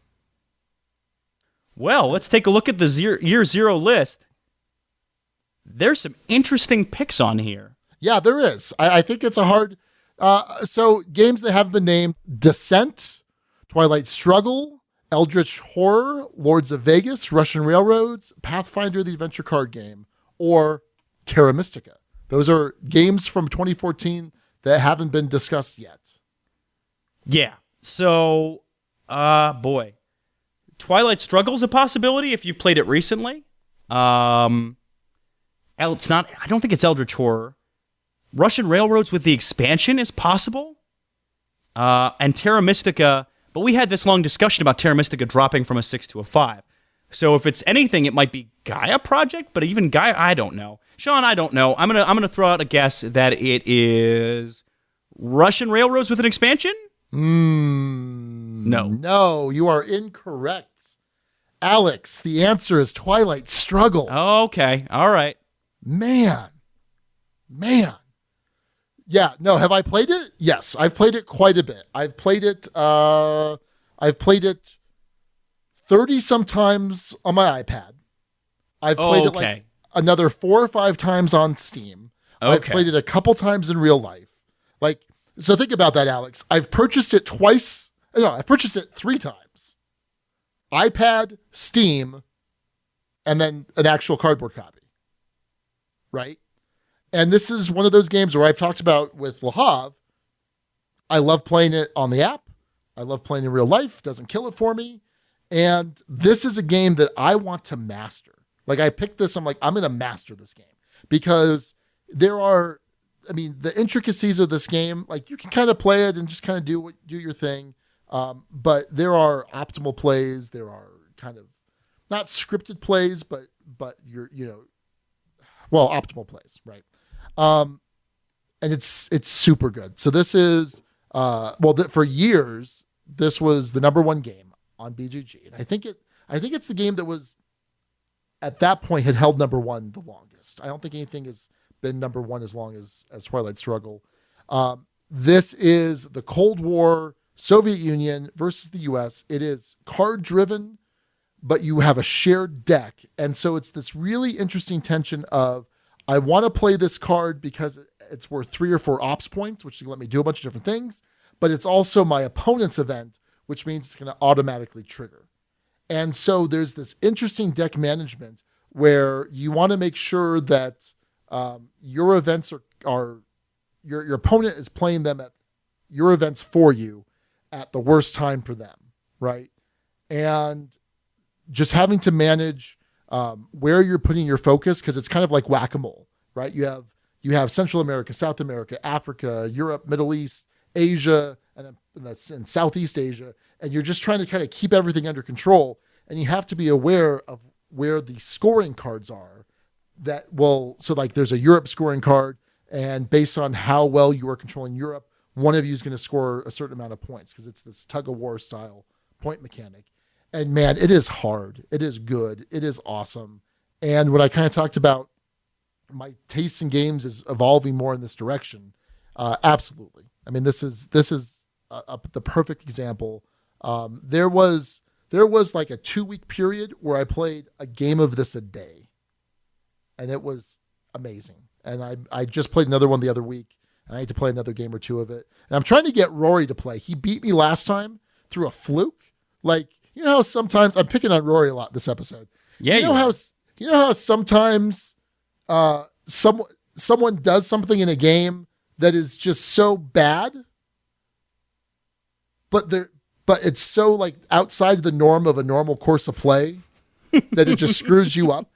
Well, let's take a look at the year 0 list. There's some interesting picks on here. Yeah, there is. I think it's a hard... so games that have been named: Descent, Twilight Struggle, Eldritch Horror, Lords of Vegas, Russian Railroads, Pathfinder the Adventure Card Game, or Terra Mystica. Those are games from 2014 that haven't been discussed yet. Yeah. So, boy. Twilight Struggle's a possibility if you've played it recently. It's not. I don't think it's Eldritch Horror. Russian Railroads with the expansion is possible. And Terra Mystica, but we had this long discussion about Terra Mystica dropping from a 6 to a 5. So if it's anything, it might be Gaia Project, but even Gaia, I don't know. Sean, I don't know. I'm gonna throw out a guess that it is Russian Railroads with an expansion? No. No, you are incorrect. Alex, the answer is Twilight Struggle. Okay. All right. Man. Yeah, no, have I played it? Yes, I've played it quite a bit. I've played it 30 sometimes on my iPad. I've played it like another 4 or 5 times on Steam. Okay. I've played it a couple times in real life. So think about that, Alex. I've purchased it twice. No, I've purchased it 3 times. iPad, Steam, and then an actual cardboard copy. Right? And this is one of those games where I've talked about with Lahav. I love playing it on the app. I love playing in real life. Doesn't kill it for me. And this is a game that I want to master. I picked this. I'm like, I'm going to master this game because the intricacies of this game, you can kind of play it and just kind of do your thing. But there are optimal plays. There are kind of not scripted plays, but optimal plays, right? And it's super good. So this is, for years, this was the number one game on BGG. And I think it's the game that was at that point had held number one the longest. I don't think anything has been number one as long as Twilight Struggle. This is the Cold War, Soviet Union versus the US. It is card driven, but you have a shared deck. And so it's this really interesting tension of, I want to play this card because it's worth 3 or 4 ops points, which can let me do a bunch of different things, but it's also my opponent's event, which means it's going to automatically trigger. And so there's this interesting deck management where you want to make sure that your events are your opponent is playing them at your events for you at the worst time for them, right? And just having to manage where you're putting your focus, because it's kind of like whack-a-mole, right? You have Central America, South America, Africa, Europe, Middle East, Asia, and Southeast Asia, and you're just trying to kind of keep everything under control, and you have to be aware of where the scoring cards are. So like there's a Europe scoring card, and based on how well you are controlling Europe, one of you is going to score a certain amount of points because it's this tug-of-war style point mechanic. And man, it is hard. It is good. It is awesome. And when I kind of talked about my taste in games is evolving more in this direction, absolutely. I mean, this is the perfect example. There was like a 2-week period where I played a game of this a day, and it was amazing. And I just played another one the other week, and I need to play another game or two of it. And I'm trying to get Rory to play. He beat me last time through a fluke. Like, you know how sometimes I'm picking on Rory a lot this episode. Yeah, you know how sometimes someone does something in a game that is just so bad, but it's so like outside the norm of a normal course of play that it just screws you up.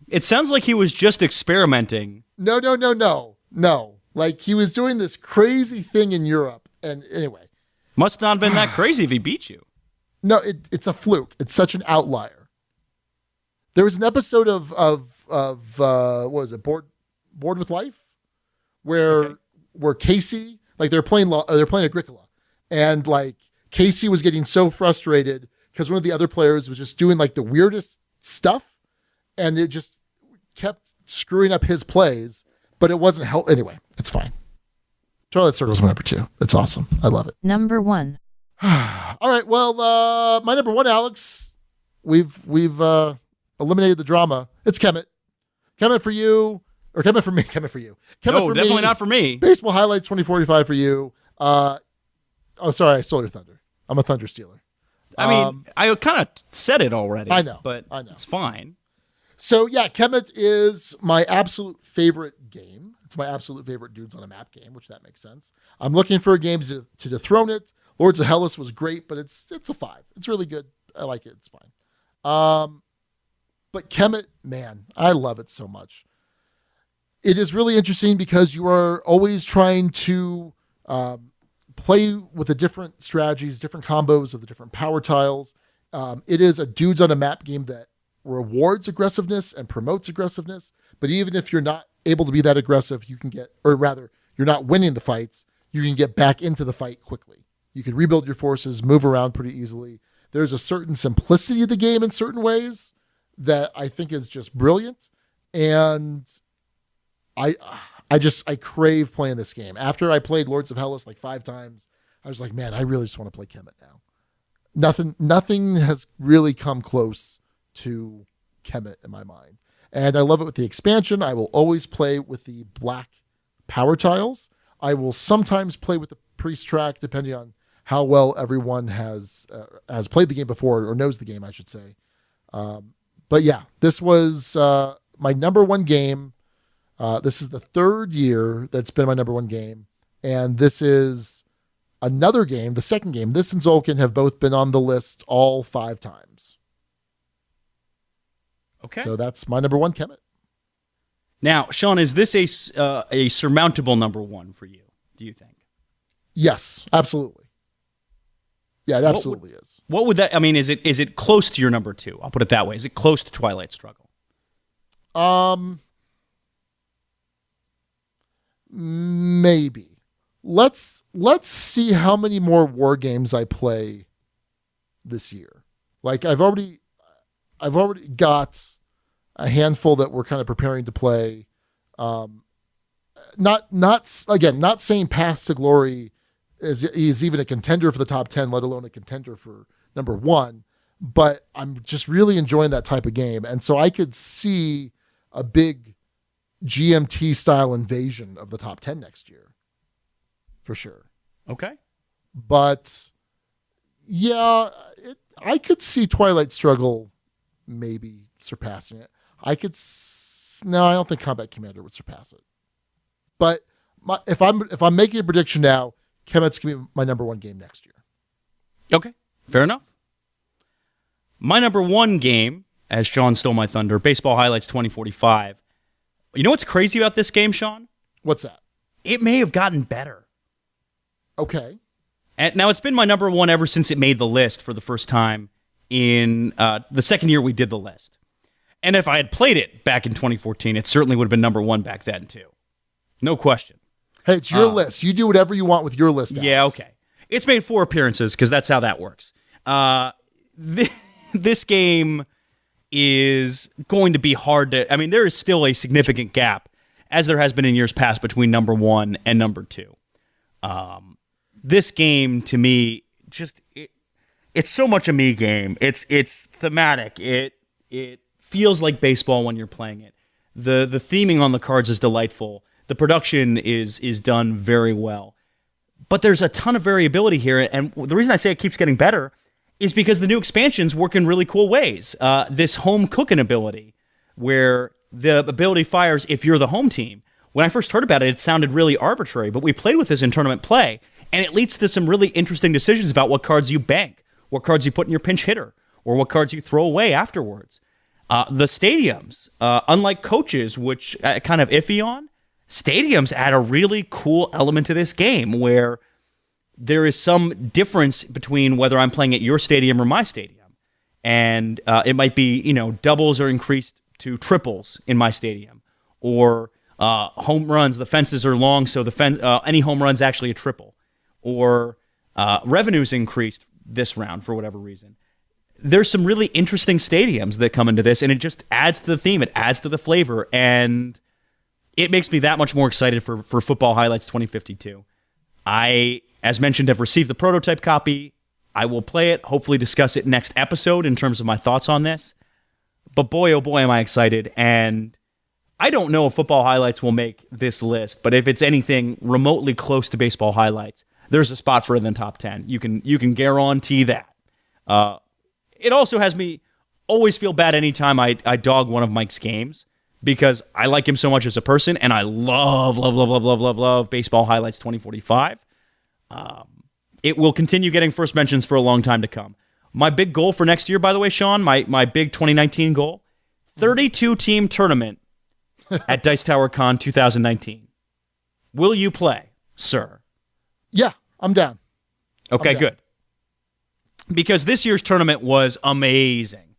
It sounds like he was just experimenting. No. Like he was doing this crazy thing in Europe. And anyway. Must not have been that crazy if he beat you. No, it's a fluke. It's such an outlier. There was an episode of what was it, Bored with Life, where Casey, like they're playing Agricola, and like Casey was getting so frustrated because one of the other players was just doing like the weirdest stuff, and it just kept screwing up his plays, but it wasn't help. Anyway, it's fine. Twilight Circle's my number 2. It's awesome. I love it. Number 1. All right. Well, my number 1, Alex, we've eliminated the drama. It's Kemet. Kemet for you, or Kemet for me. Kemet for you. Kemet no, for definitely me. Not for me. Baseball highlights 2045 for you. Oh, sorry, I stole your thunder. I'm a thunder stealer. I mean, I kind of said it already. I know, but it's fine. So yeah, Kemet is my absolute favorite game. It's my absolute favorite Dudes on a Map game, which that makes sense. I'm looking for a game to dethrone it. Lords of Hellas was great, but it's a 5. It's really good. I like it. It's fine. But Kemet, man, I love it so much. It is really interesting because you are always trying to play with the different strategies, different combos of the different power tiles. It is a Dudes on a Map game that rewards aggressiveness and promotes aggressiveness. But even if you're not able to be that aggressive, you can you're not winning the fights, you can get back into the fight quickly. You can rebuild your forces, move around pretty easily. There's a certain simplicity of the game in certain ways that I think is just brilliant. And I crave playing this game. After I played Lords of Hellas like 5 times, I was like, man, I really just want to play Kemet now. Nothing has really come close to Kemet in my mind. And I love it with the expansion. I will always play with the black power tiles. I will sometimes play with the priest track, depending on how well everyone has played the game before, or knows the game, I should say. But yeah, this was my number 1 game. This is the 3rd year that's been my number 1 game. And this is another game, the second game. This and Zolkin have both been on the list all 5 times. Okay. So that's my number 1, Kemet. Now, Sean, is this a surmountable number 1 for you, do you think? Yes, absolutely. Yeah, it absolutely is. What would that, I mean, is it close to your number 2? I'll put it that way. Is it close to Twilight Struggle? Maybe. let's see how many more war games I play this year. Like I've already got a handful that we're kind of preparing to play. Not saying Paths to Glory is even a contender for the top 10, let alone a contender for number 1. But I'm just really enjoying that type of game. And so I could see a big GMT style invasion of the top 10 next year. For sure. Okay. But yeah, I could see Twilight Struggle maybe surpassing it. No, I don't think Combat Commander would surpass it. But if I'm making a prediction now, Kemet's going to be my number 1 game next year. Okay. Fair enough. My number 1 game, as Sean stole my thunder, Baseball Highlights 2045. You know what's crazy about this game, Sean? What's that? It may have gotten better. Okay. And now, it's been my number 1 ever since it made the list for the first time in the second year we did the list. And if I had played it back in 2014, it certainly would have been number 1 back then, too. No question. Hey, it's your list. You do whatever you want with your list, Alex. Yeah, okay. It's made 4 appearances, because that's how that works. This game is going to be hard to... I mean, there is still a significant gap, as there has been in years past, between number 1 and number 2. This game, to me, it's so much a me game. It's thematic. It feels like baseball when you're playing it. The theming on the cards is delightful. The production is done very well. But there's a ton of variability here, and the reason I say it keeps getting better is because the new expansions work in really cool ways. This home cooking ability, where the ability fires if you're the home team. When I first heard about it, it sounded really arbitrary, but we played with this in tournament play, and it leads to some really interesting decisions about what cards you bank, what cards you put in your pinch hitter, or what cards you throw away afterwards. The stadiums, unlike coaches, which kind of iffy on, stadiums add a really cool element to this game where there is some difference between whether I'm playing at your stadium or my stadium. And it might be, doubles are increased to triples in my stadium. Or home runs, the fences are long, so any home run's actually a triple. Or revenue's increased this round for whatever reason. There's some really interesting stadiums that come into this, and it just adds to the theme. It adds to the flavor, and it makes me that much more excited for Football Highlights 2052. I, as mentioned, have received the prototype copy. I will play it, hopefully discuss it next episode in terms of my thoughts on this. But boy, oh boy, am I excited. And I don't know if Football Highlights will make this list, but if it's anything remotely close to Baseball Highlights, there's a spot for it in the top 10. You can guarantee that. It also has me always feel bad anytime I dog one of Mike's games, because I like him so much as a person, and I love Baseball Highlights 2045. It will continue getting first mentions for a long time to come. My big goal for next year, by the way, Sean, my big 2019 goal, 32-team tournament at Dice Tower Con 2019. Will you play, sir? Yeah, I'm down. Okay, good. Because this year's tournament was amazing.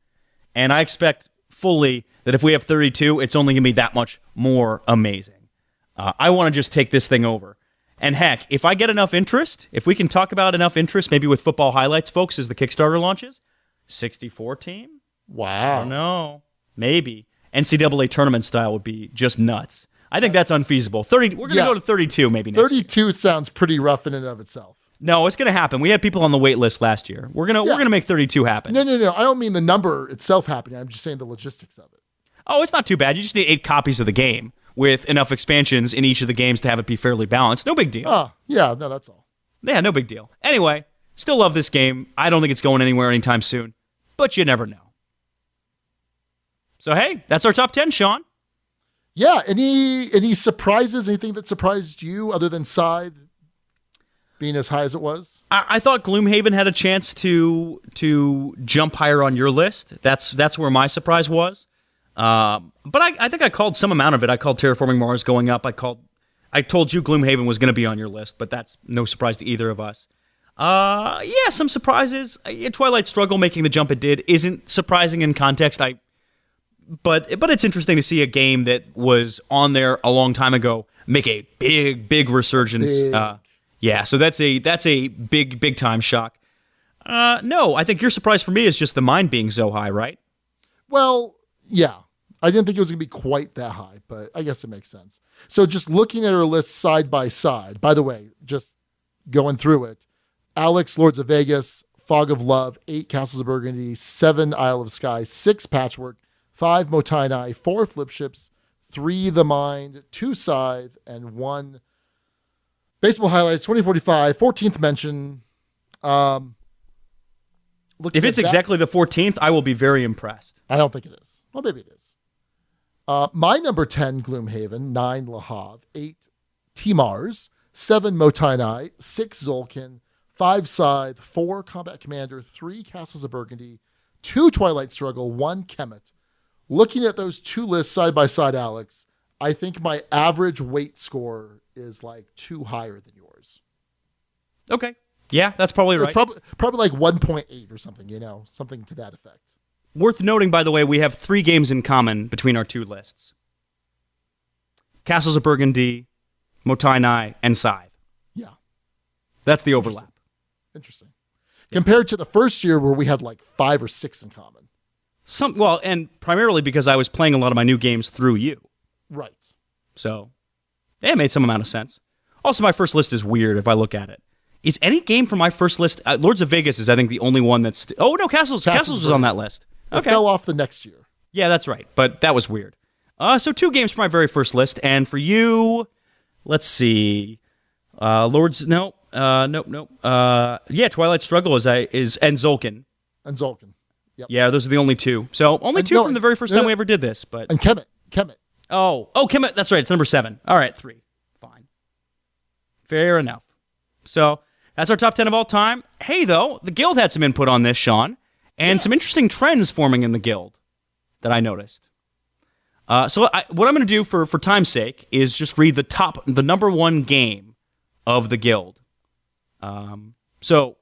And I expect fully that if we have 32, it's only going to be that much more amazing. I want to just take this thing over. And heck, if I get enough interest, if we can talk about enough interest, maybe with Football Highlights, folks, as the Kickstarter launches, 64 team? Wow. I don't know. Maybe. NCAA tournament style would be just nuts. I think that's unfeasible. We're going to go to 32 maybe next 32 year. Sounds pretty rough in and of itself. No, it's going to happen. We had people on the wait list last year. We're gonna make 32 happen. No. I don't mean the number itself happening. I'm just saying the logistics of it. Oh, it's not too bad. You just need 8 copies of the game with enough expansions in each of the games to have it be fairly balanced. No big deal. Oh, yeah, no, that's all. Yeah, no big deal. Anyway, still love this game. I don't think it's going anywhere anytime soon, but you never know. So, hey, that's our top 10, Sean. Yeah, any surprises? Anything that surprised you other than Scythe being as high as it was? I thought Gloomhaven had a chance to jump higher on your list. That's where my surprise was. But I think I called some amount of it. I called Terraforming Mars going up. I told you Gloomhaven was going to be on your list, but that's no surprise to either of us. Yeah, some surprises. Twilight Struggle making the jump it did isn't surprising in context. But it's interesting to see a game that was on there a long time ago make a big resurgence Yeah, so that's a big time shock. No, I think your surprise for me is just the mine being so high, right? Well, yeah. I didn't think it was going to be quite that high, but I guess it makes sense. So just looking at our list side by side, by the way, just going through it, Alex, Lords of Vegas, Fog of Love, 8 Castles of Burgundy, 7 Isle of Skye, 6 Patchwork, 5 Motainai, 4 Flip Ships, 3 The Mind, 2 Scythe, and 1 Baseball Highlights 2045, 14th mention. If it's exactly the 14th, I will be very impressed. I don't think it is. Well, maybe it is. My number 10, Gloomhaven, 9 Le Havre, 8 Timars, 7 Motainai, 6 Zolkin, 5 Scythe, 4 Combat Commander, 3 Castles of Burgundy, 2 Twilight Struggle, 1 Kemet. Looking at those two lists side by side, Alex, I think my average weight score is like 2 higher than yours. Okay. Yeah, that's probably right. It's probably like 1.8 or something, something to that effect. Worth noting, by the way, we have 3 games in common between our 2 lists. Castles of Burgundy, Motainai, and Scythe. Yeah. That's the overlap. Interesting. Compared to the first year where we had like 5 or 6 in common. And primarily because I was playing a lot of my new games through you. Right. So, it made some amount of sense. Also, my first list is weird if I look at it. Is any game from my first list... Lords of Vegas is, I think, the only one that's... oh, no, Castles was on that list. Okay. It fell off the next year. Yeah, that's right. But that was weird. So 2 games from my very first list. And for you, let's see. Lords... No. Yeah, Twilight Struggle is and Zolkin. And Zolkin. Yep. Yeah, those are the only 2. So only 2 from the very first time we ever did this. But and Kemet. Oh, Kemet. That's right. It's number 7. All right, 3. Fine. Fair enough. So that's our top 10 of all time. Hey, though, the Guild had some input on this, Sean, and some interesting trends forming in the Guild that I noticed. So what I'm going to do for time's sake is just read the number 1 game of the Guild. So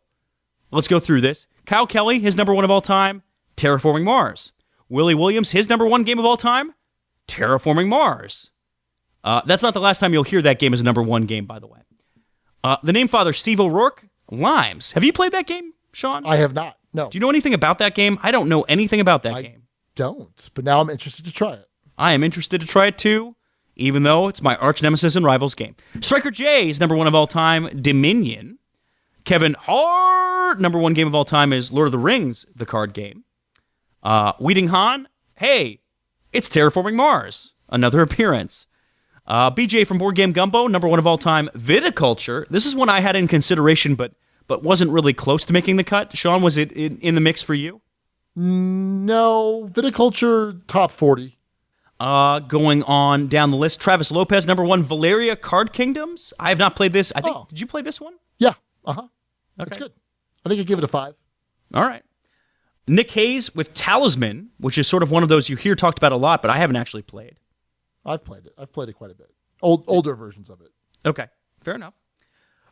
let's go through this. Kyle Kelly, his number 1 of all time, Terraforming Mars. Willie Williams, his number 1 game of all time, Terraforming Mars. That's not the last time you'll hear that game as a number 1 game, by the way. The Namefather, Steve O'Rourke, Limes. Have you played that game, Sean? I have not, no. Do you know anything about that game? I don't know anything about that game. Don't, but now I'm interested to try it. I am interested to try it too, even though it's my arch nemesis and rivals game. Striker J is number 1 of all time, Dominion. Kevin Hart, number 1 game of all time is Lord of the Rings, the card game. Weeding Han, hey, it's Terraforming Mars, another appearance. BJ from Board Game Gumbo, number 1 of all time, Viticulture. This is one I had in consideration, but wasn't really close to making the cut. Sean, was it in the mix for you? No, Viticulture, top 40. Going on down the list, Travis Lopez, number 1, Valeria Card Kingdoms. I have not played this. Did you play this one? Yeah, uh-huh. Okay. It's good. I think I'd give it a 5. All right. Nick Hayes with Talisman, which is sort of one of those you hear talked about a lot, but I haven't actually played. I've played it. I've played it quite a bit. Older versions of it. Okay, fair enough.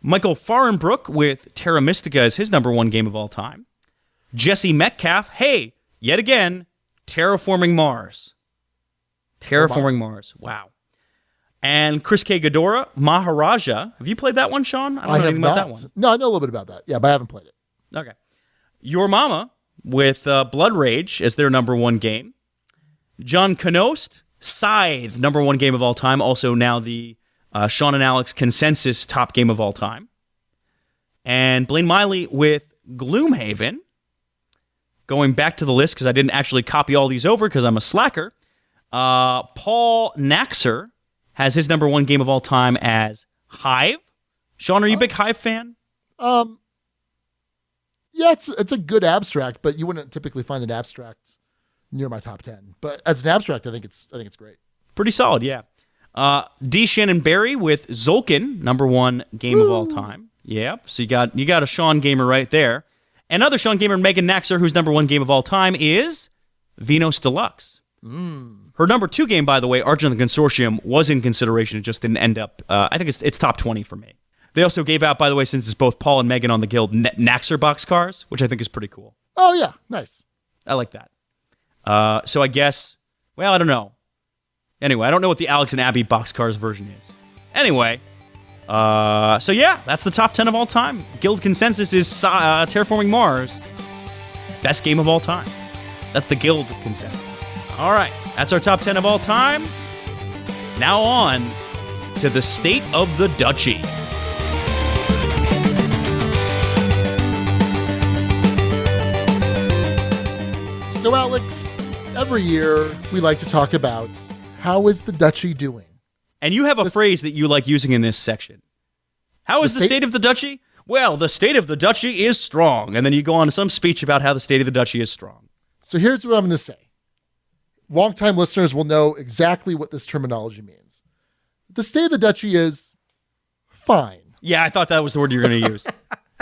Michael Farenbrook with Terra Mystica as his number 1 game of all time. Jesse Metcalf, hey, yet again, Terraforming Mars. Terraforming Mars, wow. And Chris K. Ghidorah, Maharaja. Have you played that one, Sean? I don't know anything about that one. No, I know a little bit about that. Yeah, but I haven't played it. Okay. Your Mama with Blood Rage as their number 1 game. John Knost, Scythe, number 1 game of all time. Also now the Sean and Alex consensus top game of all time. And Blaine Miley with Gloomhaven. Going back to the list because I didn't actually copy all these over because I'm a slacker. Paul Naxer has his number 1 game of all time as Hive. Sean, are you a big Hive fan? Yeah, it's a good abstract, but you wouldn't typically find an abstract near my top 10. But as an abstract, I think it's great. Pretty solid, yeah. D. Shannon Barry with Zolkin, number 1 game of all time. Yep. So you got a Sean gamer right there. Another Sean gamer, Megan Naxer, whose number 1 game of all time is Venus Deluxe. Her number 2 game, by the way, Argent of the Consortium, was in consideration. It just didn't end up. I think it's top 20 for me. They also gave out, by the way, since it's both Paul and Megan on the Guild, Naxer boxcars, which I think is pretty cool. Oh, yeah. Nice. I like that. So I guess, well, I don't know. Anyway, I don't know what the Alex and Abby boxcars version is. Anyway, So yeah, that's the top 10 of all time. Guild consensus is Terraforming Mars. Best game of all time. That's the Guild consensus. All right, that's our top 10 of all time. Now on to the state of the Duchy. So Alex, every year we like to talk about how is the Duchy doing? And you have a phrase that you like using in this section. How is the state of the Duchy? Well, the state of the Duchy is strong. And then you go on to some speech about how the state of the Duchy is strong. So here's what I'm going to say. Longtime listeners will know exactly what this terminology means. The state of the Duchy is fine. Yeah, I thought that was the word you were going to use.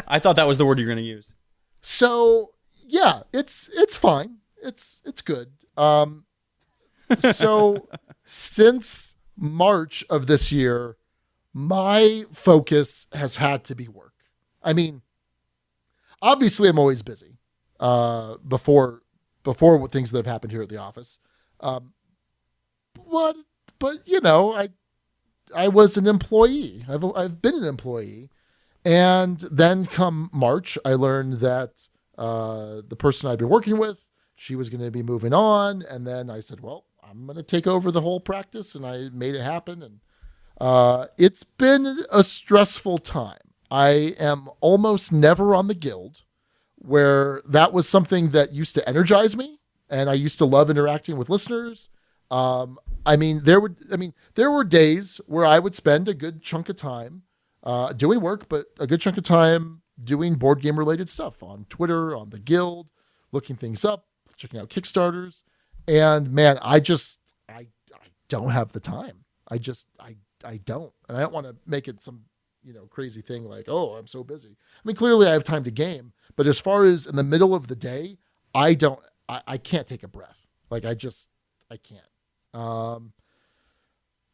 I thought that was the word you're going to use. So, yeah, it's fine. It's good. So since March of this year, my focus has had to be work. I mean, obviously I'm always busy before things that have happened here at the office. But you know, I was an employee. I've been an employee. And then come March, I learned that the person I'd been working with, she was going to be moving on. And then I said, well, I'm going to take over the whole practice. And I made it happen. And it's been a stressful time. I am almost never on the guild, where that was something that used to energize me. And I used to love interacting with listeners. There were days where I would spend a good chunk of time doing work, but a good chunk of time doing board game related stuff on Twitter, on the guild, looking things up, checking out Kickstarters. And man, I don't have the time. I don't. And I don't want to make it some, crazy thing like, oh, I'm so busy. I mean, clearly I have time to game, but as far as in the middle of the day, I can't take a breath. Like I can't.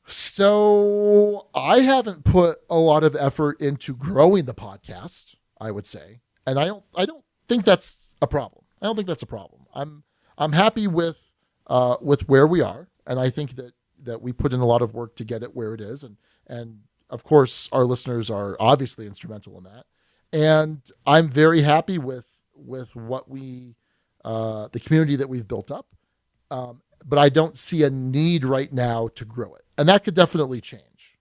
So I haven't put a lot of effort into growing the podcast, I would say. And I don't think that's a problem. I don't think that's a problem. I'm happy with where we are. And I think that we put in a lot of work to get it where it is. And of course our listeners are obviously instrumental in that. And I'm very happy with what the community that we've built up. But I don't see a need right now to grow it. And that could definitely change.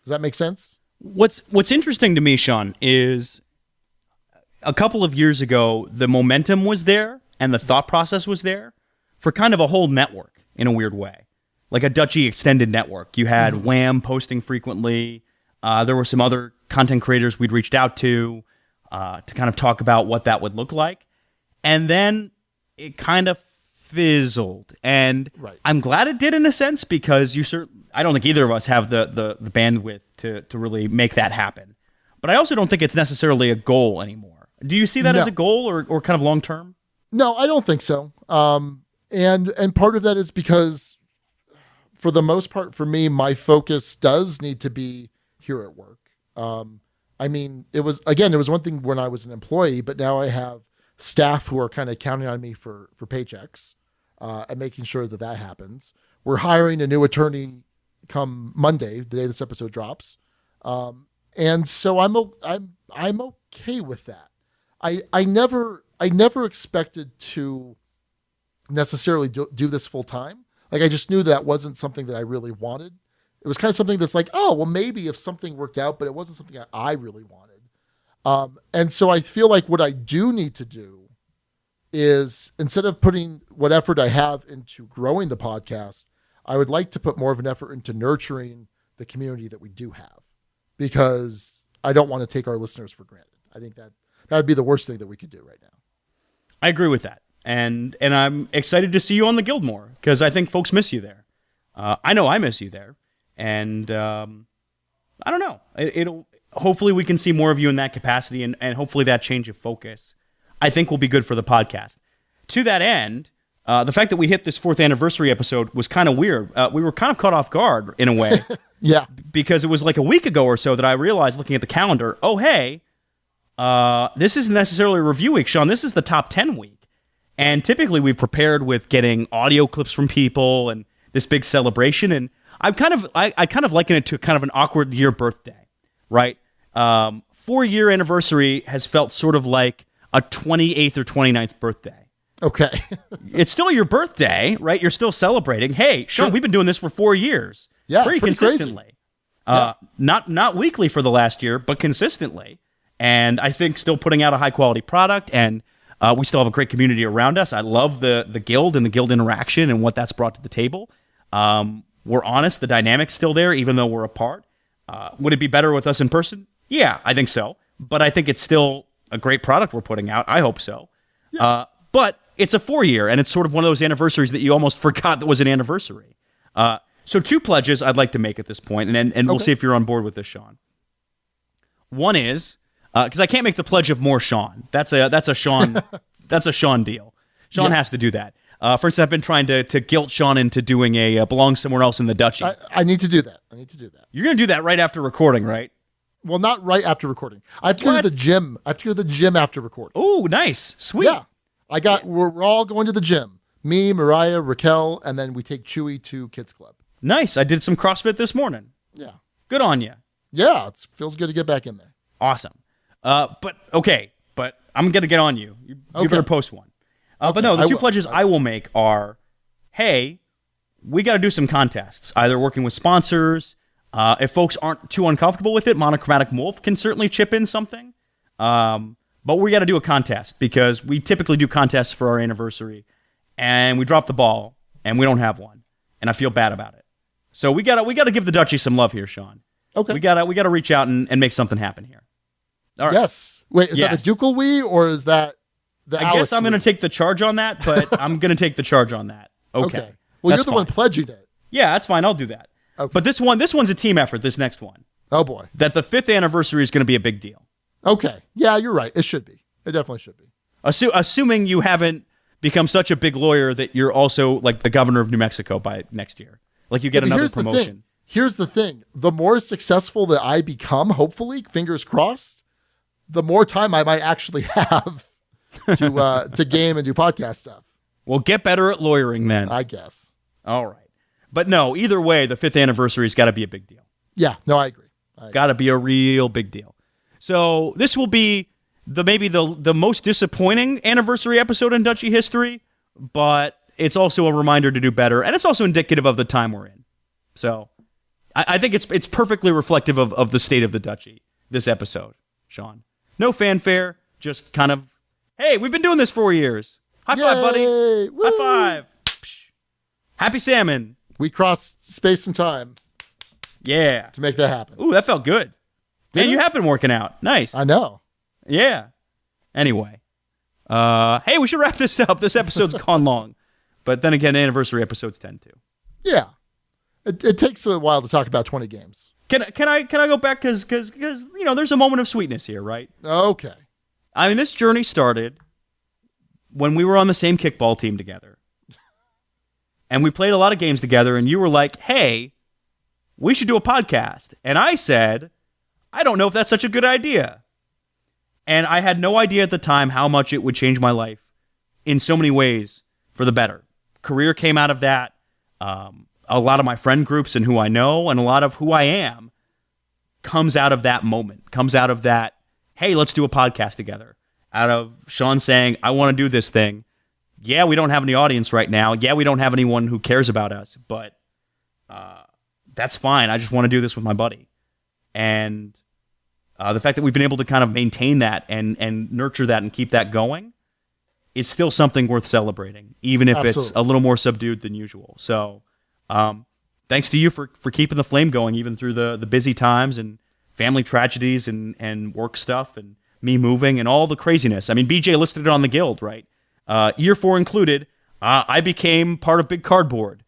Does that make sense? What's interesting to me, Sean, is a couple of years ago, the momentum was there and the thought process was there for kind of a whole network in a weird way. Like a Duchy extended network. You had Wham posting frequently. There were some other content creators we'd reached out to kind of talk about what that would look like. And then it kind of fizzled. And right. I'm glad it did in a sense, because I don't think either of us have the bandwidth to really make that happen. But I also don't think it's necessarily a goal anymore. Do you see that as a goal or kind of long term? No, I don't think so. And part of that is because for the most part for me, my focus does need to be here at work. It was one thing when I was an employee, but now I have staff who are kind of counting on me for paychecks and making sure that happens. We're hiring a new attorney come Monday, the day this episode drops. And so I'm okay with that. I never expected to necessarily do this full time. Like I just knew that wasn't something that I really wanted. It was kind of something that's like, oh, well, maybe if something worked out, but it wasn't something I really wanted. And so I feel like what I do need to do is, instead of putting what effort I have into growing the podcast, I would like to put more of an effort into nurturing the community that we do have, because I don't want to take our listeners for granted. I think that would be the worst thing that we could do right now. I agree with that. And I'm excited to see you on the guild more, because I think folks miss you there. I know I miss you there. And I don't know. Hopefully we can see more of you in that capacity, and hopefully that change of focus, I think, will be good for the podcast. To that end, the fact that we hit this 4th anniversary episode was kind of weird. We were kind of caught off guard in a way. Yeah. Because it was like a week ago or so that I realized, looking at the calendar, oh, hey, this isn't necessarily a review week, Sean. This is the top 10 week. And typically we've prepared with getting audio clips from people and this big celebration. And I kind of liken it to kind of an awkward year birthday. right? 4-year anniversary has felt sort of like a 28th or 29th birthday. Okay. It's still your birthday, right? You're still celebrating. Hey, Sean, we've been doing this for 4 years. Yeah, pretty consistently. Not weekly for the last year, but consistently. And I think still putting out a high-quality product, and we still have a great community around us. I love the guild and the guild interaction and what that's brought to the table. We're honest, the dynamic's still there, even though we're apart. Would it be better with us in person? Yeah, I think so. But I think it's still a great product we're putting out. I hope so. Yeah. But it's a 4-year, and it's sort of one of those anniversaries that you almost forgot that was an anniversary. So 2 pledges I'd like to make at this point, and we'll see if you're on board with this, Sean. One is, because I can't make the pledge of more Sean. That's a Sean that's a Sean deal. Sean has to do that. For instance, I've been trying to guilt Sean into doing a Belong Somewhere Else in the Duchy. I need to do that. You're going to do that right after recording, right? Well, not right after recording. I have to go to the gym. After recording. Oh, nice. Sweet. Yeah. We're all going to the gym. Me, Mariah, Raquel, and then we take Chewy to Kids Club. Nice. I did some CrossFit this morning. Yeah. Good on you. Yeah, it feels good to get back in there. Awesome. But I'm going to get on you. You better post one. But no, the 2 pledges I will make are, hey, we got to do some contests, either working with sponsors. If folks aren't too uncomfortable with it, Monochromatic Wolf can certainly chip in something. But we got to do a contest because we typically do contests for our anniversary, and we dropped the ball, and we don't have one, and I feel bad about it. So we got to give the Duchy some love here, Sean. Okay. We got to reach out and make something happen here. All right. Yes. Wait, is that the Ducal Wii or is that the Alex I guess I'm going to take the charge on that, but I'm going to take the charge on that. Okay. Well, you're the one pledging it. Yeah, that's fine. I'll do that. Okay. But this one's a team effort, this next one. Oh, boy. That the 5th anniversary is going to be a big deal. Okay. Yeah, you're right. It should be. It definitely should be. Assuming you haven't become such a big lawyer that you're also like the governor of New Mexico by next year. Like you get another promotion. Here's the thing. The more successful that I become, hopefully, fingers crossed, the more time I might actually have to game and do podcast stuff. Well, get better at lawyering then. I guess. All right. But no, either way, the 5th anniversary's got to be a big deal. Yeah, no, I agree. Got to be a real big deal. So this will be maybe the most disappointing anniversary episode in Duchy history, but it's also a reminder to do better, and it's also indicative of the time we're in. So I think it's perfectly reflective of the state of the Duchy, this episode, Sean. No fanfare, just kind of, hey, we've been doing this 4 years. High five, buddy. Woo! High five. Happy salmon. We crossed space and time. Yeah. To make that happen. Ooh, that felt good. And you have been working out. Nice. I know. Yeah. Anyway. Hey, we should wrap this up. This episode's gone long. But then again, anniversary episodes tend to. Yeah. It takes a while to talk about 20 games. Can I go back because there's a moment of sweetness here, right? Okay. I mean, this journey started when we were on the same kickball team together. And we played a lot of games together, and you were like, hey, we should do a podcast. And I said, I don't know if that's such a good idea. And I had no idea at the time how much it would change my life in so many ways for the better. Career came out of that. A lot of my friend groups and who I know and a lot of who I am comes out of that moment, comes out of that, hey, let's do a podcast together. Out of Sean saying, I want to do this thing. Yeah, we don't have any audience right now. Yeah, we don't have anyone who cares about us, but that's fine. I just want to do this with my buddy. And the fact that we've been able to kind of maintain that and nurture that and keep that going is still something worth celebrating, even if it's a little more subdued than usual. So thanks to you for keeping the flame going, even through the busy times and family tragedies and work stuff and me moving and all the craziness. I mean, BJ listed it on the guild, right? Year 4 included, I became part of Big Cardboard.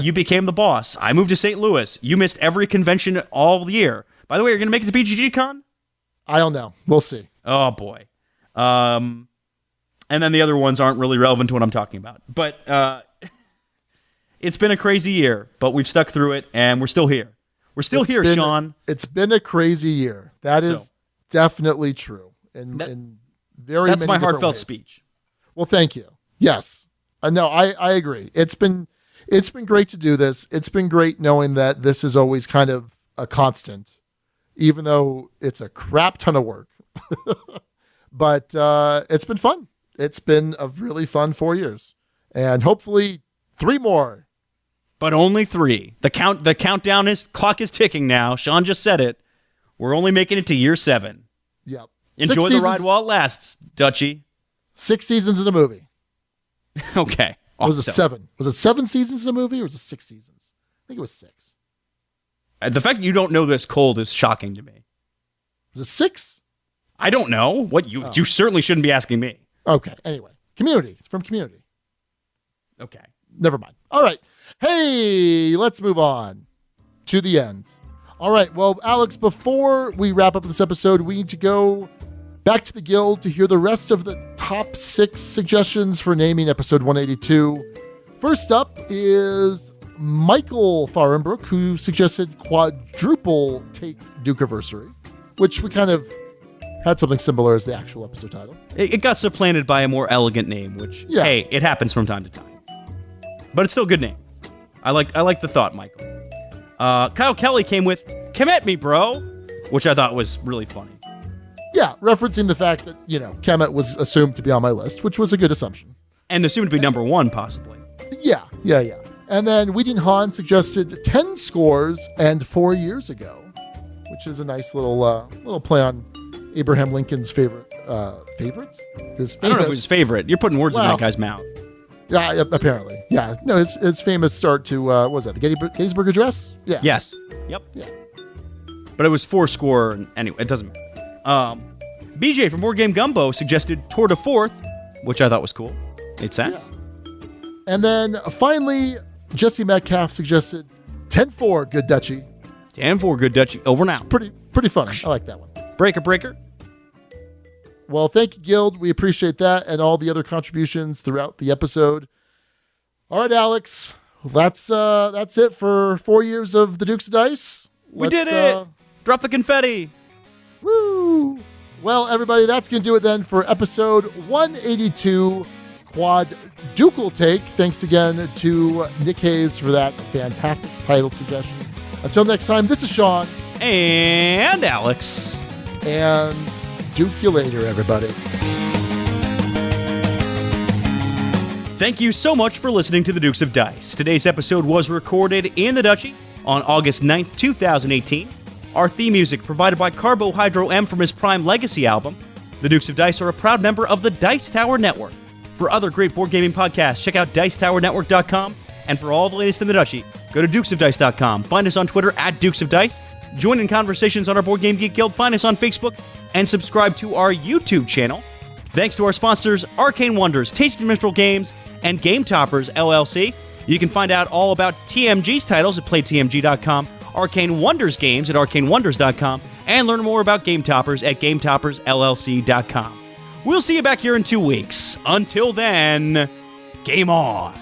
You became the boss. I moved to St. Louis. You missed every convention all year. By the way, you're going to make it to BGG Con? I don't know. We'll see. Oh, boy. And then the other ones aren't really relevant to what I'm talking about. But it's been a crazy year, but we've stuck through it, and we're still here. We're still here, Sean. It's been a crazy year. That is definitely true. In very that's many my different heartfelt ways. speech. Well, thank you. Yes. No, I agree. It's been great to do this. It's been great knowing that this is always kind of a constant even though it's a crap ton of work. But it's been fun. It's been a really fun 4 years. And hopefully 3 more. But only 3. The countdown clock is ticking now. Sean just said it. We're only making it to year 7. Yep. Enjoy the ride while it lasts, Duchy. 6 seasons in a movie. Okay. Or was it awesome. 7? Was it 7 seasons in a movie or was it 6 seasons? I think it was 6. The fact that you don't know this cold is shocking to me. Was it 6? I don't know. What you certainly shouldn't be asking me. Okay. Anyway, Community. It's from Community. Okay. Never mind. All right. Hey, let's move on to the end. All right. Well, Alex, before we wrap up this episode, we need to go back to the guild to hear the rest of the top 6 suggestions for naming episode 182. First up is Michael Farenbrook, who suggested Quad-Ducal Take Duke-iversary, which we kind of had something similar as the actual episode title. It got supplanted by a more elegant name, which, hey, it happens from time to time. But it's still a good name. I like the thought, Michael. Kyle Kelly came with "Come at me, bro," which I thought was really funny. Yeah, referencing the fact that, Kemet was assumed to be on my list, which was a good assumption. And assumed to be number 1, possibly. Yeah. And then Weeding Han suggested 10 scores and 4 years ago, which is a nice little play on Abraham Lincoln's favorite? His famous, I don't know if it was his favorite. You're putting words in that guy's mouth. Yeah, apparently. Yeah. No, his famous start to, what was that, the Gettysburg Address? Yeah. Yes. Yep. Yeah. But it was 4 score, and anyway, it doesn't matter. BJ from Board Game Gumbo suggested Tour de Fourth, which I thought was cool. Made sense. Yeah. And then finally, Jesse Metcalf suggested 10-4, Good Duchy. 10-4, Good Duchy. Over now. Pretty funny. I like that one. Breaker. Well, thank you, Guild. We appreciate that and all the other contributions throughout the episode. All right, Alex. That's it for 4 years of the Dukes of Dice. We did it! Drop the confetti! Woo! Well, everybody, that's going to do it then for episode 182, Quad-Ducal Take. Thanks again to Nick Hayes for that fantastic title suggestion. Until next time, this is Sean. And Alex. And Duke you later, everybody. Thank you so much for listening to the Dukes of Dice. Today's episode was recorded in the Duchy on August 9th, 2018. Our theme music provided by Carbohydro M from his Prime Legacy album. The Dukes of Dice are a proud member of the Dice Tower Network. For other great board gaming podcasts, check out DicetowerNetwork.com. And for all the latest in the Duchy, go to DukesOfDice.com. Find us on Twitter at Dukes of Dice. Join in conversations on our Board Game Geek Guild. Find us on Facebook. And subscribe to our YouTube channel. Thanks to our sponsors, Arcane Wonders, Tasty Minstrel Games, and Game Toppers, LLC. You can find out all about TMG's titles at PlayTMG.com, Arcane Wonders games at ArcaneWonders.com, and learn more about Game Toppers at GameToppersLLC.com. We'll see you back here in 2 weeks. Until then, game on!